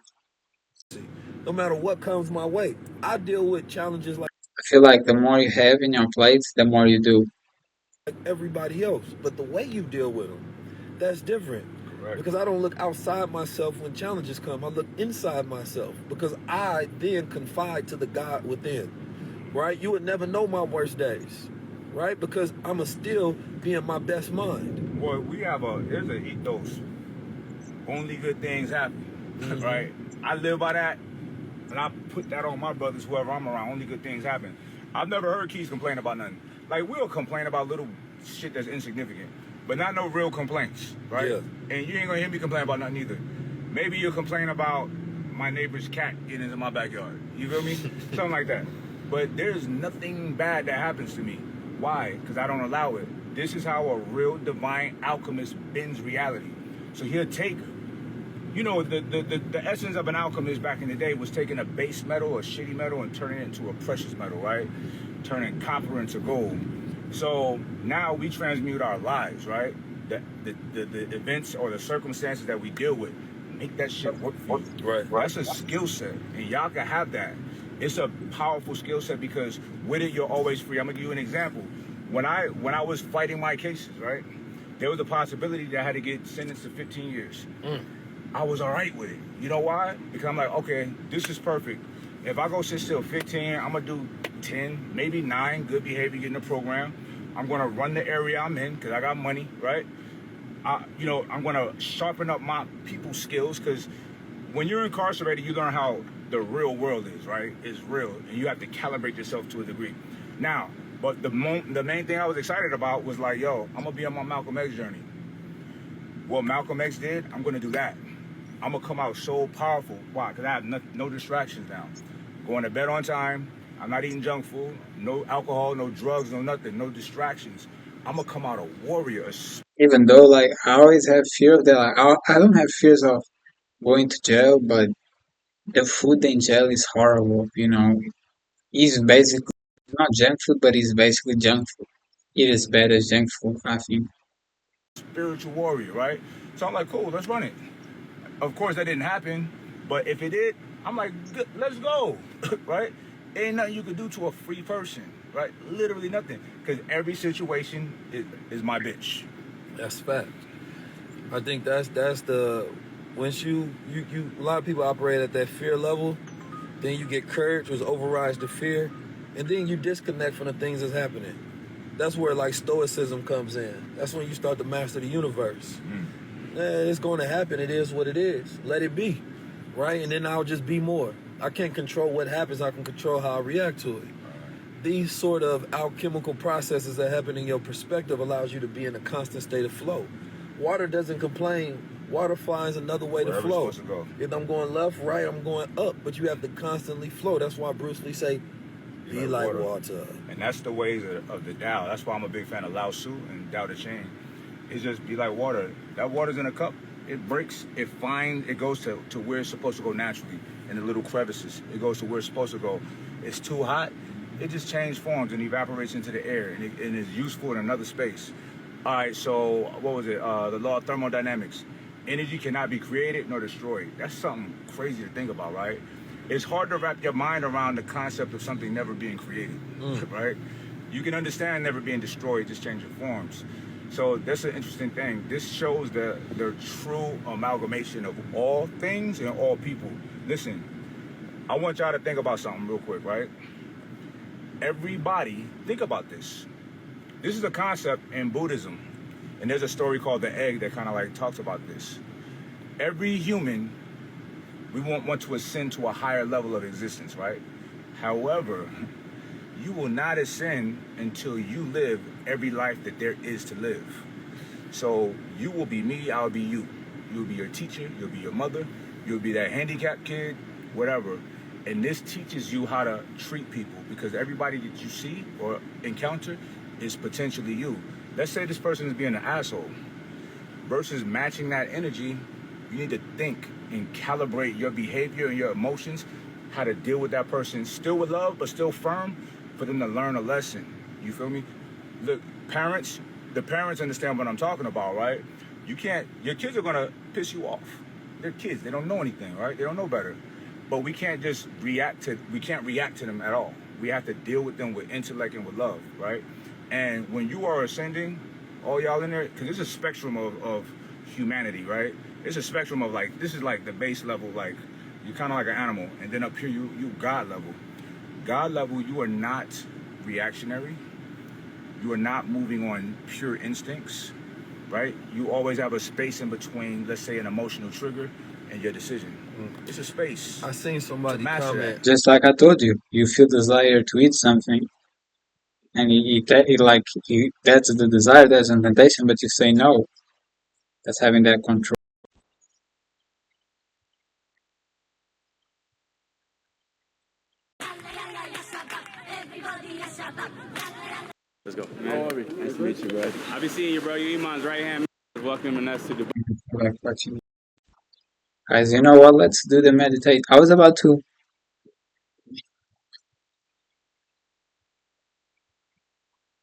No matter what comes my way, I deal with challenges like I feel like the more you have in your plate, the more you do. everybody else. But the way you deal with them, that's different. Correct. Because I don't look outside myself when challenges come. I look inside myself, because I then confide to the God within. Right? You would never know my worst days. Right? Because I'ma still be in my best mind. Boy, there's an ethos. Only good things happen. Right? I live by that, and I put that on my brothers, whoever I'm around. Only good things happen. I've never heard Keys complain about nothing. Like, we'll complain about little shit that's insignificant, but not no real complaints, right? Yeah. And you ain't gonna hear me complain about nothing either. Maybe you'll complain about my neighbor's cat getting into my backyard. You feel me? Something like that. But there's nothing bad that happens to me. Why? Because I don't allow it. This is how a real divine alchemist bends reality. So he'll take, the essence of an alchemist back in the day was taking a base metal, a shitty metal, and turning it into a precious metal, right? Turning copper into gold. So now we transmute our lives, right? The events or the circumstances that we deal with, make that shit work for you. Right. That's a skill set, and y'all can have that. It's a powerful skill set, because with it, you're always free. I'm gonna give you an example. When I was fighting my cases, right, there was a possibility that I had to get sentenced to 15 years. I was all right with it. You know why? Because I'm like, okay, this is perfect. If I go sit still 15, I'm gonna do 10, maybe 9, good behavior, get in the program. I'm gonna run the area I'm in, because I got money, right? I'm gonna sharpen up my people skills, because when you're incarcerated, you learn how the real world is, right? It's real, and you have to calibrate yourself to a degree. Now, but the main thing I was excited about was like, yo, I'm gonna be on my Malcolm X journey. What Malcolm X did, I'm gonna do that. I'm gonna come out so powerful. Why? Because I have no distractions now. Going to bed on time. I'm not eating junk food. No alcohol, no drugs, no nothing, no distractions. I'm gonna come out a warrior. Even though, like, I always have fear of that. Like, I don't have fears of going to jail, but the food in jail is horrible. It's basically not junk food, but it's basically junk food. It is bad as junk food, I think. Spiritual warrior, right? So I'm like, cool, let's run it. Of course, that didn't happen, but if it did, I'm like, good, let's go, right? Ain't nothing you could do to a free person, right? Literally nothing, because every situation is my bitch. That's fact. I think that's the once you a lot of people operate at that fear level, then you get courage, which overrides the fear, and then you disconnect from the things that's happening. That's where like stoicism comes in. That's when you start to master the universe. It's going to happen. It is what it is. Let it be, right? And then I'll just be more. I can't control what happens. I can control how I react to it. These sort of alchemical processes that happen in your perspective allows you to be in a constant state of flow. Water doesn't complain Water finds another way to Wherever it's flow. supposed to go. If I'm going left, right, I'm going up, but you have to constantly flow. That's why Bruce Lee say, be like water. And that's the ways of the Tao. That's why I'm a big fan of Lao Tzu and Tao Te Ching. It's just be like water. That water's in a cup. It breaks. It finds. It goes to where it's supposed to go naturally, in the little crevices. It goes to where it's supposed to go. It's too hot. It just changes forms and evaporates into the air, and is useful in another space. All right. So what was it? The law of thermodynamics. Energy cannot be created nor destroyed. That's something crazy to think about, right? It's hard to wrap your mind around the concept of something never being created, right? You can understand never being destroyed, just changing forms. So that's an interesting thing. This shows the true amalgamation of all things and all people. Listen, I want y'all to think about something real quick, right? Everybody, think about this. This is a concept in Buddhism. And there's a story called The Egg that kind of like talks about this. Every human, we want to ascend to a higher level of existence, right? However, you will not ascend until you live every life that there is to live. So you will be me, I'll be you. You'll be your teacher, you'll be your mother, you'll be that handicapped kid, whatever. And this teaches you how to treat people, because everybody that you see or encounter is potentially you. Let's say this person is being an asshole. Versus matching that energy, you need to think and calibrate your behavior and your emotions, how to deal with that person, still with love, but still firm, for them to learn a lesson. You feel me? Look, the parents understand what I'm talking about, right? Your kids are gonna piss you off. They're kids, they don't know anything, right? They don't know better. But we can't react to them at all. We have to deal with them with intellect and with love, right? And when you are ascending, all y'all in there, because there's a spectrum of humanity, right? It's a spectrum of like, this is like the base level, like you're kind of like an animal, and then up here you God level. God level, you are not reactionary. You are not moving on pure instincts, right? You always have a space in between, let's say, an emotional trigger and your decision. It's a space. I seen somebody comment. Just like I told you, you feel desire to eat something, and that's the desire, that's an temptation, but you say no. That's having that control. Let's go. How are we? Nice to meet you, bro. I be seeing you, bro. You Iman's right hand. Welcoming us to the. Guys, you know what? Let's do the meditate. I was about to.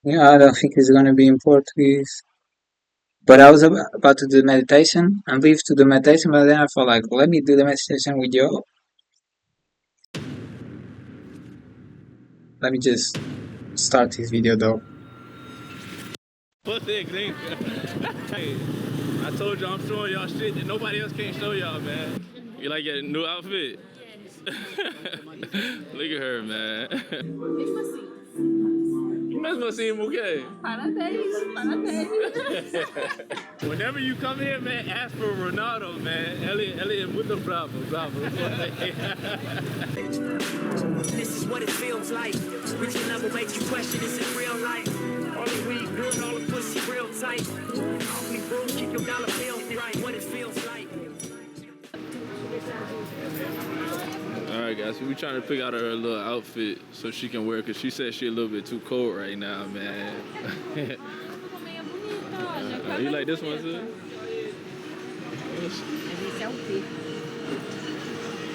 Yeah, I don't think it's gonna be in Portuguese. But I was about to do meditation and leave to the meditation, but then I felt like, let me do the meditation with you. Let me just start this video though. What's that, Green? Hey, I told y'all I'm showing y'all shit that nobody else can't show y'all, man. You like your new outfit? Look at her, man. Mesmo assim, mulher. Parabéns, parabéns. Whenever you come here, man, ask for Ronaldo, man. Ele é muito bravo. This is what it feels like. Reaching level makes you question, is it real life? All the weed good, all the pussy real tight. Only rules, keep your dollar bill right. What it feels like. Alright guys, so we trying to pick out her little outfit so she can wear, because she said she a little bit too cold right now, man. You like this one too? Esse é o P.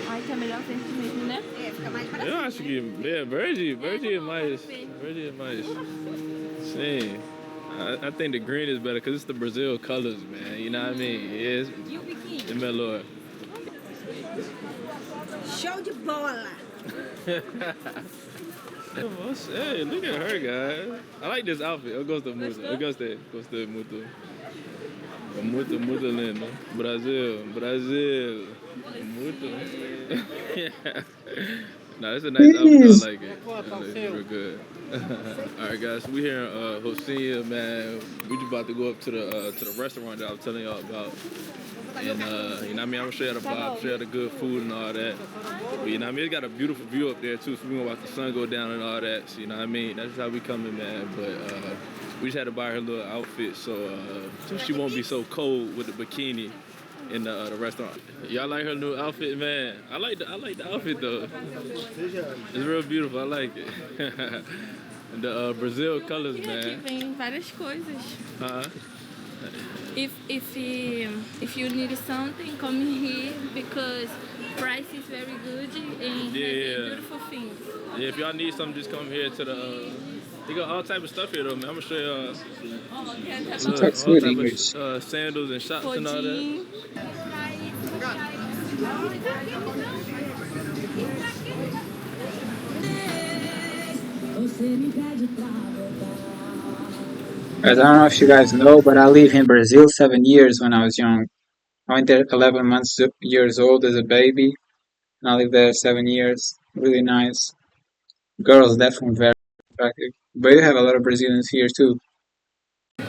Ai, tá melhor sempre mesmo, né? É, fica mais barato. Eu acho que verde é mais. Sim. I think the green is better because it's the Brazil colors, man. You know what I mean? Yes. É melhor. Show de bola. Hey, look at her, guys. I like this outfit. Eu gosto muito. Eu gostei muito. Muito lindo. Brasil. Muito. No, it's a nice outfit. I like it. It's real good. Alright guys, so we here in Hosea, man. We just about to go up to the restaurant that I was telling y'all about. And you know what I mean, I'm gonna show you the vibe, show you the good food and all that. But you know what I mean, it's got a beautiful view up there too, so we gonna watch the sun go down and all that. So you know what I mean, that's how we coming, man. But we just had to buy her little outfit so she won't be so cold with the bikini. in the restaurant. Y'all like her new outfit, man? I like the outfit though. It's real beautiful. I like it. The Brazil colors, Aqui man. vem várias coisas. Uh-huh. If you need something, come here because price is very good and beautiful things. Yeah, if y'all need something, just come here to the. They got all type of stuff here though, man. I'm gonna show y'all. Talks All good type English. of sandals and shops and all that. Guys, I don't know if you guys know, but I lived in Brazil 7 years when I was young. I went there 11 years old as a baby, and I lived there 7 years. Really nice. Girls definitely very attractive. But you have a lot of Brazilians here too. All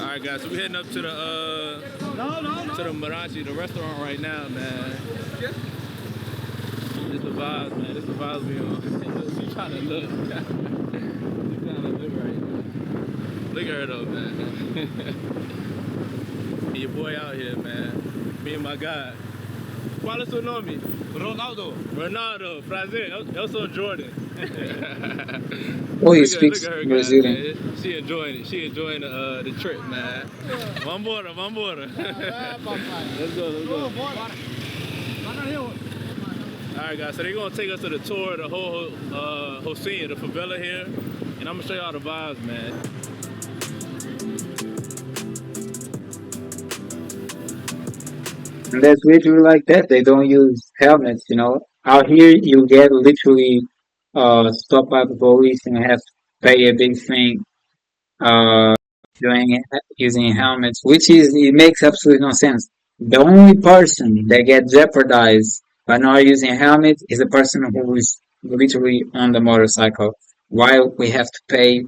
right, guys. So we heading up to the Marachi, the restaurant right now, man. This the vibes, man. This the vibes we on. She trying to look. She trying to look right now. Look at her though, man. Your boy out here, man. Me and my guy. Qual é o seu nome? Ronaldo. Ronaldo. Prazer. Eu sou Jordan. Oh, he Look speaks at her, Brazilian. guys, man. She enjoying it. She enjoying the trip, man. Vambora. Let's go. All right, guys. So they're gonna take us to the tour of the whole Rocinha, the favela here, and I'm gonna show y'all the vibes, man. And that's literally like that. They don't use helmets, you know. Out here, you get literally stopped by the police and have to pay a big thing doing using helmets, which is it makes absolutely no sense. The only person that gets jeopardized by not using a helmet is the person who is literally on the motorcycle. Why we have to pay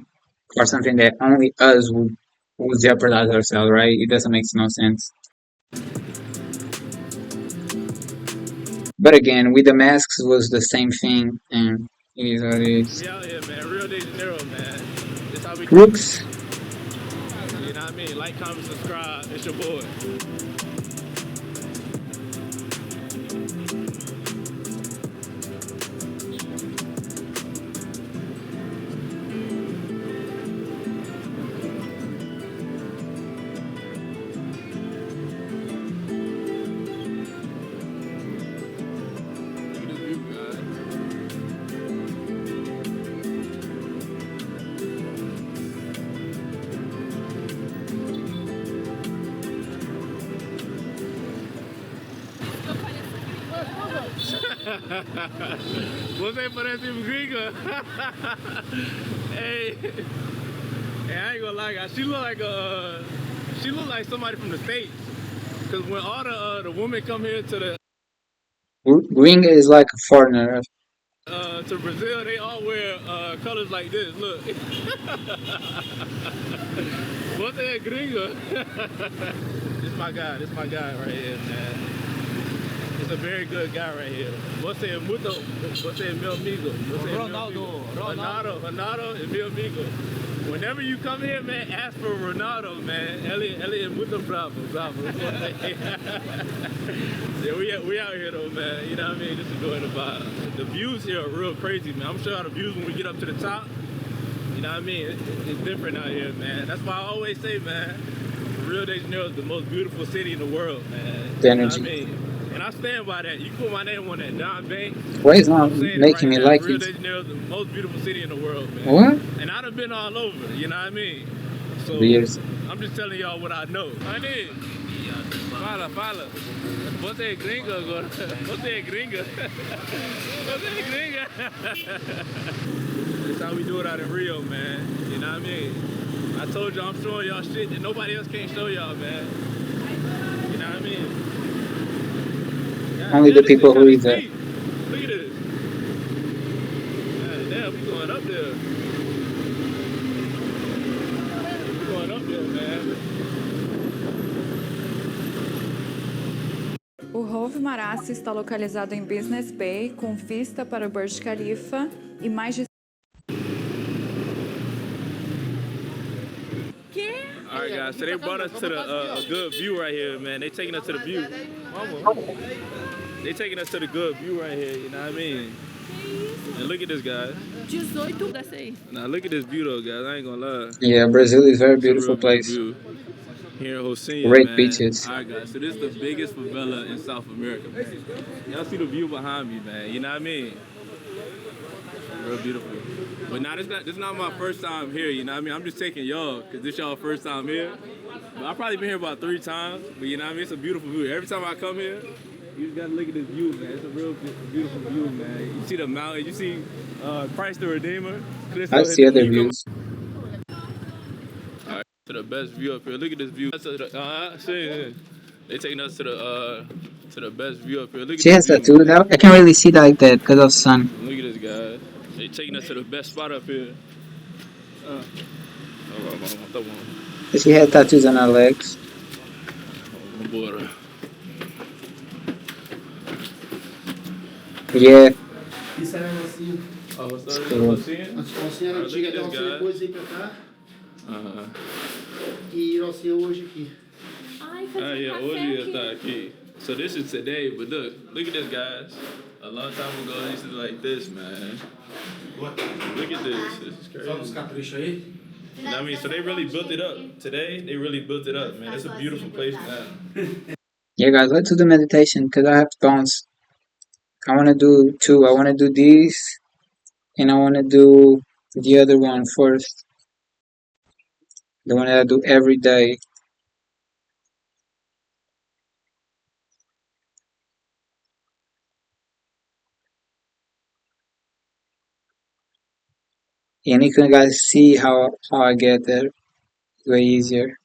for something that only us would jeopardize ourselves, right? It doesn't make no sense. But again, with the masks was the same thing, and it is what it is. We out here, man. Rio de Janeiro, man. This how we Crooks. You know what I mean? Like, comment, subscribe. It's your boy. Você parece um gringo. Hey, I ain't gonna lie, guys. She look like somebody from the States. Cause when all the women come here to the Gringa is like a foreigner. to Brazil, they all wear colors like this. Look. What's that gringo? This my guy right here, man. It's a very good guy right here. Você é meu amigo. Ronaldo is meu amigo. Whenever you come here, man, ask for Ronaldo, man. Ele é muito bravo. Yeah, we out here though, man. You know what I mean? Just enjoying the vibe. The views here are real crazy, man. I'm sure how the views when we get up to the top. You know what I mean? It's different out here, man. That's why I always say, man, Rio de Janeiro is the most beautiful city in the world, man. The you know energy. what I mean? And I stand by that. You put my name on that, Don Bank. Why is not making me like Rio it? de Janeiro is the most beautiful city in the world, man. What? And I done been all over, you know what I mean? So Years. I'm just telling y'all what I know. Honey, fala. Você é gringo agora. Você é gringa. Você é gringa. That's how we do it out in Rio, man. You know what I mean? I told y'all I'm showing y'all shit that nobody else can't show y'all, man. You know what I mean? Only the people who live there. Look at this. God damn, we going up there. We going up there, man. O Rove Marassi está localizado em Business Bay, com vista para o Burj Khalifa e mais de... Alright guys, so they brought us to the a good view right here, man. They taking us to the view. Mama. They taking us to the good view right here, you know what I mean? And look at this, guys. 18 da 6. Now look at this view though, guys. I ain't gonna lie. Yeah, Brazil is a very It's a beautiful real beautiful place. view here in Rocinha, Great man. beaches. All right, guys. So this is the biggest favela in South America, man. Y'all see the view behind me, man. You know what I mean? Real beautiful. But now this is not my first time here. You know what I mean? I'm just taking y'all because this y'all first time here. But I've probably been here about 3 times. But you know what I mean? It's a beautiful view. Every time I come here, you just gotta look at this view, man. It's a real beautiful view, man. You see the mountain. You see Christ the Redeemer. I see other views. All right, to the best view up here. Look at this view. See, they taking us to the best view up here. Look She at has this that view, too. man. I can't really see that like that because of sun. Look at this, guys. They taking us to the best spot up here. Hold on. She has tattoos on her legs. Bora. Yeah. Isso era assim. Oh, Cool. A Rocinha era antiga, a Rocinha depois veio pra cá. E Rocinha hoje aqui. Ai, Yeah, hoje tá aqui. So this is today, but look at this, guys. A long time ago, they used to be like this, man. Look at this. This is crazy. Só nos caprichos aí. You know what I mean? So they really built it up. Today, they really built it up, man. It's a beautiful place now. Yeah, guys, let's do the meditation because I have to bounce. I want to do 2. I want to do these, and I want to do the other one first. The one that I do every day. And you can guys see how I get there. It's way easier.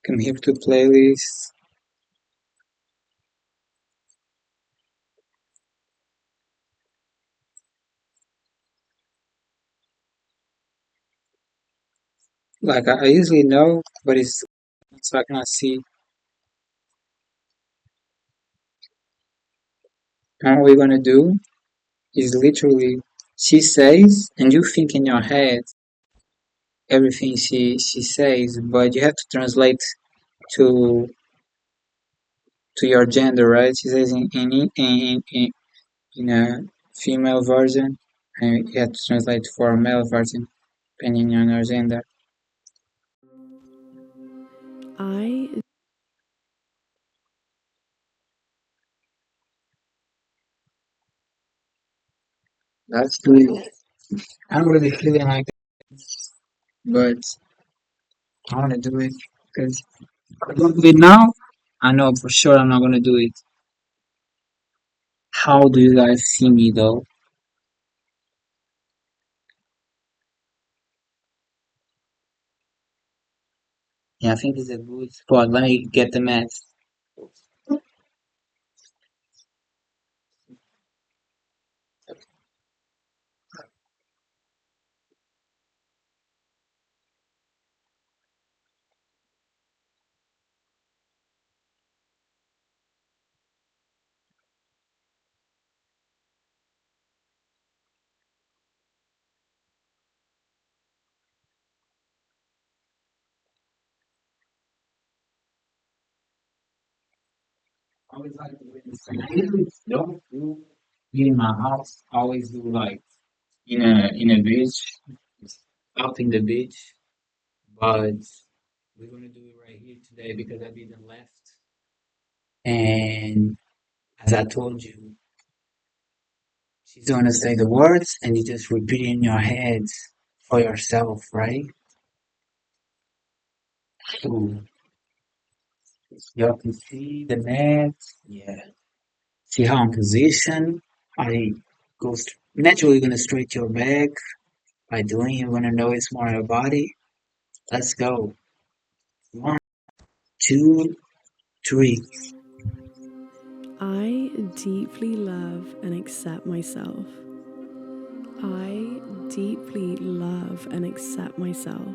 Come here to playlist. Like I usually know, but it's so I cannot see. And what we're gonna do is literally she says, and you think in your head everything she says, but you have to translate to your gender, right? She says in a female version, and you have to translate for a male version, depending on your gender. That's good. I'm really feeling like that, but I want to do it because if I don't do it now, I know for sure I'm not gonna do it. How do you guys see me though? Yeah, I think it's a good spot. Let me get the mats. I always like to witness. I usually don't do it in my house. I always do like in a beach, out in the beach. But we're gonna do it right here today because I didn't left. And as I told you, she's gonna say the words and you just repeat it in your head for yourself, right? So y'all can see the mat. Yeah. See how I'm positioned. I go naturally gonna straight your back. By doing, you're gonna notice more your body. Let's go. 1, 2, 3. I deeply love and accept myself. I deeply love and accept myself.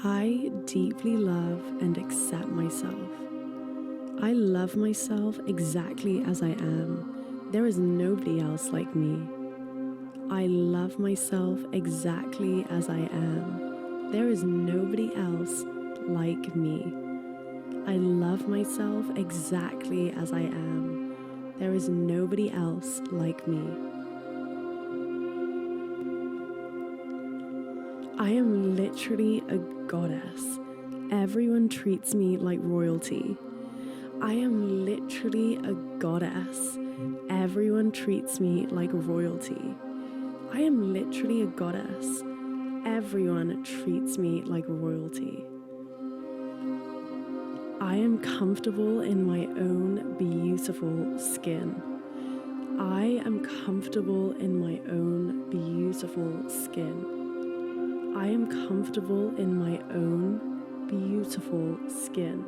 I deeply love and accept myself. I love myself exactly as I am. There is nobody else like me. I love myself exactly as I am. There is nobody else like me. I love myself exactly as I am. There is nobody else like me. I am literally a goddess. Everyone treats me like royalty. I am literally a goddess. Everyone treats me like royalty. I am literally a goddess. Everyone treats me like royalty. I am comfortable in my own beautiful skin. I am comfortable in my own beautiful skin. I am comfortable in my own beautiful skin.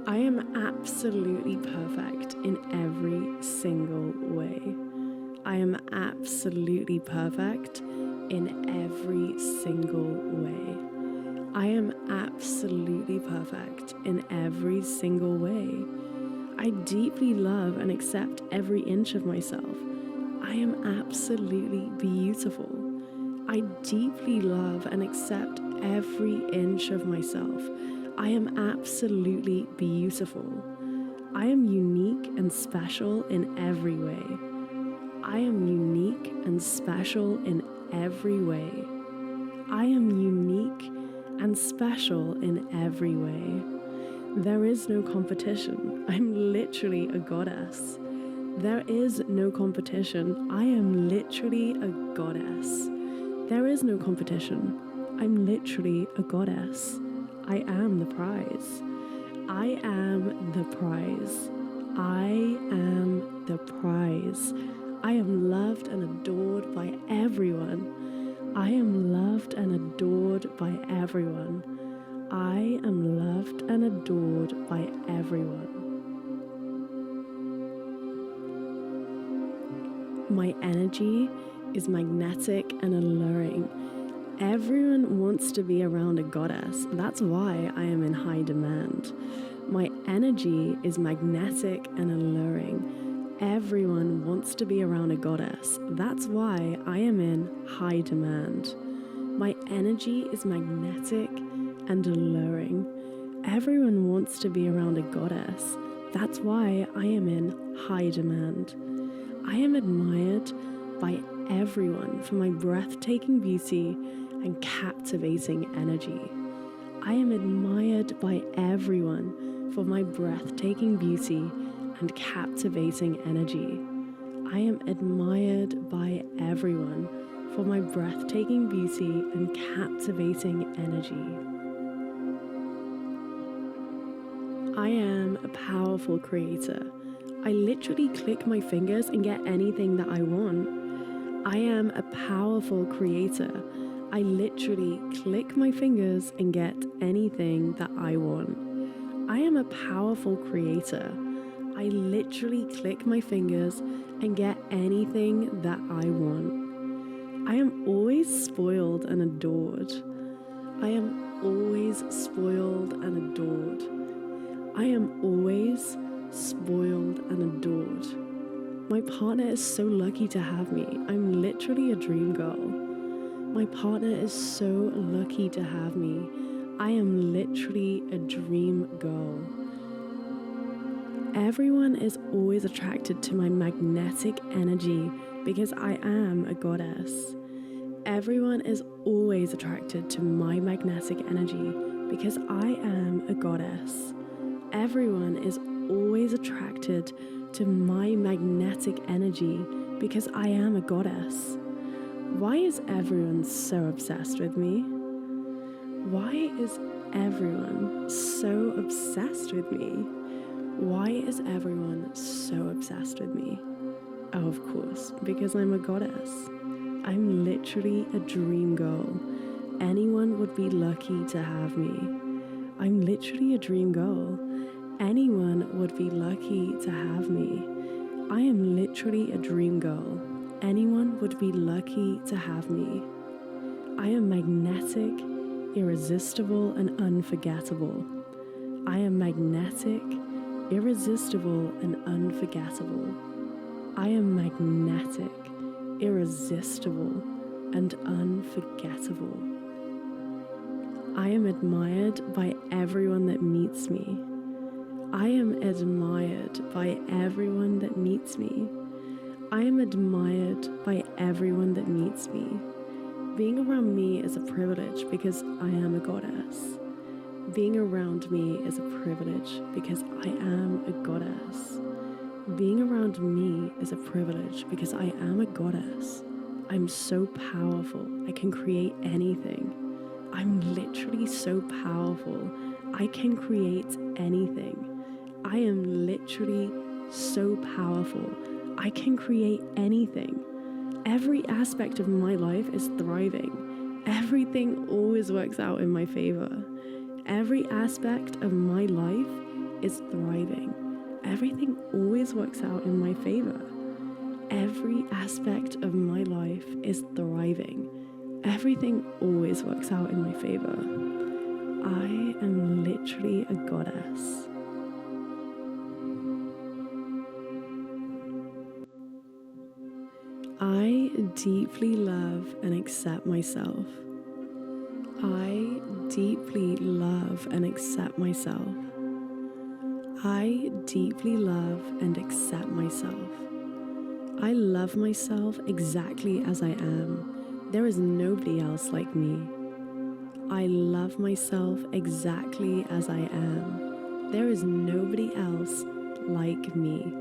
I am absolutely perfect in every single way. I am absolutely perfect in every single way. I am absolutely perfect in every single way. I deeply love and accept every inch of myself. I am absolutely beautiful. I deeply love and accept every inch of myself. I am absolutely beautiful. I am unique and special in every way. I am unique and special in every way. I am unique and special in every way. There is no competition. I'm literally a goddess. There is no competition. I am literally a goddess. There is no competition. I'm literally a goddess. I am the prize. I am the prize. I am the prize. I am loved and adored by everyone. I am loved and adored by everyone. I am loved and adored by everyone. My energy is magnetic and alluring. Everyone wants to be around a goddess. That's why I am in high demand. My energy is magnetic and alluring. Everyone wants to be around a goddess. That's why I am in high demand. My energy is magnetic and alluring. Everyone wants to be around a goddess. That's why I am in high demand. I am admired by everyone for my breathtaking beauty and captivating energy. I am admired by everyone for my breathtaking beauty and captivating energy. I am admired by everyone for my breathtaking beauty and captivating energy. I am a powerful creator. I literally click my fingers and get anything that I want. I am a powerful creator. I literally click my fingers and get anything that I want. I am a powerful creator. I literally click my fingers and get anything that I want. I am always spoiled and adored. I am always spoiled and adored. I am always spoiled and adored. My partner is so lucky to have me. I'm literally a dream girl. My partner is so lucky to have me. I am literally a dream girl. Everyone is always attracted to my magnetic energy because I am a goddess. Everyone is always attracted to my magnetic energy because I am a goddess. Everyone is always attracted to my magnetic energy because I am a goddess. Why is everyone so obsessed with me? Why is everyone so obsessed with me? Why is everyone so obsessed with me? Oh, of course, because I'm a goddess. I'm literally a dream girl. Anyone would be lucky to have me. I'm literally a dream girl. Anyone would be lucky to have me. I am literally a dream girl. Anyone would be lucky to have me. I am magnetic, irresistible, and unforgettable. I am magnetic, irresistible, and unforgettable. I am magnetic, irresistible, and unforgettable. I am admired by everyone that meets me. I am admired by everyone that meets me. I am admired by everyone that meets me. Being around me is a privilege because I am a goddess. Being around me is a privilege because I am a goddess. Being around me is a privilege because I am a goddess. I'm so powerful. I can create anything. I'm literally so powerful. I can create anything. I am literally so powerful. I can create anything. Every aspect of my life is thriving. Everything always works out in my favor. Every aspect of my life is thriving. Everything always works out in my favor. Every aspect of my life is thriving. Everything always works out in my favor. I am literally a goddess. I deeply love and accept myself. I deeply love and accept myself. I deeply love and accept myself. I love myself exactly as I am. There is nobody else like me. I love myself exactly as I am. There is nobody else like me.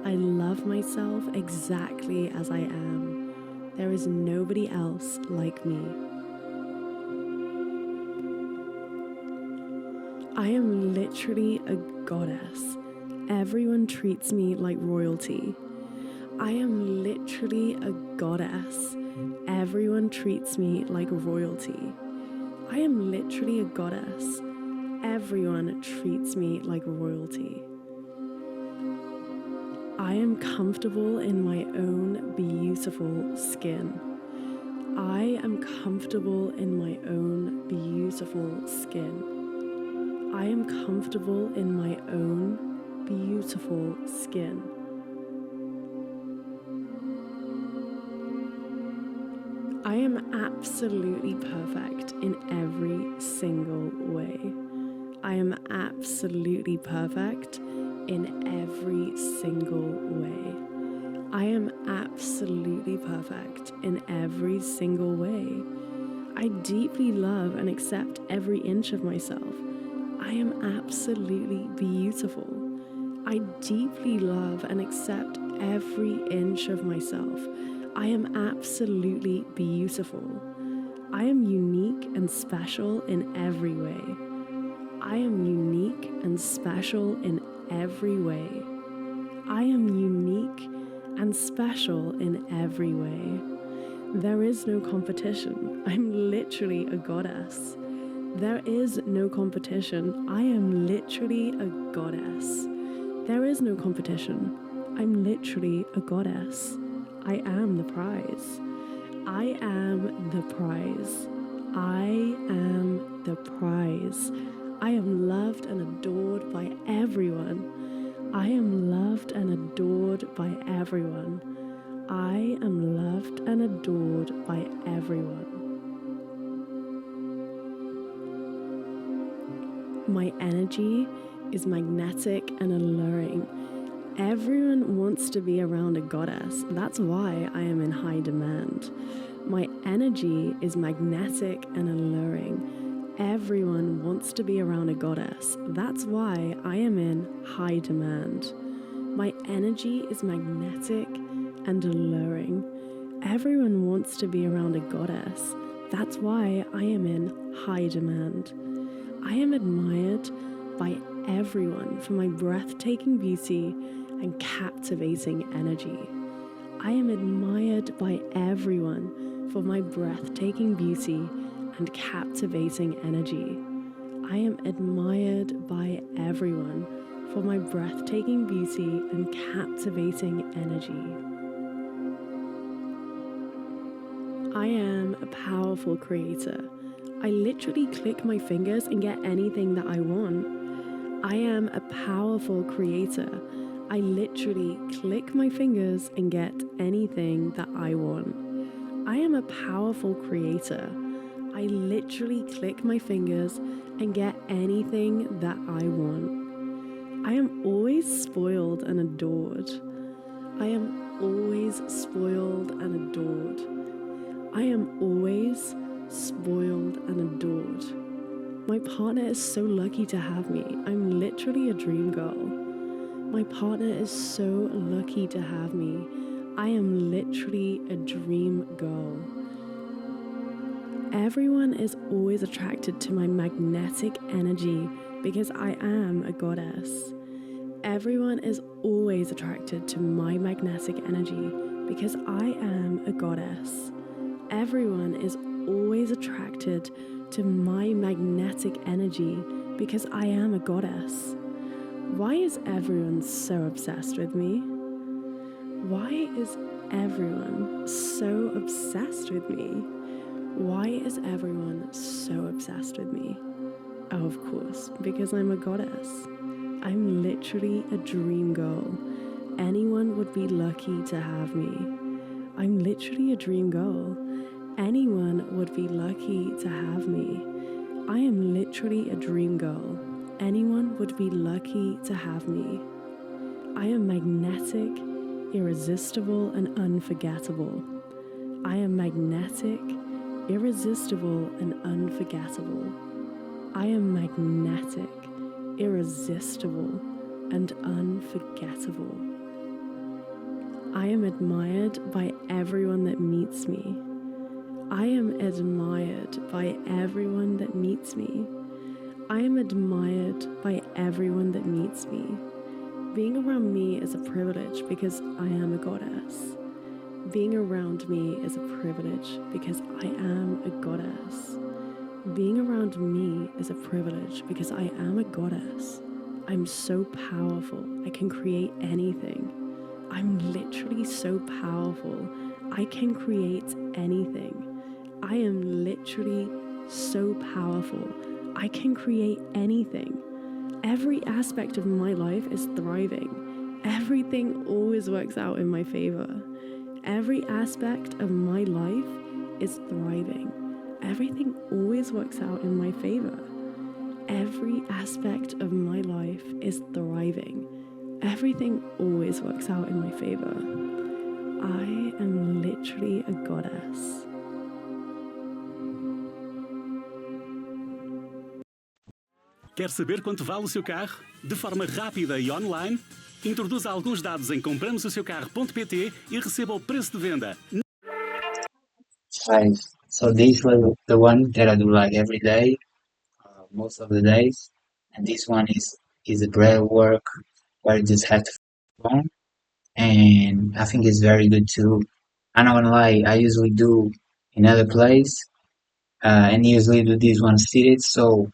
I love myself exactly as I am. There is nobody else like me. I am literally a goddess. Everyone treats me like royalty. I am literally a goddess. Everyone treats me like royalty. I am literally a goddess. Everyone treats me like royalty. I am comfortable in my own beautiful skin. I am comfortable in my own beautiful skin. I am comfortable in my own beautiful skin. I am absolutely perfect in every single way. I am absolutely perfect in every single way. I am absolutely perfect in every single way. I deeply love and accept every inch of myself. I am absolutely beautiful. I deeply love and accept every inch of myself. I am absolutely beautiful. I am unique and special in every way. I am unique and special in every way. I am unique and special in every way. There is no competition. I'm literally a goddess. There is no competition. I am literally a goddess. There is no competition. I'm literally a goddess. I am the prize. I am the prize. I am the prize. I am loved and adored by everyone. I am loved and adored by everyone. I am loved and adored by everyone. My energy is magnetic and alluring. Everyone wants to be around a goddess. That's why I am in high demand. My energy is magnetic and alluring. Everyone wants to be around a goddess. That's why I am in high demand. My energy is magnetic and alluring. Everyone wants to be around a goddess. That's why I am in high demand. I am admired by everyone for my breathtaking beauty and captivating energy. I am admired by everyone for my breathtaking beauty and captivating energy. I am admired by everyone for my breathtaking beauty and captivating energy. I am a powerful creator. I literally click my fingers and get anything that I want. I am a powerful creator. I literally click my fingers and get anything that I want. I am a powerful creator. I literally click my fingers and get anything that I want. I am always spoiled and adored. I am always spoiled and adored. I am always spoiled and adored. My partner is so lucky to have me. I'm literally a dream girl. My partner is so lucky to have me. I am literally a dream girl. Everyone is always attracted to my magnetic energy because I am a goddess. Everyone is always attracted to my magnetic energy because I am a goddess. Everyone is always attracted to my magnetic energy because I am a goddess. Why is everyone so obsessed with me? Why is everyone so obsessed with me? Why is everyone so obsessed with me? Oh, of course, because I'm a goddess. I'm literally a dream girl. Anyone would be lucky to have me. I'm literally a dream girl. Anyone would be lucky to have me. I am literally a dream girl. Anyone would be lucky to have me. I am magnetic, irresistible, and unforgettable. I am magnetic, irresistible, and unforgettable. I am magnetic, irresistible, and unforgettable. I am admired by everyone that meets me. I am admired by everyone that meets me. I am admired by everyone that meets me. Being around me is a privilege because I am a goddess. Being around me is a privilege because I am a goddess. Being around me is a privilege because I am a goddess. I'm so powerful. I can create anything. I'm literally so powerful. I can create anything. I am literally so powerful. I can create anything. Every aspect of my life is thriving. Everything always works out in my favor. Every aspect of my life is thriving. Everything always works out in my favor. Every aspect of my life is thriving. Everything always works out in my favor. I am literally a goddess. Quer saber quanto vale o seu carro? De forma rápida e online? Introduza alguns dados em compramos-o-seu-carro.pt e receba o preço de venda. Five. So this was the one that I do like every day, most of the days, and this one is a breathwork where you just have to phone, and I think it's very good too. I'm not gonna lie, I usually do in other place, and usually do this one seated. So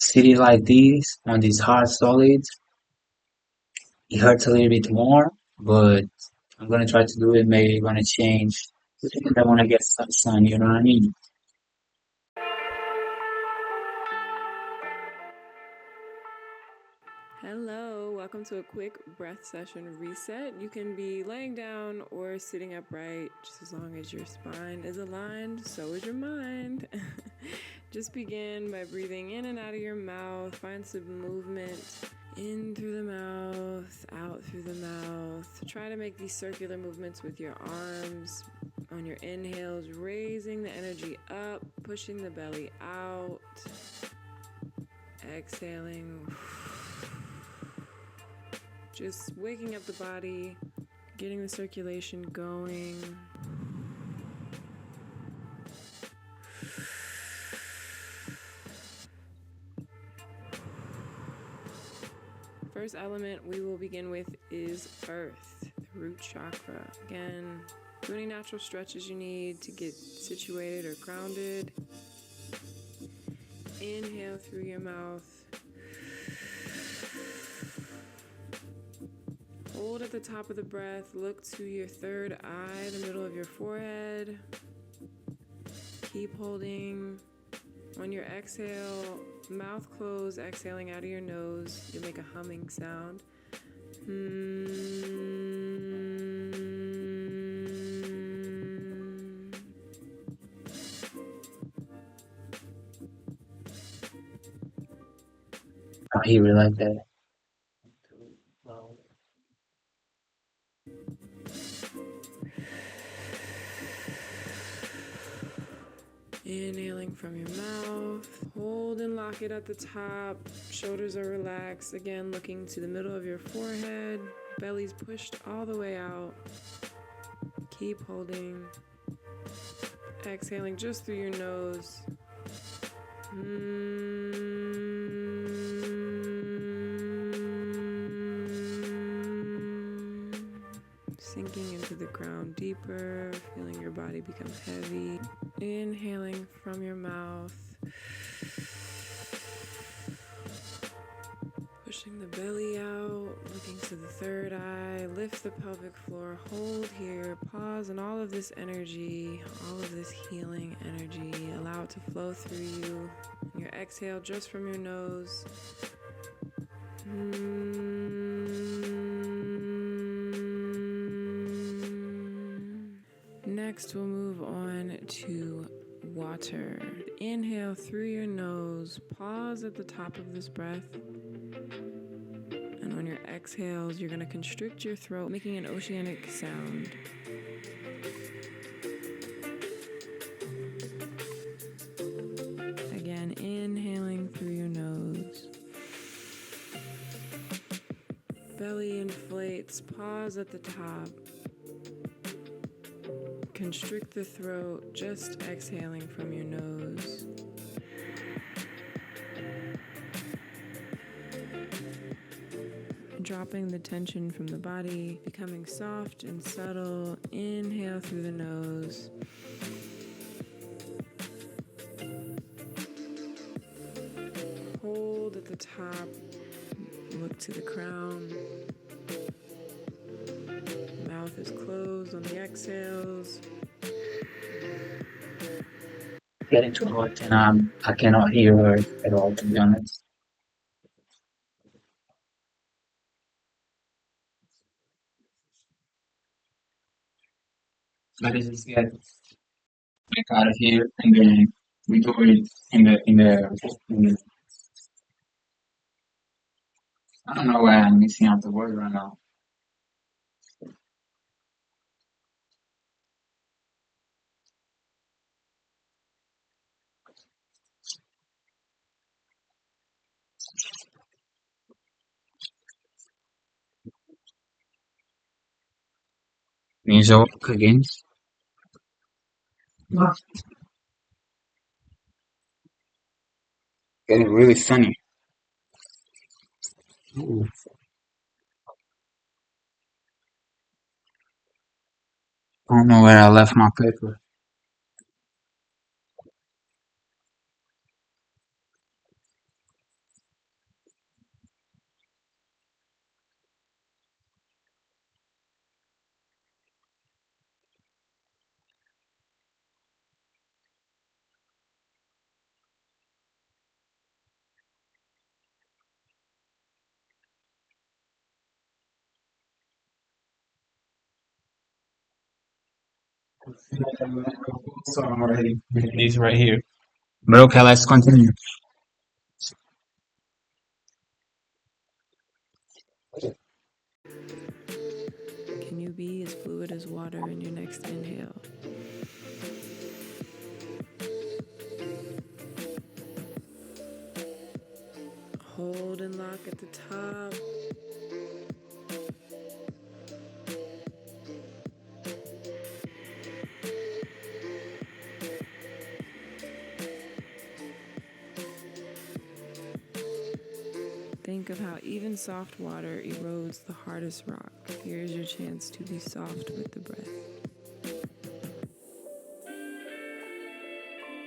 seated like this on this hard solid, it hurts a little bit more, but I'm gonna try to do it. Maybe gonna change because I wanna get some sun. You know what I mean? Hello, welcome to a quick breath session reset. You can be laying down or sitting upright just as long as your spine is aligned, so is your mind. Just begin by breathing in and out of your mouth. Find some movement in through the mouth, out through the mouth. Try to make these circular movements with your arms. On your inhales, raising the energy up, pushing the belly out. Exhaling. Just waking up the body, getting the circulation going. First element we will begin with is earth, the root chakra. Again, do any natural stretches you need to get situated or grounded. Inhale through your mouth. Hold at the top of the breath. Look to your third eye, the middle of your forehead. Keep holding. On your exhale, mouth closed, exhaling out of your nose, you'll make a humming sound. I hear it like that. Inhaling from your mouth. Hold and lock it at the top. Shoulders are relaxed. Again, looking to the middle of your forehead. Belly's pushed all the way out. Keep holding. Exhaling just through your nose. Sinking into the ground deeper, feeling your body become heavy. Inhaling from your mouth. Pushing the belly out, looking to the third eye, lift the pelvic floor, hold here, pause, and all of this energy, all of this healing energy, allow it to flow through you. And your exhale just from your nose. Next, we'll move on to water. Inhale through your nose, pause at the top of this breath. And on your exhales, you're going to constrict your throat, making an oceanic sound. Again, inhaling through your nose. Belly inflates, pause at the top. Constrict the throat, just exhaling from your nose. Dropping the tension from the body, becoming soft and subtle. Inhale through the nose. Hold at the top. Look to the crown. Mouth is closed on the exhales. Getting too hot and I cannot hear her at all, to be honest. But let's just get back out of here and then we do it in the I don't know why I'm missing out the word right now. Means again. Getting really sunny. Ooh. I don't know where I left my paper. So I'm already these right here. But okay, let's continue. Can you be as fluid as water in your next inhale? Hold and lock at the top. Think of how even soft water erodes the hardest rock. Here's your chance to be soft with the breath.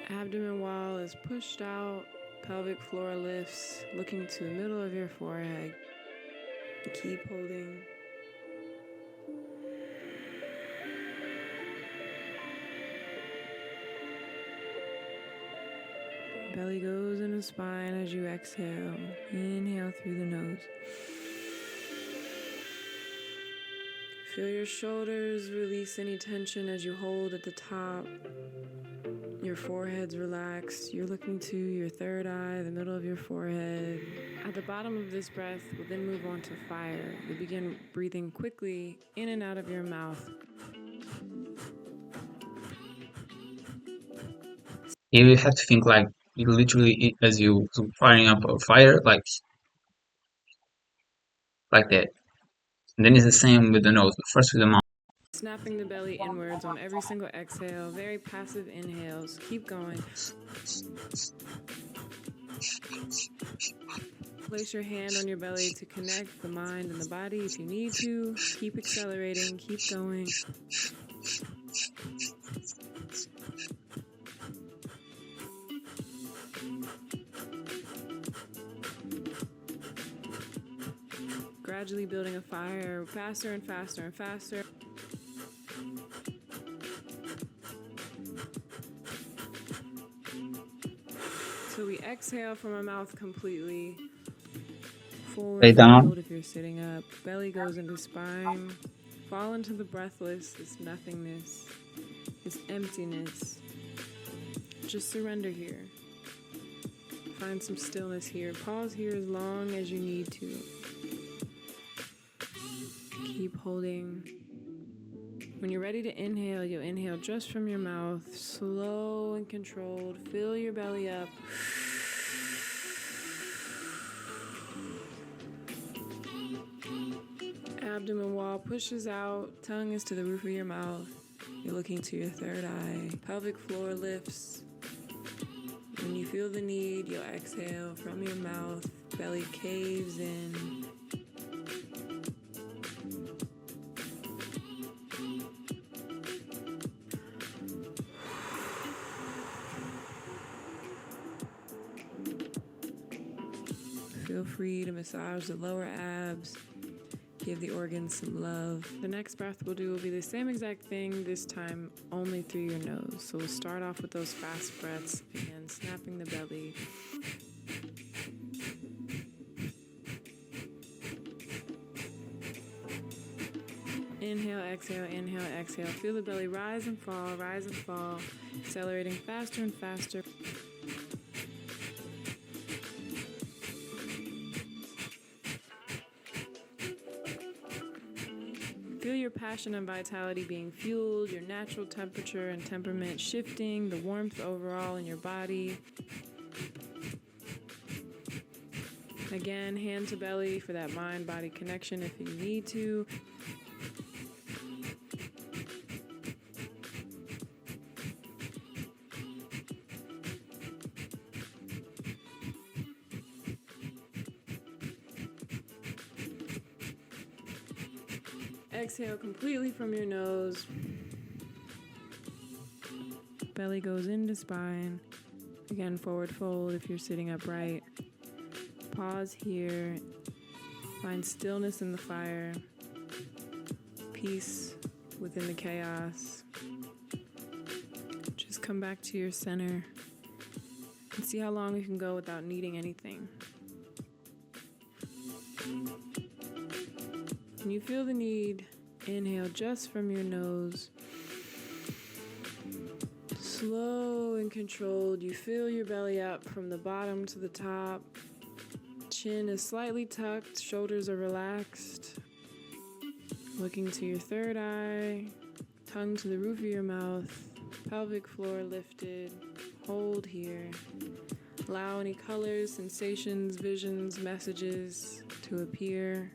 Abdomen wall is pushed out. Pelvic floor lifts, looking to the middle of your forehead. Keep holding. Belly goes in the spine as you exhale. Inhale through the nose. Feel your shoulders release any tension as you hold at the top. Your forehead's relaxed. You're looking to your third eye, the middle of your forehead. At the bottom of this breath, we'll then move on to fire. You begin breathing quickly in and out of your mouth. You have to think like you literally as you firing up a fire, like that. And then it's the same with the nose, but first with the mouth. Snapping the belly inwards on every single exhale. Very passive inhales. Keep going. Place your hand on your belly to connect the mind and the body if you need to. Keep accelerating. Keep going. Gradually building a fire faster and faster and faster. So we exhale from our mouth completely. Forward Lay down. fold if you're sitting up. Belly goes into spine. Fall into the breathless, this nothingness, this emptiness. Just surrender here. Find some stillness here. Pause here as long as you need to. Keep holding. When you're ready to inhale, you'll inhale just from your mouth, slow and controlled. Fill your belly up. Abdomen wall pushes out, tongue is to the roof of your mouth. You're looking to your third eye. Pelvic floor lifts. When you feel the need, you'll exhale from your mouth. Belly caves in. Feel free to massage the lower abs. Give the organs some love. The next breath we'll do will be the same exact thing, this time only through your nose. So we'll start off with those fast breaths and snapping the belly. Inhale, exhale, inhale, exhale. Feel the belly rise and fall, accelerating faster and faster. Feel your passion and vitality being fueled, your natural temperature and temperament shifting, the warmth overall in your body. Again, hand to belly for that mind-body connection if you need to. Exhale completely from your nose. Belly goes into spine. Again, forward fold if you're sitting upright. Pause here. Find stillness in the fire. Peace within the chaos. Just come back to your center and see how long you can go without needing anything. When you feel the need, inhale just from your nose. Slow and controlled. You fill your belly up from the bottom to the top. Chin is slightly tucked, shoulders are relaxed. Looking to your third eye, tongue to the roof of your mouth, pelvic floor lifted. Hold here. Allow any colors, sensations, visions, messages to appear.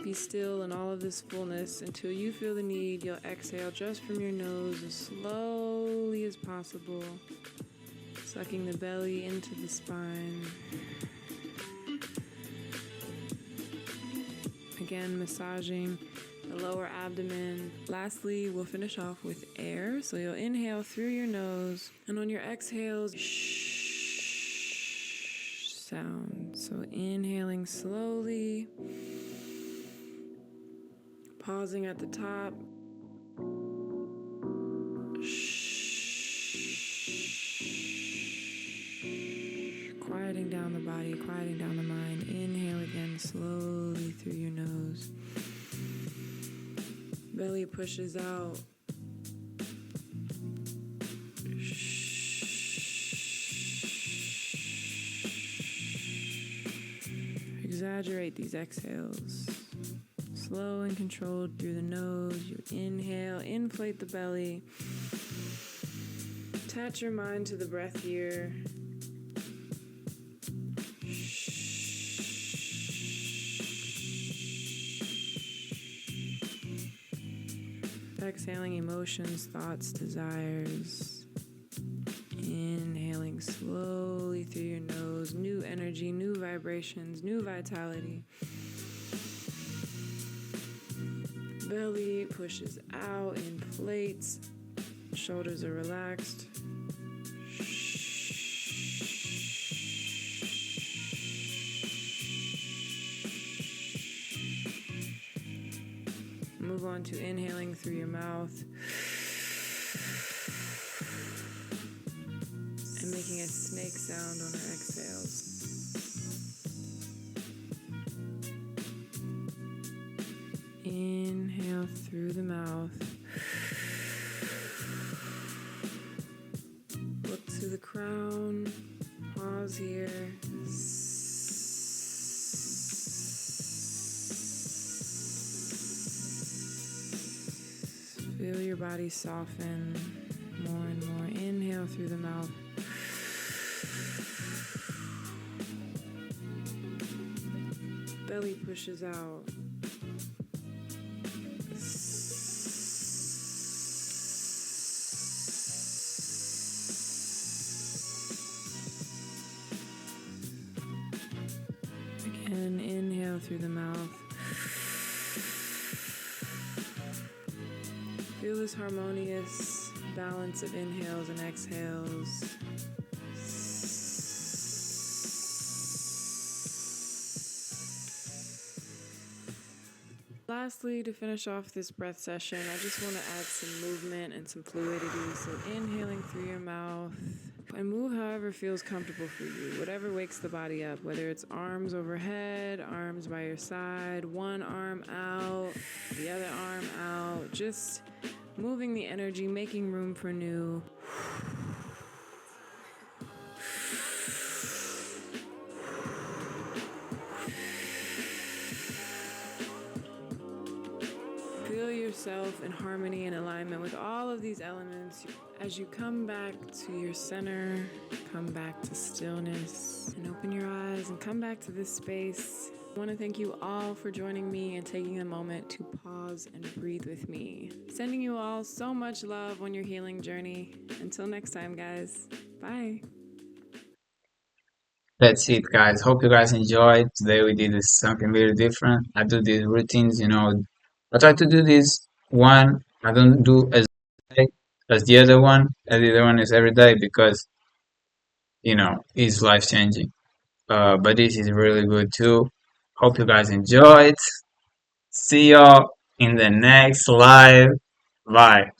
Be still in all of this fullness until you feel the need. You'll exhale just from your nose as slowly as possible, sucking the belly into the spine. Again, massaging the lower abdomen. Lastly, we'll finish off with air. So you'll inhale through your nose, and on your exhales, shh sound. So inhaling slowly. Pausing at the top. Quieting down the body, quieting down the mind. Inhale again slowly through your nose. Belly pushes out. Exaggerate these exhales. Slow and controlled through the nose. You inhale, inflate the belly. Attach your mind to the breath here. Exhaling emotions, thoughts, desires. Inhaling slowly through your nose. New energy, new vibrations, new vitality. Belly pushes out, inflates. Shoulders are relaxed. Move on to inhaling through your mouth and making a snake sound on our exhales. Inhale through the mouth. Look to the crown. Pause here. Feel your body soften more and more. Inhale through the mouth. Belly pushes out. Again, inhale through the mouth. Feel this harmonious balance of inhales and exhales. Lastly, to finish off this breath session, I just want to add some movement and some fluidity. So inhaling through your mouth and move however feels comfortable for you, whatever wakes the body up, whether it's arms overhead, arms by your side, one arm out, the other arm out, just moving the energy, making room for new. Feel yourself in harmony and alignment with all of these elements. As you come back to your center, come back to stillness, and open your eyes and come back to this space. I want to thank you all for joining me and taking a moment to pause and breathe with me. Sending you all so much love on your healing journey. Until next time, guys. Bye. That's it, guys. Hope you guys enjoyed. Today we did something very different. I do these routines, I try to do this one. I don't do as the other one. As the other one is every day because, it's life changing. But this is really good too. Hope you guys enjoyed. See y'all in the next live. Bye.